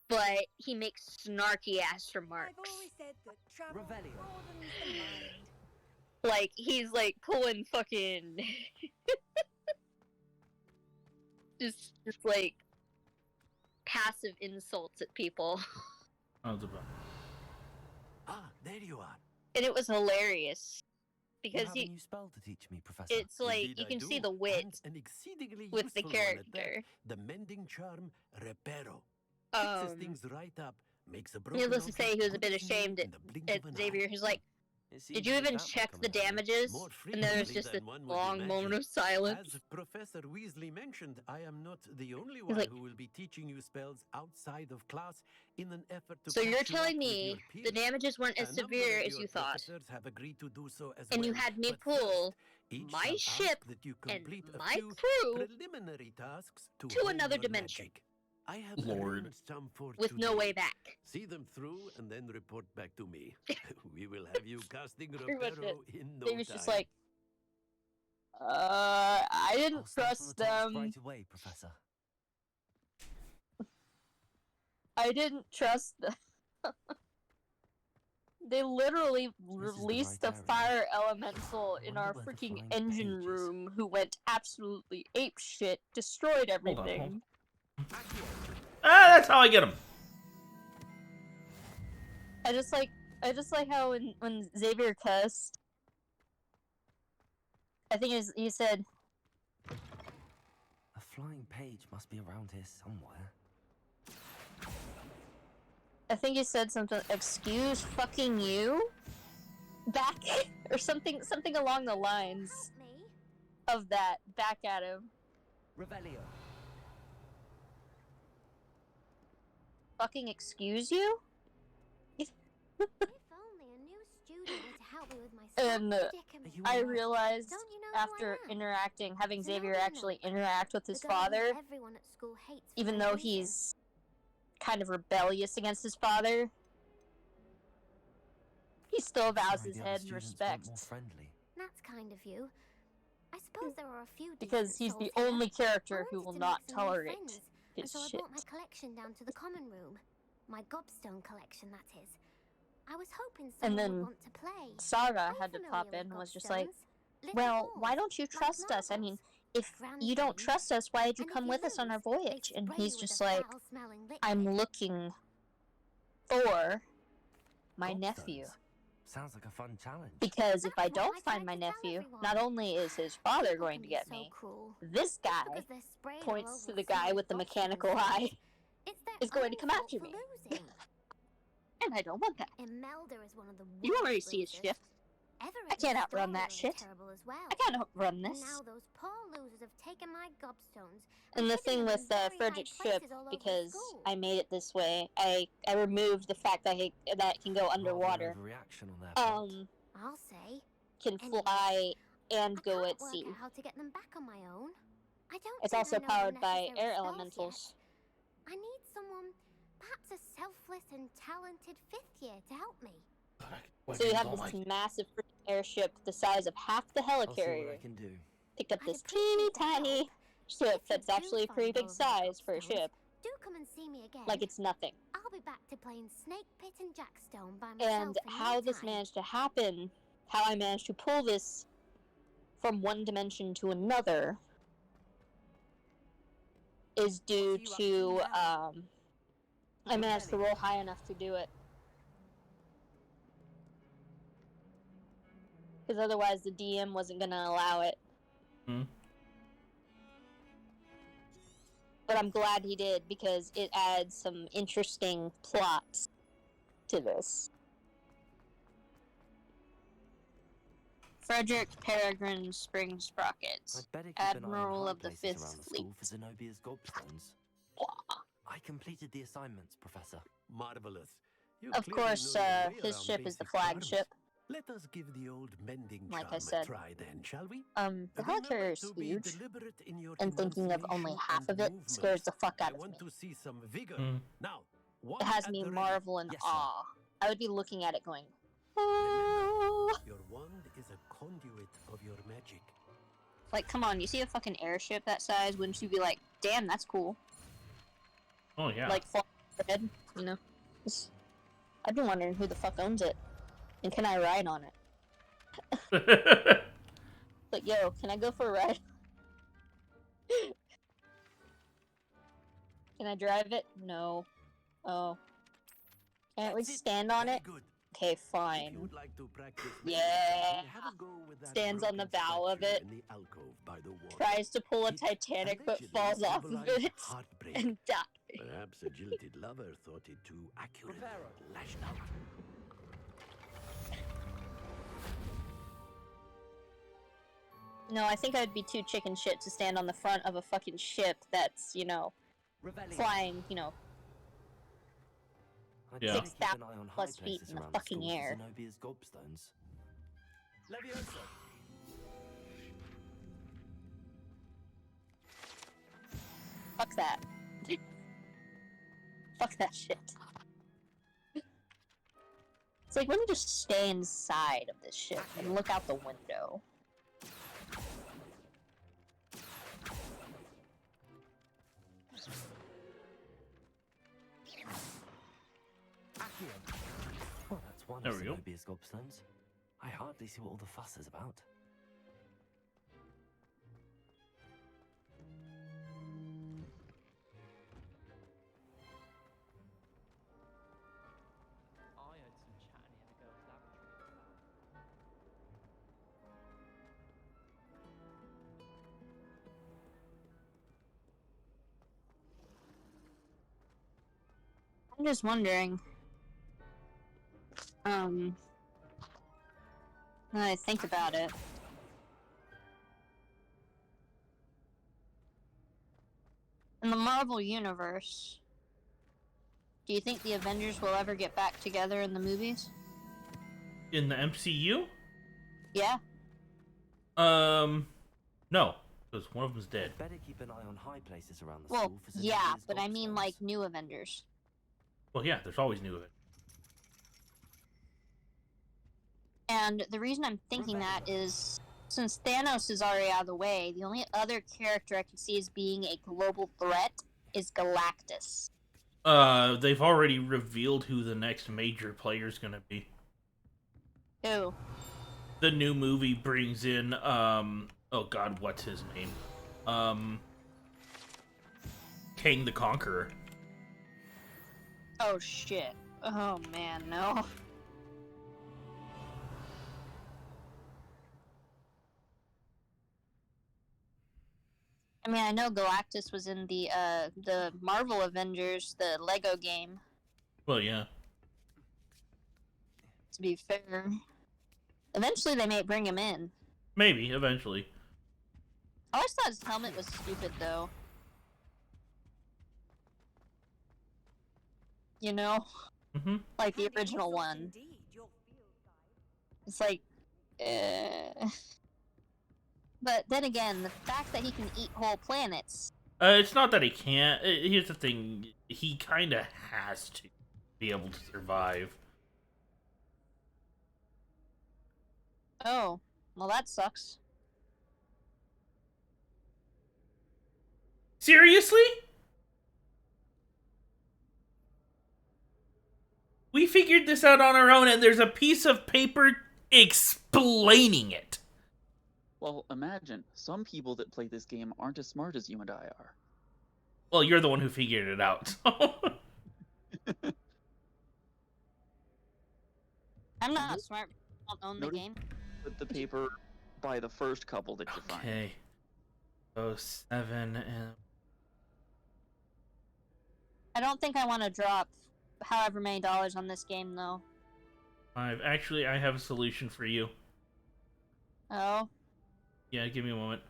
T: But he makes snarky ass remarks. Like, he's like pulling fucking just like passive insults at people.
G: There you are.
T: And it was hilarious because
K: you spell to teach me, Professor.
T: It's like
G: Indeed
T: you
G: I
T: can
G: do,
T: see the wit
G: and an exceedingly
T: with the
G: useful one at that.
T: character.
G: The mending charm Reparo. Fixes things right up, makes a broken
T: Needless to say, he was a
G: object
T: bit
G: good again
T: ashamed
G: in the blink
T: at
G: of an
T: Xavier.
G: eye.
T: He's like, did you even check the damages? And there was just a long moment of silence.
G: As Professor Weasley mentioned, I am not the only
T: He's
G: one
T: like,
G: who will be teaching you spells outside of class in an effort to
T: so you're
G: catch you up
T: telling
G: with
T: me
G: your
T: the
G: peers.
T: damages weren't as
G: A number
T: severe
G: of
T: as
G: your
T: you thought,
G: professors have agreed to do so as
T: and you
G: well,
T: had me
G: but
T: pull
G: each
T: my
G: shall ask
T: ship
G: that you
T: and
G: complete a
T: my
G: few
T: crew
G: preliminary tasks to
T: to
G: hone
T: another
G: your
T: dimension.
G: magic. I have arranged some for
T: with no
G: today.
T: way back.
G: See them through and then report back to me. We will have you casting
T: Pretty much
G: Reparo
T: it.
G: in no
T: They was
G: time.
T: just like, I didn't trust them.
K: Right away, Professor.
T: I didn't trust them. They literally released a fire elemental in our freaking engine room who went absolutely apeshit, destroyed everything.
A: That's how I get him.
T: I just like how when Xavier cussed, I think he said,
K: A flying page must be around here somewhere.
T: I think he said something, excuse fucking you? Back, or something along the lines of that, back at him.
K: Revelio.
T: Fucking excuse you?
L: If only a new student were to help me with my
T: And
L: predicament.
T: I realized
L: Don't you know who
T: after
L: I am?
T: having
L: So now
T: Xavier
L: you know.
T: actually interact with his
L: The guy who
T: father,
L: everyone at school hates for
T: even
L: no
T: though
L: reason.
T: he's kind of rebellious against his father, he still bows his head in respect.
L: That's kind of you. I suppose there are a few
T: Because
L: decent
T: he's the
L: souls here.
T: only character
L: I
T: who
L: wanted
T: will
L: to
T: not
L: make some new
T: tolerate
L: friends, and
T: his
L: so I
T: shit.
L: brought my collection down to the common room. My gobstone collection, that is. I was hoping
T: And
L: someone
T: then
L: would want to play.
T: Saga had to pop in and was just like, well, why don't you trust us? I mean, if you don't trust us, why did you come with us on our voyage? And he's just like, I'm looking for my nephew.
K: Sounds like a fun challenge.
T: Because if I don't find my nephew, not only is his father going to get me, this guy points to the guy with the mechanical eye is going to come after me. And I don't want that.
L: Imelda is one of the
T: You
L: worst
T: already see his
L: losers.
T: ship.
L: Everett
T: I can't
L: and
T: outrun that
L: Stoller are
T: shit.
L: terrible as well.
T: I can't outrun this.
L: Now those poor losers have taken my gobstones.
T: And the
L: putting
T: thing
L: them
T: with
L: in very high
T: Frederick's ship,
L: places all over
T: because
L: school.
T: I made it this way, I removed the fact that that it can go underwater.
K: Overreaction on their part.
L: I'll say.
T: Can
L: Anyway,
T: fly and
L: I
T: go
L: can't
T: at
L: work
T: sea.
L: out how to get them back on my own. I don't
T: It's
L: think
T: also
L: I know the
T: powered by
L: necessary
T: air
L: spells
T: elementals.
L: yet. I need someone
R: Perhaps a selfless and talented 5th year to help me.
T: So you have this massive freaking airship the size of half the
K: I'll see what I
T: helicarrier.
K: can do.
T: Picked up this teeny tiny ship that's actually a pretty big size for a ship.
R: Do come and see me again.
T: Like it's nothing.
R: I'll be back to playing Snake Pit and Jackstone by myself.
T: And how this managed to happen, how I managed to pull this from one dimension to another, is due to, I managed to roll high enough to do it. Because otherwise the DM wasn't going to allow it. But I'm glad he did, because it adds some interesting plots to this. Frederick Peregrine Spring Sprockets, Admiral of the 5th Fleet.
K: For Zenobia's gobstones. I completed the assignments, Professor.
G: Marvelous. You
T: Of
G: clearly
T: course,
G: know your way
T: his
G: around
T: ship is the
G: basic charms.
T: flagship.
G: Let us give the old mending
T: Like
G: charm
T: I said.
G: a try then, shall we?
T: The helicarrier is huge, and thinking of only half of it scares the fuck out of me.
G: I want to see some vigor. Now,
T: It has me marvel and awe. I would be looking at it going, oh.
G: Your wand is a conduit of your magic.
T: Like, come on, you see a fucking airship that size, wouldn't you be like, damn, that's cool?
A: Oh, yeah.
T: Like, fly overhead, you know? I've been wondering who the fuck owns it, and can I ride on it? Like, yo, can I go for a ride? Can I drive it? No. Oh. Can't we stand on it? Okay, fine. Yeah. Stands on the bow of it. Tries to pull a Titanic but falls off of it and dies.
G: Perhaps a jilted lover thought it too accurate. Lashed out.
T: No, I think I'd be too chicken shit to stand on the front of a fucking ship that's, you know, flying, you know, 6,000 plus feet in the fucking air.
K: Zenobia's gobstones.
T: Fuck that. Fuck that shit. It's like, let me just stay inside of this ship and look out the window.
K: Well, that's one
A: There
K: of
A: we go.
K: Zenobia's gobstones. I hardly see what all the fuss is about.
P: I heard some chatting in the girls' laboratory.
T: I'm just wondering. When I think about it. In the Marvel Universe, do you think the Avengers will ever get back together in the movies?
A: In the MCU?
T: Yeah.
A: No, because one of them's dead.
K: Better keep an eye on high places around the
T: Well,
K: school for
T: yeah,
K: Zenobia's
T: but I mean
K: gobstones.
T: like new Avengers.
A: Well, yeah, there's always new of it.
T: And the reason I'm thinking that is, since Thanos is already out of the way, the only other character I can see as being a global threat is Galactus.
A: They've already revealed who the next major player's gonna be.
T: Who?
A: The new movie brings in, oh god, what's his name? Kang the Conqueror.
T: Oh shit. Oh man, no. I mean, I know Galactus was in the Marvel Avengers, the Lego game,
A: Well, yeah.
T: to be fair. Eventually they may bring him in.
A: Maybe, eventually.
T: I always thought his helmet was stupid, though. You know?
A: Mm-hmm.
T: Like the original one. It's like, But then again, the fact that he can eat whole planets
A: It's not that he can't. Here's the thing. He kind of has to be able to survive.
T: Oh, well that sucks.
A: Seriously? We figured this out on our own, and there's a piece of paper explaining it.
U: Well, imagine, some people that play this game aren't as smart as you and I are.
A: Well, you're the one who figured it out.
T: I'm not smart. I don't own the
U: Notice
T: game.
U: Put the paper by the first couple that you find.
A: Okay. So 7 and...
T: I don't think I want to drop however many dollars on this game, though.
A: 5. Actually, I have a solution for you.
T: Oh?
A: Yeah, give me a moment.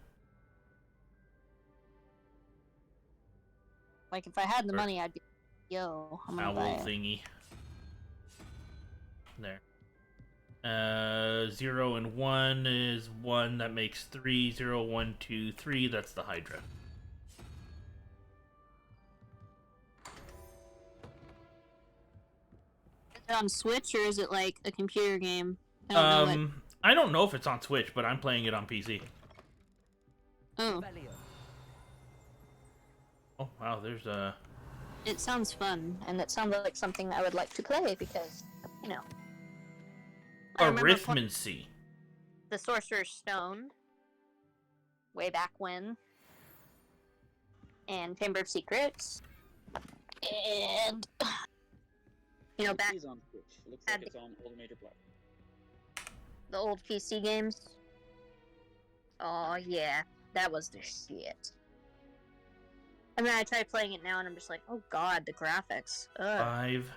T: Like, if I had the money, I'd be... Yo, I'm gonna buy
A: Owl
T: it.
A: thingy. There. 0 and 1 is 1. That makes 3. 0, 1, 2, 3. That's the Hydra.
T: Is it on Switch, or is it, like, a computer game?
A: I don't know if it's on Switch, but I'm playing it on PC.
T: Oh.
A: Oh, wow, there's a...
T: It sounds fun, and it sounds like something I would like to play, because, you know...
A: Arithmancy.
T: The Sorcerer's Stone. Way back when. And Chamber of Secrets. And... You know, back...
U: It's on Switch. It looks like it's on all the major platforms.
T: The old PC games. Oh, yeah. That was the shit. And then I tried playing it now, and I'm just like, oh god, the graphics. Ugh.
A: 5.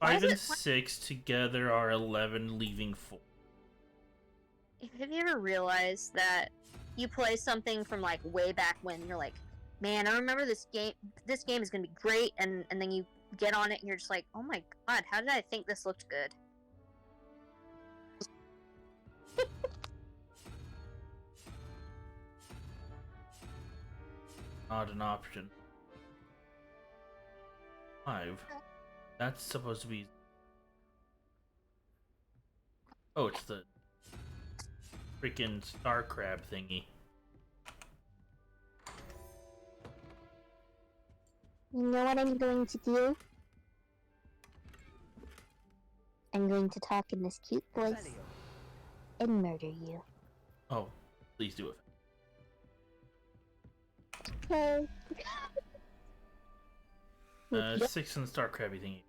A: 5 and 6 together are 11, leaving 4.
T: Have you ever realized that you play something from, like, way back when, you're like, man, I remember this game is gonna be great, and then you get on it, and you're just like, oh my god, how did I think this looked good?
A: Not an option. 5. That's supposed to be... Oh, it's the freaking star crab thingy.
T: You know what I'm going to do? I'm going to talk in this cute voice and murder you.
A: Oh, please do it.
T: Okay.
A: 6 and the star crabby thingy.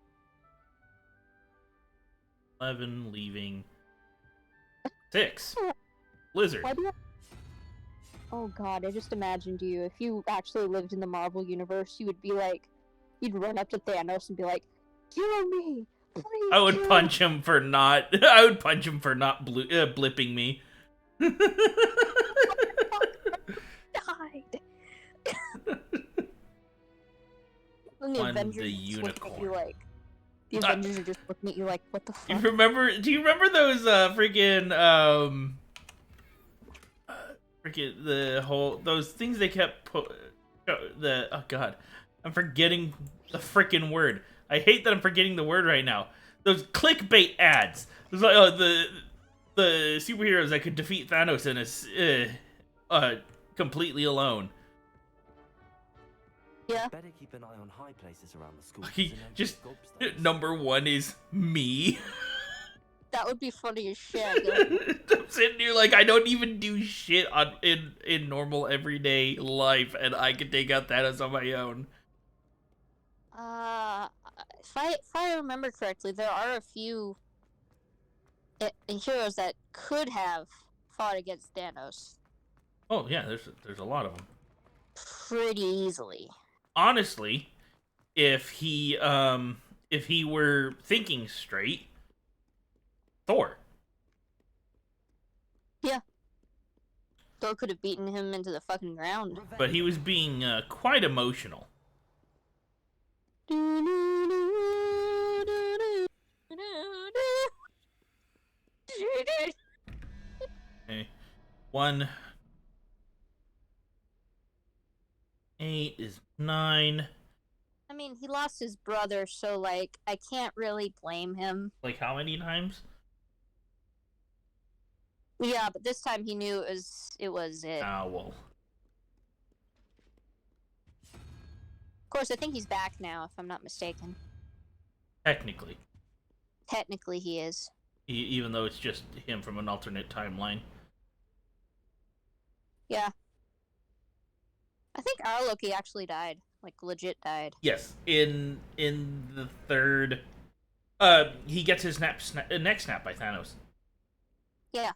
A: 11, leaving 6. Blizzard.
T: Why do you... Oh god, I just imagined you. If you actually lived in the Marvel universe, you would be like, you'd run up to Thanos and be like, kill me, please.
A: I would punch him for not. I would punch him for not blipping me.
T: Died. And the
A: On
T: Avengers
A: the
T: just look at
A: unicorn.
T: you like, the Avengers are just looking at you like, what the fuck?
A: You remember? Do you remember those freaking those things they kept oh god, I'm forgetting the freaking word. I hate that I'm forgetting the word right now. Those clickbait ads. It was like the superheroes that could defeat Thanos in completely alone.
T: Yeah.
K: Better keep an eye on high places around the school.
A: Just number 1 is me.
T: That would be funny as shit.
A: I'm sitting here like I don't even do shit in normal everyday life, and I can take out Thanos on my own.
T: If I remember correctly, there are a few heroes that could have fought against Thanos
A: Oh yeah, there's a lot of them.
T: pretty easily.
A: Honestly, if he were thinking straight, Thor.
T: Yeah. Thor could have beaten him into the fucking ground.
A: But he was being quite emotional. Okay. 1. 9.
T: I mean, he lost his brother, so, like, I can't really blame him.
A: Like, how many times?
T: Yeah, but this time he knew it was it.
A: Owl.
T: Of course, I think he's back now, if I'm not mistaken.
A: Technically.
T: Technically, he is.
A: Even though it's just him from an alternate timeline.
T: Yeah. I think our Loki actually died. Like, legit died.
A: Yes, in the third... he gets his neck snapped by Thanos.
T: Yeah.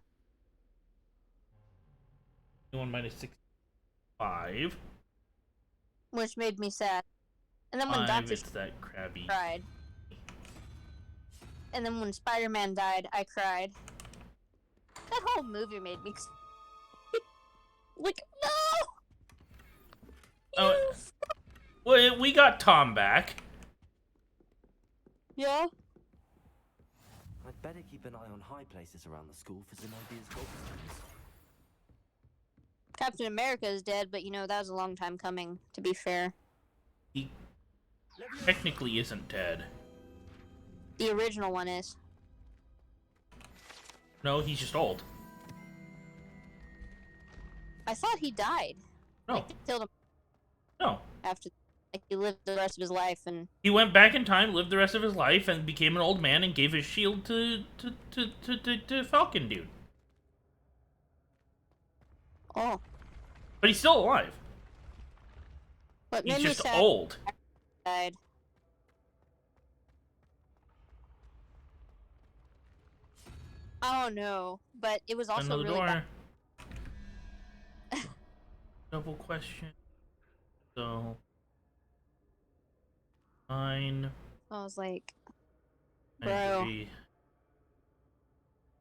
A: 1 minus 65.
T: Which made me sad. And then when
A: 5,
T: Doctor
A: it's that crabby.
T: cried. And then when Spider-Man died, I cried. That whole movie made me... like, no!
A: Oh, well, we got Tom back.
T: Yeah?
K: I'd better keep an eye on high places around the school for Zenobia's gobstones.
T: Captain America is dead, but you know, that was a long time coming, to be fair.
A: He technically isn't dead.
T: The original one is.
A: No, he's just old.
T: I thought he died.
A: No.
T: Like, they killed him.
A: No.
T: After, like, he lived the rest of his life, and...
A: He went back in time, lived the rest of his life, and became an old man and gave his shield to Falcon Dude.
T: Oh.
A: But he's still alive.
T: What
A: He's
T: made me
A: just
T: sad
A: old.
T: Died. I don't know, but it was also
A: Another
T: really
A: door.
T: bad.
A: Double question. So 9.
T: I was like,
A: and
T: bro,
A: 3.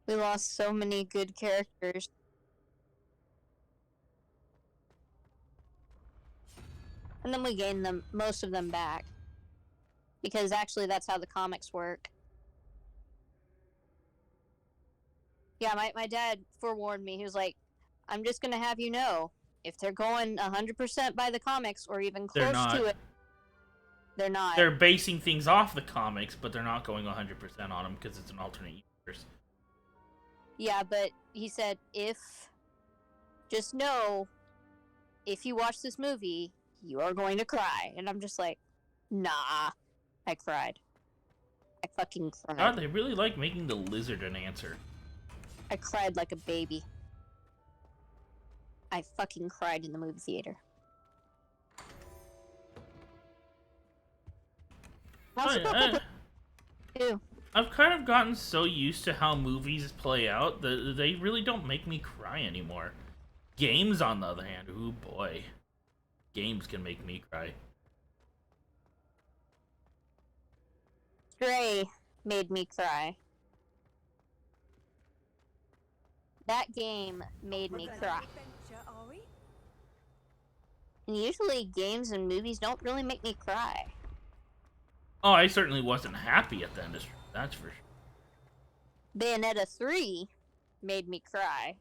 T: we lost so many good characters. And then we gained them, most of them back. Because actually that's how the comics work. Yeah, my dad forewarned me. He was like, I'm just going to have you know, if they're going 100% by the comics or even close to it, they're not.
A: They're basing things off the comics, but they're not going 100% on them because it's an alternate universe.
T: Yeah, but he said, just know, if you watch this movie, you are going to cry. And I'm just like, nah. I cried. I fucking cried.
A: God, they really like making the lizard an answer.
T: I cried like a baby. I fucking cried in the movie theater.
A: I've kind of gotten so used to how movies play out that they really don't make me cry anymore. Games, on the other hand, ooh boy. Games can make me cry.
T: Stray made me cry. That game made me cry. And usually games and movies don't really make me cry.
A: Oh, I certainly wasn't happy at the end, that's for sure.
T: Bayonetta 3 made me cry.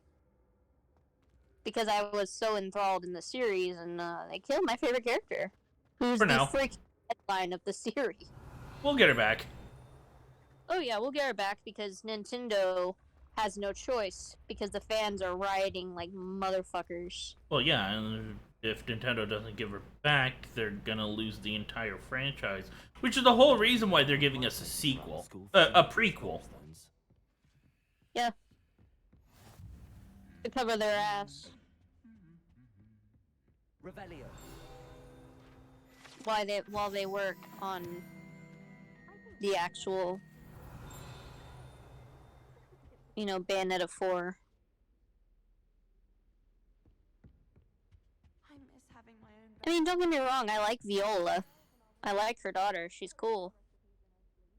T: Because I was so enthralled in the series, and they killed my favorite character. Who's the freaking headline of the series.
A: We'll get her back.
T: Oh yeah, we'll get her back because Nintendo has no choice because the fans are rioting like motherfuckers.
A: Well, yeah, and if Nintendo doesn't give her back, they're gonna lose the entire franchise, which is the whole reason why they're giving us a sequel, a prequel.
T: Yeah. To cover their ass.
K: Revelio.
T: While they work on the actual, you know, Bayonetta 4. I mean, don't get me wrong, I like Viola. I like her daughter, she's cool.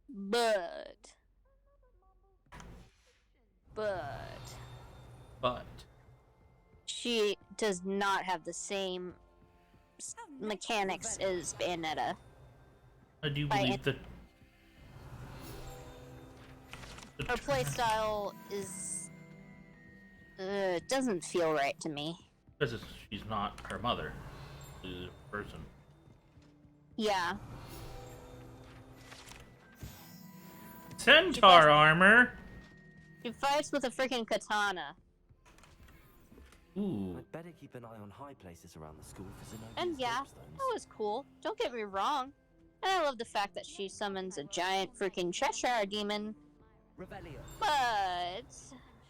T: But she does not have the same mechanics as Bayonetta.
A: I do believe that
T: her playstyle is doesn't feel right to me.
A: because she's not her mother, she's a person.
T: Yeah.
A: Centaur armor?
T: She fights with a freaking katana.
A: Ooh.
K: I'd better keep an eye on high places around the school for Zenobia's
T: And yeah, that was cool. Don't get me wrong. And I love the fact that she summons a giant freaking Cheshire demon. But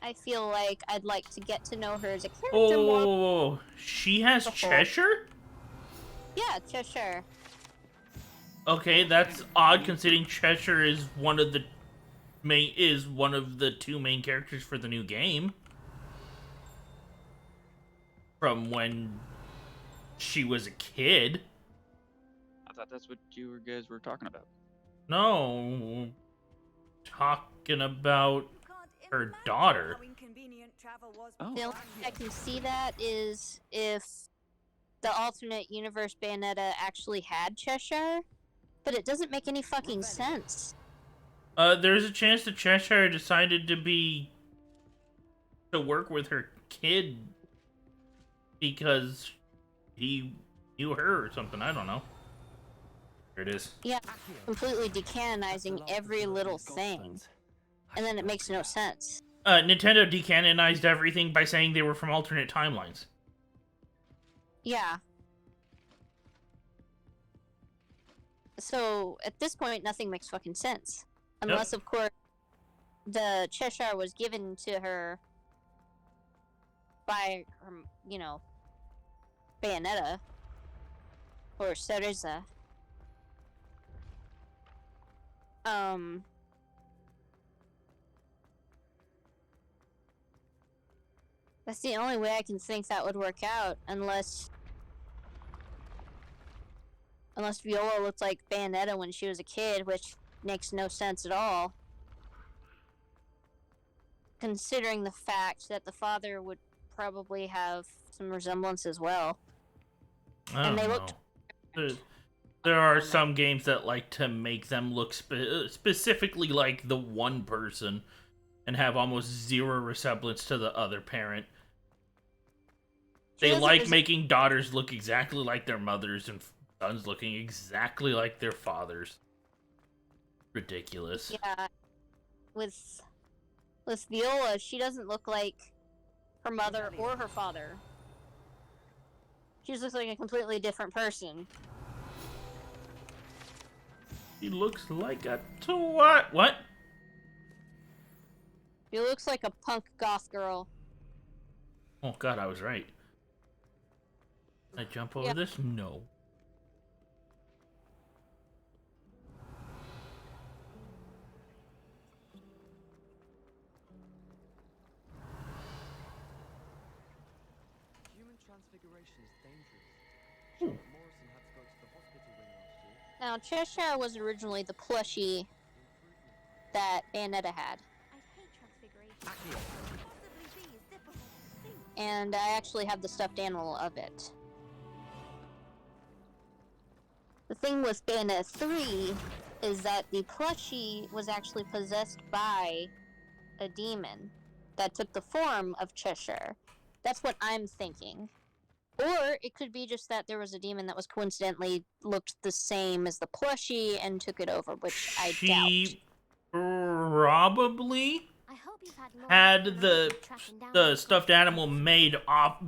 T: I feel like I'd like to get to know her as a character more.
A: Oh, she has Cheshire?
T: Yeah, Cheshire.
A: Okay, that's odd considering Cheshire is one of the two main characters for the new game. From when she was a kid.
U: I thought that's what you guys were talking about.
A: No. Talking about her daughter.
T: The only way I can see that is if the alternate universe Bayonetta actually had Cheshire, but it doesn't make any fucking sense.
A: There's a chance that Cheshire decided to work with her kid because he knew her or something. I don't know. Here it is.
T: Yeah, completely decanonizing every little thing. And then it makes no sense.
A: Nintendo decanonized everything by saying they were from alternate timelines.
T: Yeah. So, at this point, nothing makes fucking sense. Unless, of course, the Cheshire was given to her by, Bayonetta. Or Cereza. That's the only way I can think that would work out, unless Viola looked like Bayonetta when she was a kid, which makes no sense at all. Considering the fact that the father would probably have some resemblance as well.
A: I don't know. There are some games that like to make them look specifically like the one person and have almost zero resemblance to the other parent. They like making daughters look exactly like their mothers and sons looking exactly like their fathers. Ridiculous.
T: Yeah. With Viola, she doesn't look like her mother or her father. She just looks like a completely different person.
A: She looks like a twat. What?
T: She looks like a punk goth girl.
A: Oh god, I was right. Can I jump over this? No.
K: Human transfiguration is dangerous. Charlotte Morrison had to go to the hospital wing last year.
T: Now, Cheshire was originally the plushie that Bayonetta had. And I actually have the stuffed animal of it. The thing with Bayonetta 3 is that the plushie was actually possessed by a demon that took the form of Cheshire. That's what I'm thinking. Or it could be just that there was a demon that was coincidentally looked the same as the plushie and took it over, which I doubt.
A: She probably had the stuffed animal made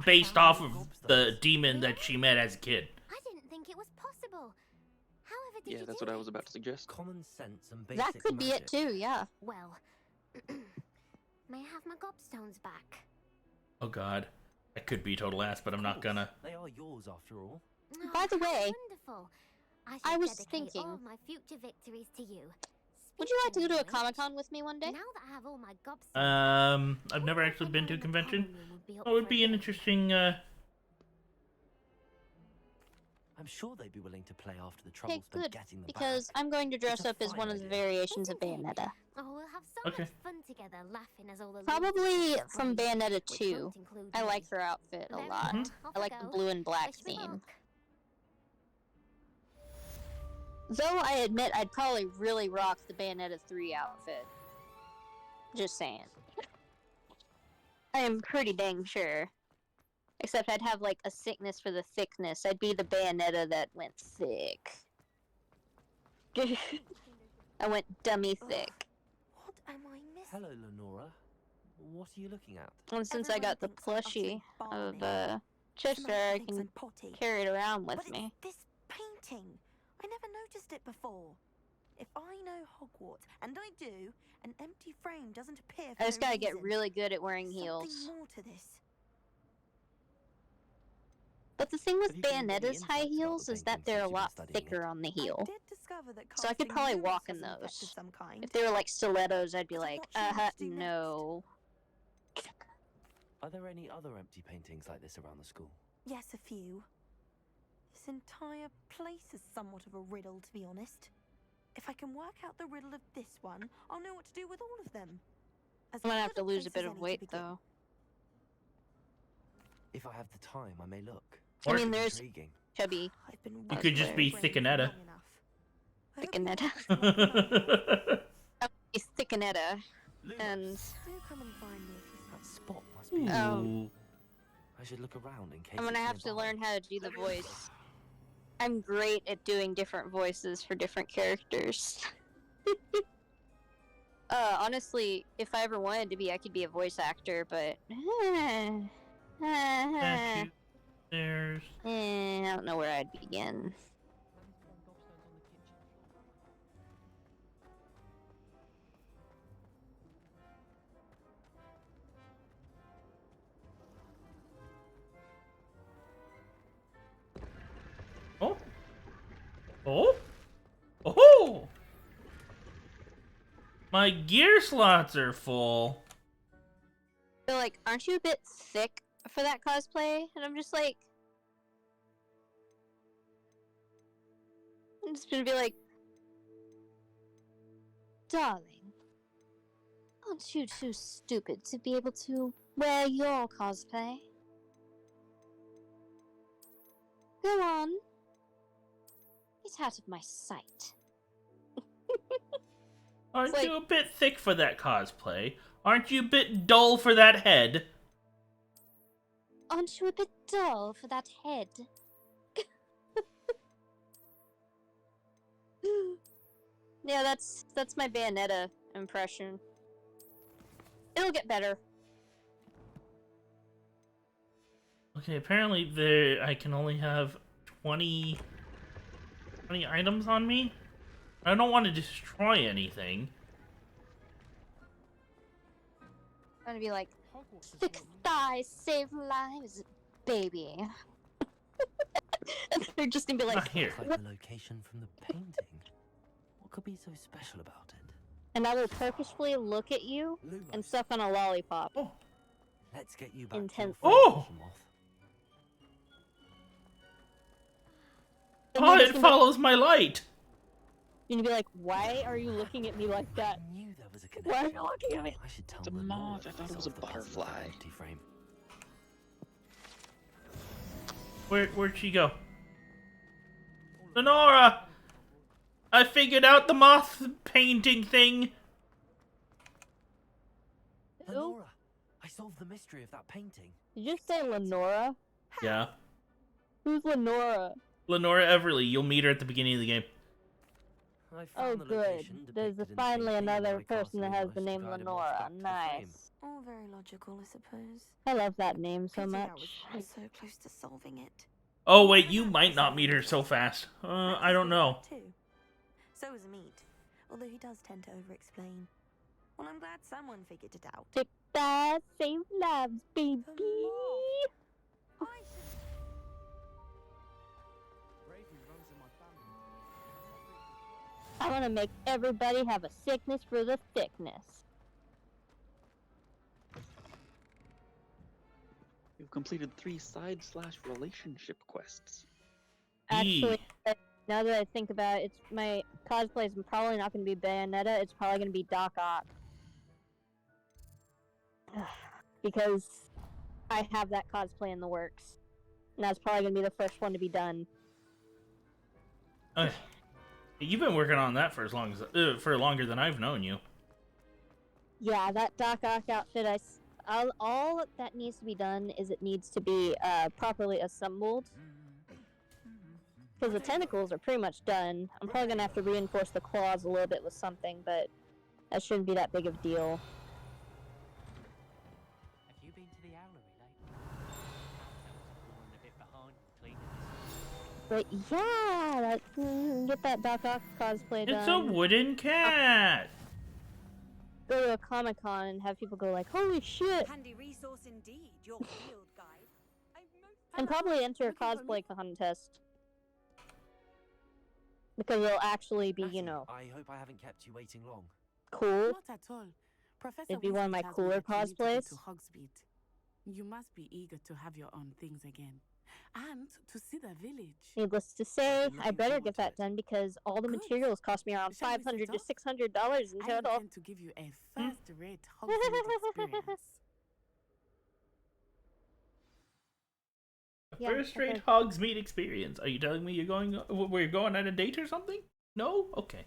A: based off of the demon that she met as a kid.
R: I didn't think it was possible. However, did
U: Yeah, that's what I was about to suggest.
K: Common sense and basic
T: That could be it too, yeah.
R: Well, may I have my gobstones back?
A: Oh god. That could be total ass, but I'm not gonna.
K: They are yours after all.
T: By the way,
R: Wonderful.
T: I was
R: dedicate
T: thinking,
R: all my future victories to you.
T: would you like to go to a Comic-Con with me one day?
R: Now that I have all my gobstones,
A: I've never actually been to a convention. That would be an interesting,
K: I'm sure they'd be willing to play after the
T: Okay,
K: trouble spent
T: good,
K: getting them
T: because
K: back.
T: I'm going to dress
K: It's a
T: up as
K: fine
T: one of the
K: idea.
T: variations of Bayonetta.
R: oh, we'll have so
A: Okay.
R: much fun together, laughing as all the
T: Probably
R: losers
T: from
R: get praised,
T: Bayonetta
R: which
T: 2.
R: won't include
T: I
R: me.
T: like her outfit a
R: Very
T: lot.
R: well, off
T: I like
R: I
T: the
R: go.
T: blue and black
R: Wish me
T: theme.
R: luck.
T: Though I admit I'd probably really rock the Bayonetta 3 outfit. Just saying. I am pretty dang sure. Except I'd have like a sickness for the thickness. I'd be the Bayonetta that went thick. I went dummy thick.
J: What am I missing?
K: Hello, Lenora. What are you looking at?
T: And since I got the plushie of Chester, I can carry it around with me.
J: This painting. I never noticed it before. If I know Hogwarts, and I do, an empty frame doesn't appear for
T: I just gotta get
J: reason.
T: really good at wearing heels.
J: Something more to this.
T: But the thing with Bayonetta's high heels is that they're a lot thicker on the heel. So I could probably walk in those. If they were like stilettos, I'd be like, no.
K: Are there any other empty paintings like this around the school?
J: Yes, a few. This entire place is somewhat of a riddle, to be honest. If I can work out the riddle of this one, I'll know what to do with all of them.
T: I'm gonna have to lose a bit of weight, though.
K: If I have the time, I may look.
T: I mean, there's chubby.
A: You could just be Thickenetta.
T: Thickenetta. He's Thickenetta. And...
K: That spot must be... I should look around in case
T: I'm gonna have to learn how to do the voice. I'm great at doing different voices for different characters. Honestly, if I ever wanted to be, I could be a voice actor, but...
A: There's...
T: I don't know where I'd begin.
A: Oh! Oh! Oh! My gear slots are full.
T: They're like, aren't you a bit thick for that cosplay? And I'm just like... I'm just gonna be like... Darling, aren't you too stupid to be able to wear your cosplay? Go on. Get out of my sight.
A: Aren't you a bit thick for that cosplay? Aren't you a bit dull for that head?
T: Aren't you a bit dull for that head? Yeah, that's my Bayonetta impression. It'll get better.
A: Okay, apparently I can only have 20 items on me. I don't want to destroy anything.
T: I'm gonna be like, thick thighs save lives, baby. And they're just gonna be like,
A: here.
K: Like the location from the painting. What could be so special about it?
T: And I will purposefully look at you and suck on a lollipop.
A: Oh.
K: Let's get you back
T: intensely.
A: Oh! Oh, it follows my light!
T: You're gonna be like, why are you looking at me like that?
K: I knew there was a
T: Why are
K: connection.
T: you looking at me?
K: I should tell
U: It's a
K: them
U: moth. I thought it was a butterfly.
K: Frame.
A: Where'd she go? Lenora! I figured out the moth painting thing!
K: Lenora, I solved the mystery of that painting.
T: Did you say Lenora?
A: Yeah.
T: Who's Lenora?
A: Lenora Everly, you'll meet her at the beginning of the game.
T: Oh, good. There's finally another person that has the name Lenora. Nice.
J: All very logical, I suppose.
T: I love that name so
J: Pity I
T: much.
J: was so close to solving it.
A: Oh wait, you might not meet her so fast. I don't know.
J: Too. So is Meat, although he does tend to over-explain. Well, I'm glad someone figured it out.
T: Thick thighs save lives, baby. I want to make everybody have a sickness for the thickness.
U: You've completed 3 side/relationship quests.
T: Actually, now that I think about it, it's my cosplay is probably not going to be Bayonetta. It's probably going to be Doc Ock. Because I have that cosplay in the works. And that's probably going to be the first one to be done.
A: You've been working on that for as long as for longer than I've known you.
T: Yeah, that Doc Ock outfit, all that needs to be done is it needs to be properly assembled. Because the tentacles are pretty much done. I'm probably gonna have to reinforce the claws a little bit with something, but that shouldn't be that big of a deal.
D: Have you been to the owlery lately?
T: But yeah, get that Doc Ock cosplay done.
A: It's a wooden cat.
T: Go to a Comic-Con and have people go like, "Holy shit!"
Q: Handy resource indeed, your field guide.
T: And probably enter a cosplay contest. Because it'll actually be, you know,
K: I hope I haven't kept you waiting long.
T: cool.
S: Not at all. Professor
T: It'd be one of my
S: Weasley tells me
T: cooler
S: that you need to go
T: cosplays.
S: to Hogsmeade. You must be eager to have your own things again. And to see the village.
T: Needless to say, I better get that done because all the materials cost me around
S: Shall we
T: $500
S: set
T: to
S: off?
T: $600 in
S: I
T: total.
S: intend to give you a first-rate Hogsmeade experience.
A: A
T: Yeah,
A: first-rate
T: okay.
A: Hogsmeade experience. Are you telling me we're going on a date or something? No? Okay.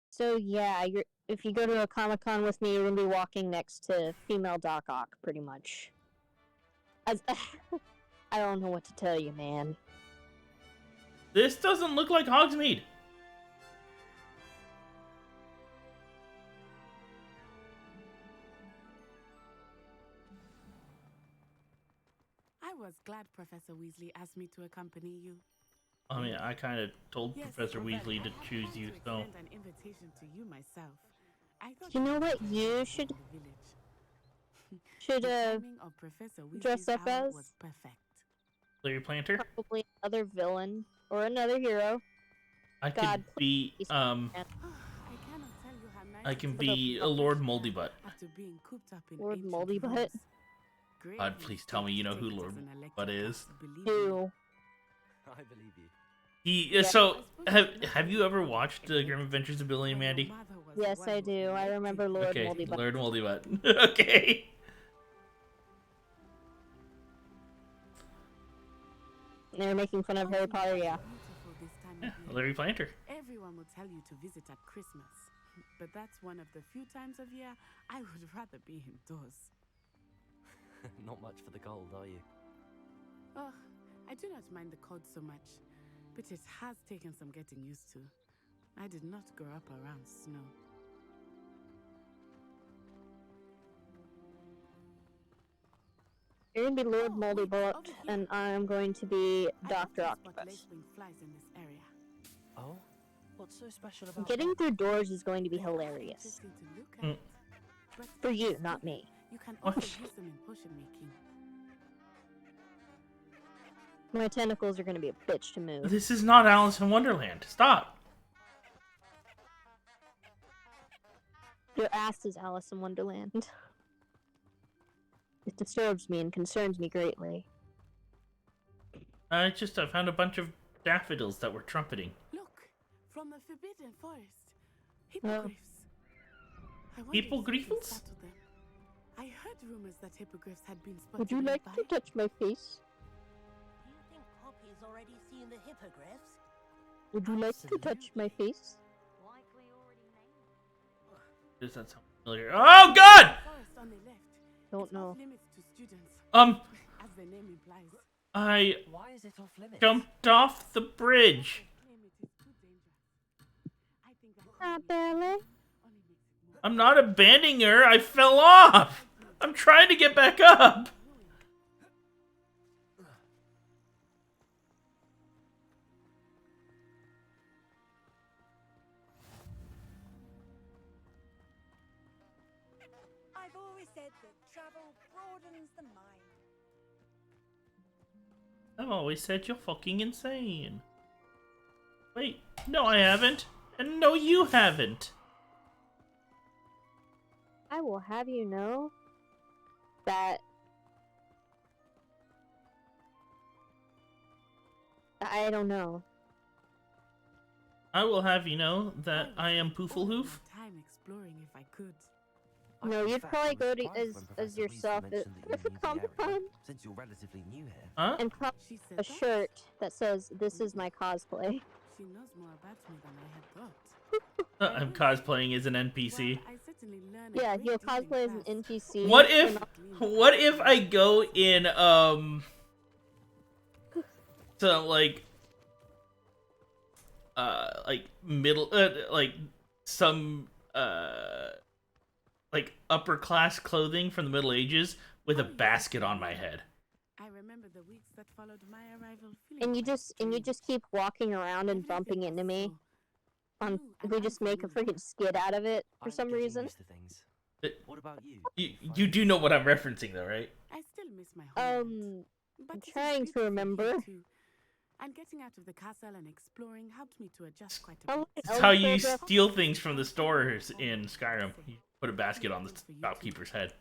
T: So yeah, if you go to a Comic-Con with me, you're gonna be walking next to female Doc Ock, pretty much. I don't know what to tell you, man.
A: This doesn't look like Hogsmeade.
S: I was glad Professor Weasley asked me to accompany you.
A: I mean, I kind of told
S: Yes,
A: Professor
S: well,
A: Weasley to
S: I
A: choose
S: had
A: you,
S: to
A: so...
S: extend an invitation to you myself. I thought
T: You know what
S: could
T: you
S: visit
T: should
S: the village.
T: should
S: The timing of Professor
T: dress
S: Weasley's
T: up
S: hour
T: as?
S: was perfect.
A: Larry Planter?
T: Probably another villain or another hero.
A: I
T: God,
A: could be,
S: I cannot tell you how nice
A: I
S: it
A: can
S: is
A: be
S: to
A: a Lord
S: fresh air
A: Moldybutt.
S: after being cooped up in
T: Lord
S: ancient
T: Moldybutt?
S: rooms. Great
A: God, please tell me you know who
S: mistake to
A: Lord
S: take it as an
A: Butt
S: electric
A: is.
S: box, believe me.
T: Who?
K: I believe you.
A: He, so, have you ever watched The Grim Adventures of Billy and Mandy?
T: Yes, I do. I remember Lord
A: Okay,
T: Moldybutt.
A: Lord Moldybutt. Okay.
T: They were making fun of Harry Potter, yeah.
S: Beautiful this time
A: Yeah,
S: of year.
A: Larry Planter.
S: Everyone will tell you to visit at Christmas, but that's one of the few times of year I would rather be indoors.
K: Not much for the cold, are you?
S: Oh, I do not mind the cold so much, but it has taken some getting used to. I did not grow up around snow.
T: You're gonna be Lord Moldybutt, and I'm going to be Dr. Octopus.
S: Lacewing flies in this area.
K: Oh? What's so special about
T: Getting through doors is going to be hilarious. For you, not me.
S: You can also use them in potion making.
T: My tentacles are gonna be a bitch to move.
A: This is not Alice in Wonderland. Stop.
T: Your ass is Alice in Wonderland. It disturbs me and concerns me greatly.
A: I found a bunch of daffodils that were trumpeting.
S: Look, from the Forbidden Forest. Hippogriffs. I wonder if
A: Hippogriffs?
S: something startled them. I heard rumors that hippogriffs had been spotted
T: Would you like
S: nearby.
T: to touch my face?
F: Do you think Poppy's already seen the hippogriffs?
T: Would you like to touch my face?
A: Does that sound familiar? Oh, God!
S: Forest on the left.
T: Don't know.
S: Off limits to students. As the name implies.
A: I
K: Why is it off limits?
A: jumped off the bridge. I'm not abandoning her. I fell off. I'm trying to get back up.
Q: I've always said that travel broadens the mind.
A: I've always said you're fucking insane. Wait, no I haven't. And no you haven't.
T: I will have you know that I don't know.
A: I will have you know that I am Pooflehoof.
S: Time exploring if I could.
T: No, you'd probably go to as yourself at Comic-Con
K: Since you're relatively new here.
A: Huh?
T: and probably a shirt that says "This is my cosplay."
S: She knows more about me than I had thought.
A: I'm cosplaying as an NPC.
S: I certainly learned
T: Yeah, you'll cosplay as an NPC.
A: What if I go in so like like middle like some like upper class clothing from the Middle Ages with a basket on my head.
S: I remember the weeks that followed my arrival.
T: And you just keep walking around and bumping into me. We just make a freaking skit out of it for some reason.
K: What about you?
A: You do know what I'm referencing though, right?
S: I still miss my home.
T: I'm trying to remember.
S: And getting out of the castle and exploring helped me to adjust quite a bit.
A: That's how you steal things from the stores in Skyrim. You put a basket on the shopkeeper's head.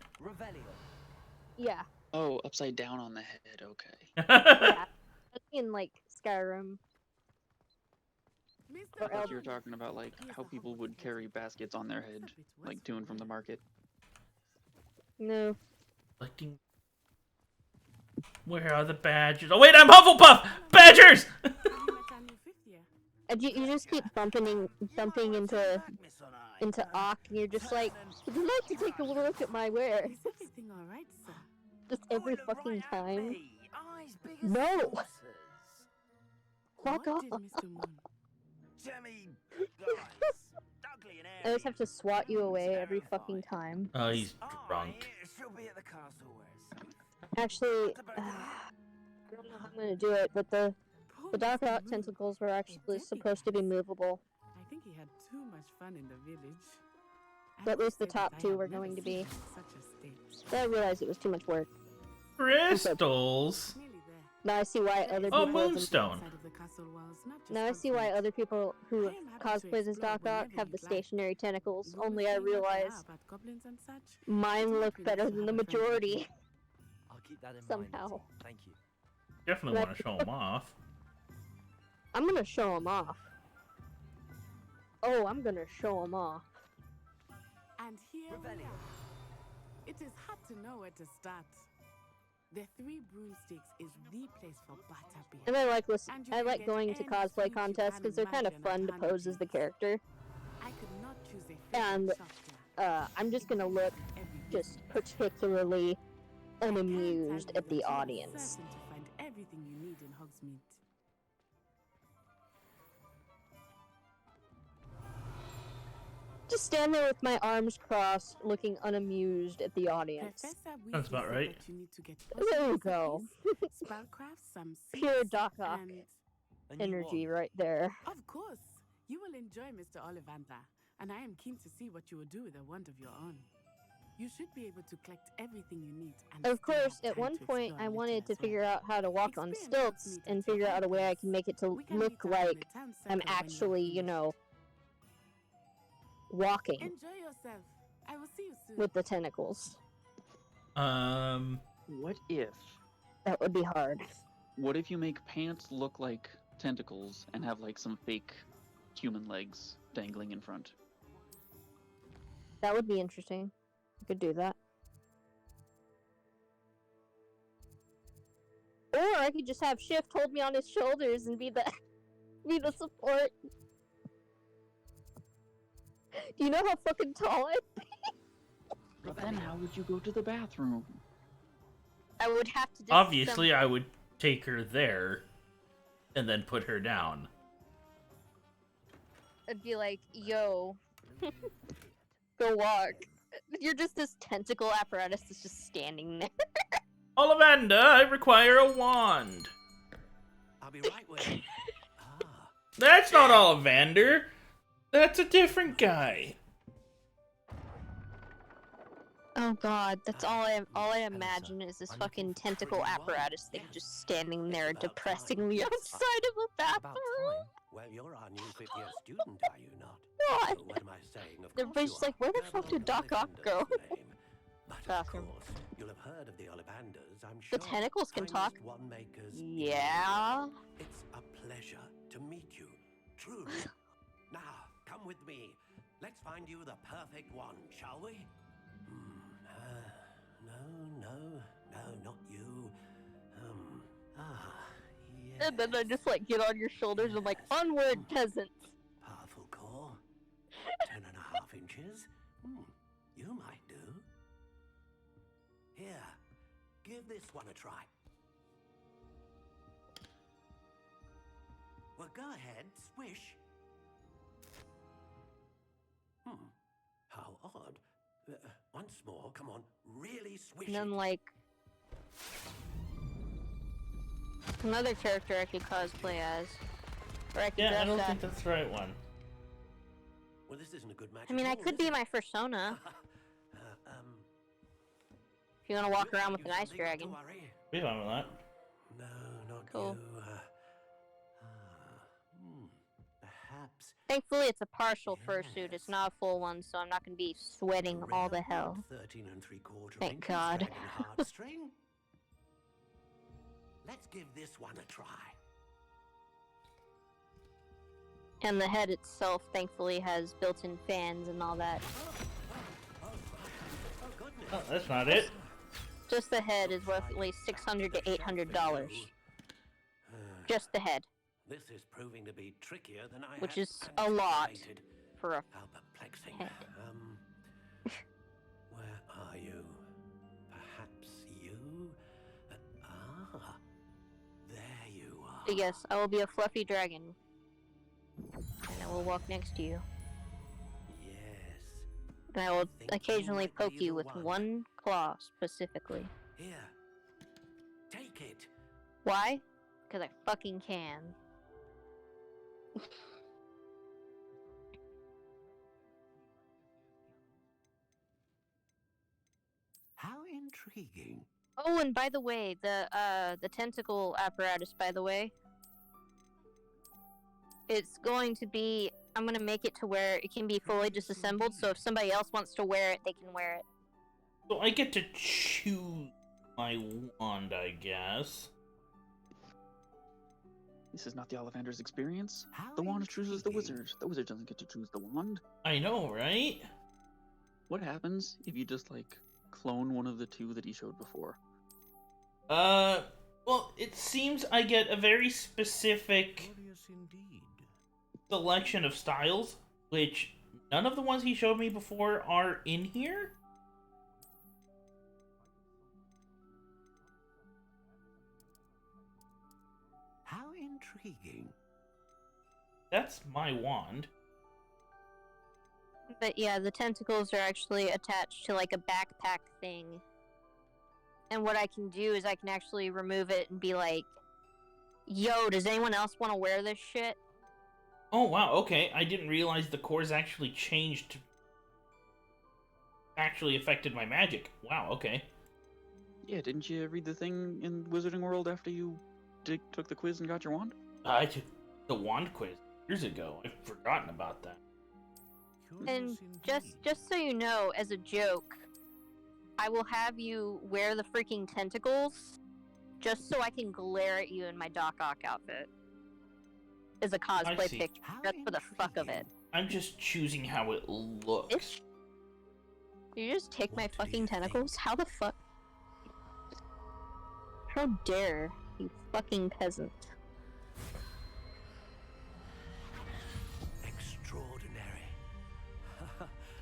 T: Yeah.
U: Oh, upside down on the head. Okay.
T: Yeah. In like Skyrim.
U: I thought you were talking about like how people would carry baskets on their head, like doing from the market.
T: No.
A: Collecting. Where are the badgers? Oh wait, I'm Hufflepuff! Badgers!
T: And you just keep bumping into Ock, and you're just like, would you like to take a look at my wares? Just every fucking time. No! Fuck off! I just have to swat you away every fucking time.
A: Oh, he's drunk.
T: Actually, I don't know how I'm gonna do it, but the Dark Rock tentacles were actually supposed to be movable.
S: I think he had too much fun in the village.
T: But at least the top two were going to be. But I realized it was too much work.
A: Crystals?
T: Now I see why other people.
A: Oh, Moonstone.
T: Now I see why other people who cosplay as Doc Ock have the stationary tentacles. Only I realize mine look better than the majority.
K: I'll keep that in
T: somehow.
K: mind. Thank you.
A: Definitely want to show him off.
T: I'm gonna show him off. Oh, I'm gonna show him off.
S: And here we are. It is hard to know where to start. The Three Broomsticks is the place for butterbeer.
T: And I like going to cosplay contests because they're kind of fun to pose as the character.
S: I could not choose a
T: and I'm just gonna look just particularly unamused at the audience.
S: To find everything you need in Hogsmeade.
T: Just stand there with my arms crossed, looking unamused at the audience.
A: That's about right.
T: There you go. Pure Doc Ock energy right there.
S: Of course. You will enjoy Mr. Ollivander, and I am keen to see what you will do with a wand of your own. You should be able to collect everything you need. And
T: of course, at one point I wanted to figure out how to walk on stilts and figure out a way I can make it to look like I'm actually, you know, walking.
S: Enjoy yourself. I will see you soon.
T: With the tentacles.
U: What if?
T: That would be hard.
U: What if you make pants look like tentacles and have like some fake human legs dangling in front?
T: That would be interesting. I could do that. Or I could just have Shift hold me on his shoulders and be the be the support. Do you know how fucking tall I'd be?
U: But then how would you go to the bathroom?
T: I would have to just
A: Obviously, I would take her there and then put her down.
T: I'd be like, yo, go walk. You're just this tentacle apparatus that's just standing there.
A: Ollivander, I require a wand.
G: I'll be right with you.
A: That's not Ollivander. That's a different guy.
T: Oh god, that's all I imagine is this fucking tentacle apparatus thing just standing there depressingly outside of a bathroom.
G: Well, you're our new fifth-year student, are you not?
T: What?
G: So what am I saying? Of
T: Everybody's just like, where the fuck did Doc Ock go?
G: Bathroom. You'll have heard of the Ollivanders, I'm sure.
T: The tentacles can talk.
G: Yeah. It's a pleasure to meet you, truly. Now, come with me. Let's find you the perfect one, shall we? No, not you. Yes.
T: And then I just like get on your shoulders and like, onward, peasants.
G: Powerful core. 10.5 inches. You might do. Here, give this one a try. Well, go ahead, swish. Once more, come on, really swish
T: And then,
G: it.
T: like, another character I could cosplay as. Or I could
A: Yeah,
T: dress
A: I don't
T: as.
A: think that's the right one.
G: Well, this isn't a good match.
T: I mean,
G: at
T: I
G: all,
T: could
G: is
T: be
G: it?
T: my persona. If you want to walk around with an ice dragon.
A: Be fine with that.
G: No, not
T: Cool.
G: you. Perhaps.
T: Thankfully, it's a partial fursuit. It's not a full one, so I'm not going to be sweating all the hell.
G: 13 3/4
T: Thank
G: inches,
T: God.
G: dragon heartstring. Let's give this one a try.
T: And the head itself, thankfully, has built-in fans and all that.
A: Oh, that's not it.
T: Just the head is worth at least $600 to $800. Just the head,
G: This is proving to be trickier than I
T: which
G: had
T: is a lot
G: anticipated.
T: for a
G: How perplexing.
T: head.
G: Where are you? Perhaps you? There you are.
T: So yes, I will be a fluffy dragon. And I will walk next to you.
G: Yes.
T: And I will occasionally poke you with one claw, specifically.
G: Here. Take it.
T: Why? Because I fucking can.
G: How intriguing.
T: Oh, and by the way, the tentacle apparatus, by the way, it's going to be, I'm going to make it to where it can be fully disassembled, so if somebody else wants to wear it, they can wear it.
A: So I get to choose my wand, I guess.
U: This is not the Ollivander's experience. The wand chooses the wizard. The wizard doesn't get to choose the wand.
A: I know, right?
U: What happens if you just, like, clone one of the two that he showed before?
A: Well, it seems I get a very specific selection of styles, which none of the ones he showed me before are in here.
G: How intriguing.
A: That's my wand.
T: But yeah, the tentacles are actually attached to like a backpack thing. And what I can do is I can actually remove it and be like, yo, does anyone else want to wear this shit?
A: Oh, wow, okay. I didn't realize the cores actually changed. Actually affected my magic. Wow, okay.
U: Yeah, didn't you read the thing in Wizarding World after you took the quiz and got your wand?
A: I took the wand quiz years ago. I've forgotten about that.
T: And just so you know, as a joke, I will have you wear the freaking tentacles just so I can glare at you in my Doc Ock outfit. As a cosplay
A: see.
T: picture, just for the fuck of it.
A: I'm just choosing how it looks.
T: You just take my fucking tentacles? How the fuck? How dare you fucking peasant.
G: Extraordinary.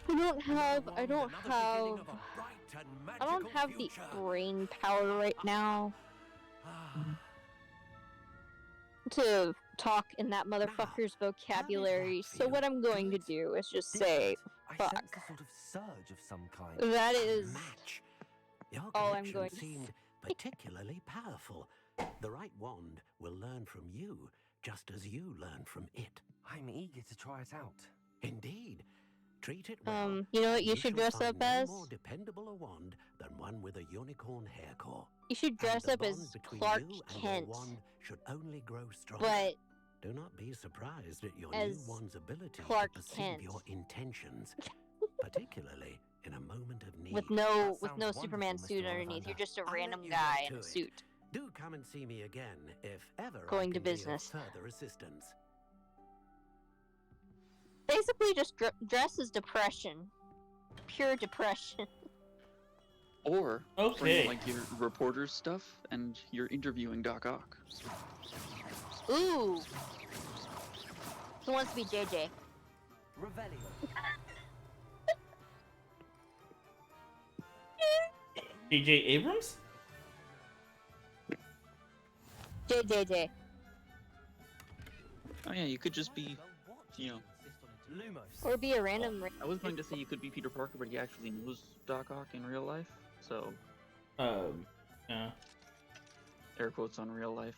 T: I don't have the brain power right now to talk in that motherfucker's vocabulary, so what I'm going to do is just say, fuck.
K: I sense a sort of surge of some kind.
T: That is
G: Your
T: all I'm
G: connection
T: going to
G: seemed particularly powerful. The right wand will learn from you, just as you learn from it.
K: I'm eager to try it out.
G: Indeed. Treat it well.
T: You know what you should
G: shall
T: dress
G: find
T: up
G: no
T: as?
G: more dependable a wand than one with a unicorn hair core.
T: You should dress
G: And the
T: up as
G: bond between
T: Clark
G: you and your
T: Kent,
G: wand should only grow stronger.
T: but
G: Do not be surprised at your new
T: as
G: wand's ability
T: Clark
G: to perceive
T: Kent.
G: your intentions, particularly in a moment of need.
T: with no Superman suit underneath. You're just a
G: I'll
T: random
G: let you
T: guy
G: get
T: in
G: to
T: a
G: it.
T: suit.
G: Do come and see me again if ever I
T: Going to
G: can be of
T: business.
G: further assistance.
T: Basically, just dress as depression. Pure depression.
U: Or
A: Okay.
U: bring like your reporter's stuff and you're interviewing Doc Ock.
T: Ooh. Who wants to be JJ?
K: Revelio.
A: J.J. Abrams?
T: JJJ.
U: Oh yeah, you could just be, you know,
T: Or be a random.
U: I was going to say you could be Peter Parker, but he actually knows Doc Ock in real life, so.
A: Yeah.
U: Air quotes on real life.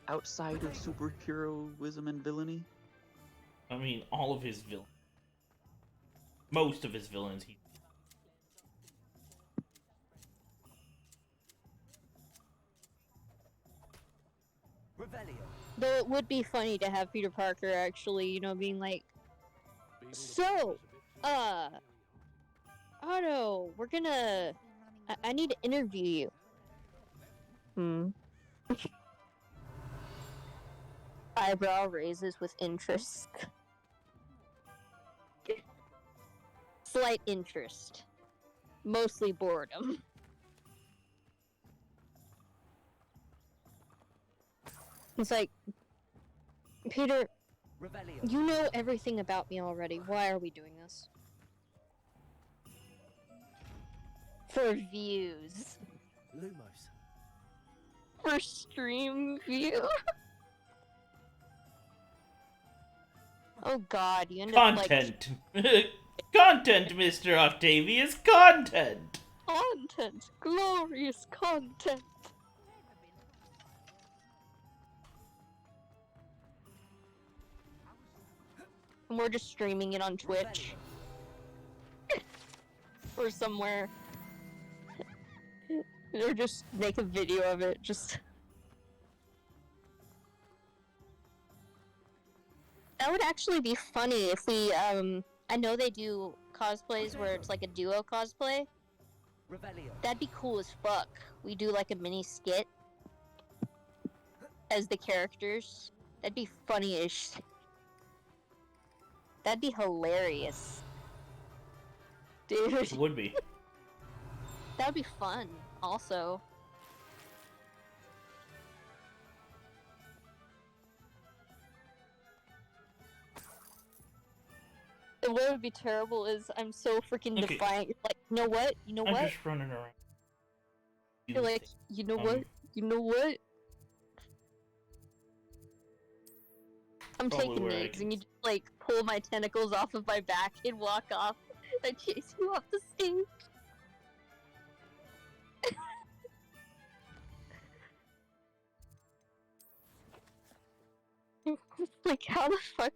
U: Outside of superheroism and villainy.
A: I mean, all of his villains. Most of his villains, he.
T: Though it would be funny to have Peter Parker actually, you know, being like, so, Otto, we're gonna. I need to interview you. Eyebrow raises with interest. Slight interest. Mostly boredom. He's like, Peter, you know everything about me already. Why are we doing this? For views.
D: Lumos.
T: For stream view. Oh god, you end up like...
A: Content! Content, Mr. Octavius! Content!
T: Content! Glorious content! And we're just streaming it on Twitch. Or somewhere. Or just make a video of it, just... That would actually be funny if we, I know they do cosplays where it's like a duo cosplay. That'd be cool as fuck. We do like a mini skit as the characters. That'd be funny-ish. That'd be hilarious. Dude.
A: It would be.
T: That would be fun, also. And what would be terrible is I'm so freaking defiant. You're like, you know what? You know what?
A: I'm just running around.
T: You're like, you know what? You know what? I'm taking names, and you just, like, pull my tentacles off of my back and walk off. I chase you off the stage. Like, how the fuck?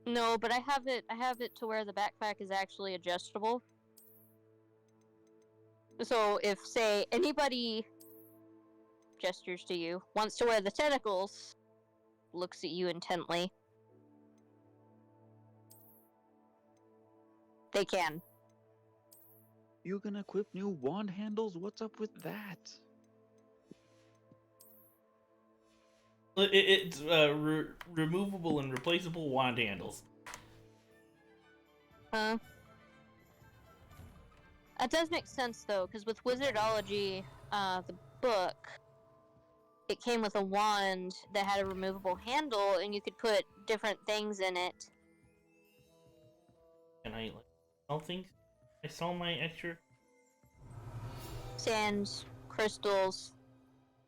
T: No, but I have it to where the backpack is actually adjustable. So if, say, anybody gestures to you, wants to wear the tentacles, looks at you intently, they can.
U: You can equip new wand handles? What's up with that?
A: It's removable and replaceable wand handles.
T: That does make sense though, because with Wizardology, the book, it came with a wand that had a removable handle, and you could put different things in it.
A: Can I like sell things? I sell my extra
T: Sands, crystals.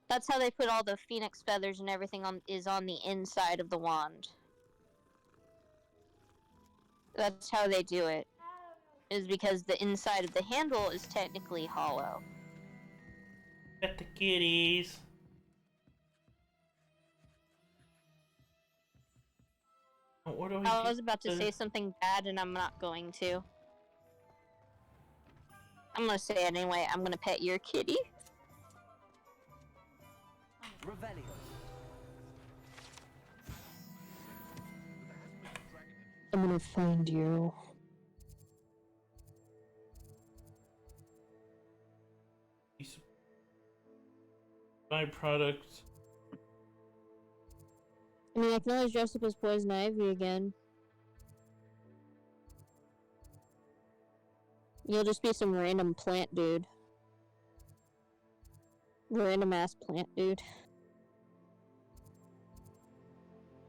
T: That's how they put all the phoenix feathers and everything on the inside of the wand. That's how they do it. Is because the inside of the handle is technically hollow.
A: Get the kitties. What do
T: I was about to say something bad and I'm not going to. I'm gonna say it anyway. I'm gonna pet your kitty. I'm gonna find you.
A: Byproduct.
T: I mean, I can always dress up as Poison Ivy again. You'll just be some random plant dude. Random ass plant dude.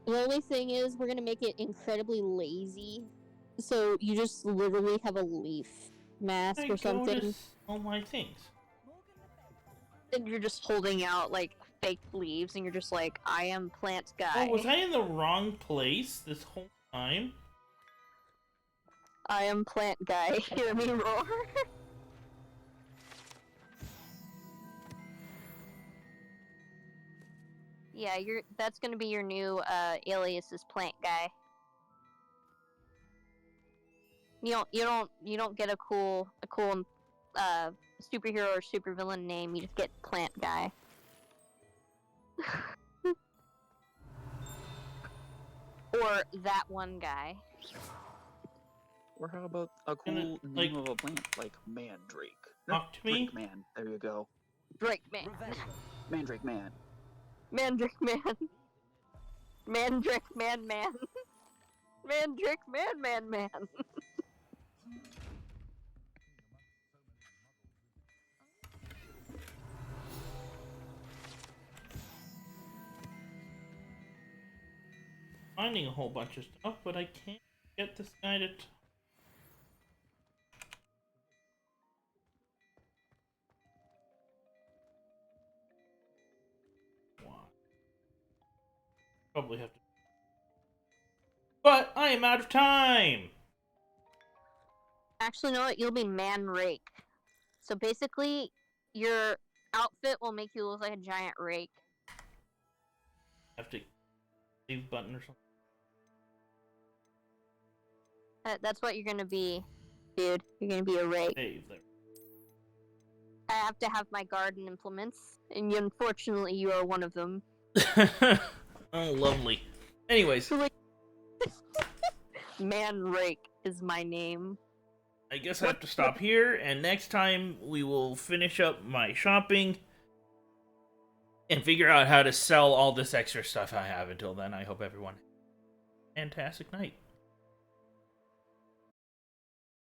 T: The only thing is, we're gonna make it incredibly lazy. So you just literally have a leaf mask or something.
A: All my things.
T: And you're just holding out, like, fake leaves, and you're just like, I am plant guy.
A: Oh, was I in the wrong place this whole time?
T: I am plant guy. Hear me roar. Yeah, that's gonna be your new alias is plant guy. You don't get a cool superhero or supervillain name. You just get plant guy. Or that one guy.
U: Or how about a cool name of a plant, like Mandrake?
A: Talk to me?
U: Drake Man. There you go.
T: Drake Man.
U: Mandrake Man.
T: Mandrake Man. Mandrake Man Man. Mandrake Man Man Man.
A: Finding a whole bunch of stuff, but I can't get this guy to... Probably have to... But I am out of time!
T: Actually, you know what? You'll be Man Rake. So basically, your outfit will make you look like a giant rake.
A: Have to leave button or something.
T: That's what you're gonna be, dude. You're gonna be a rake.
A: Save there.
T: I have to have my garden implements, and unfortunately, you are one of them.
A: Oh, lovely. Anyways.
T: Man Rake is my name.
A: I guess I have to stop here, and next time we will finish up my shopping and figure out how to sell all this extra stuff I have. Until then, I hope everyone has a fantastic night.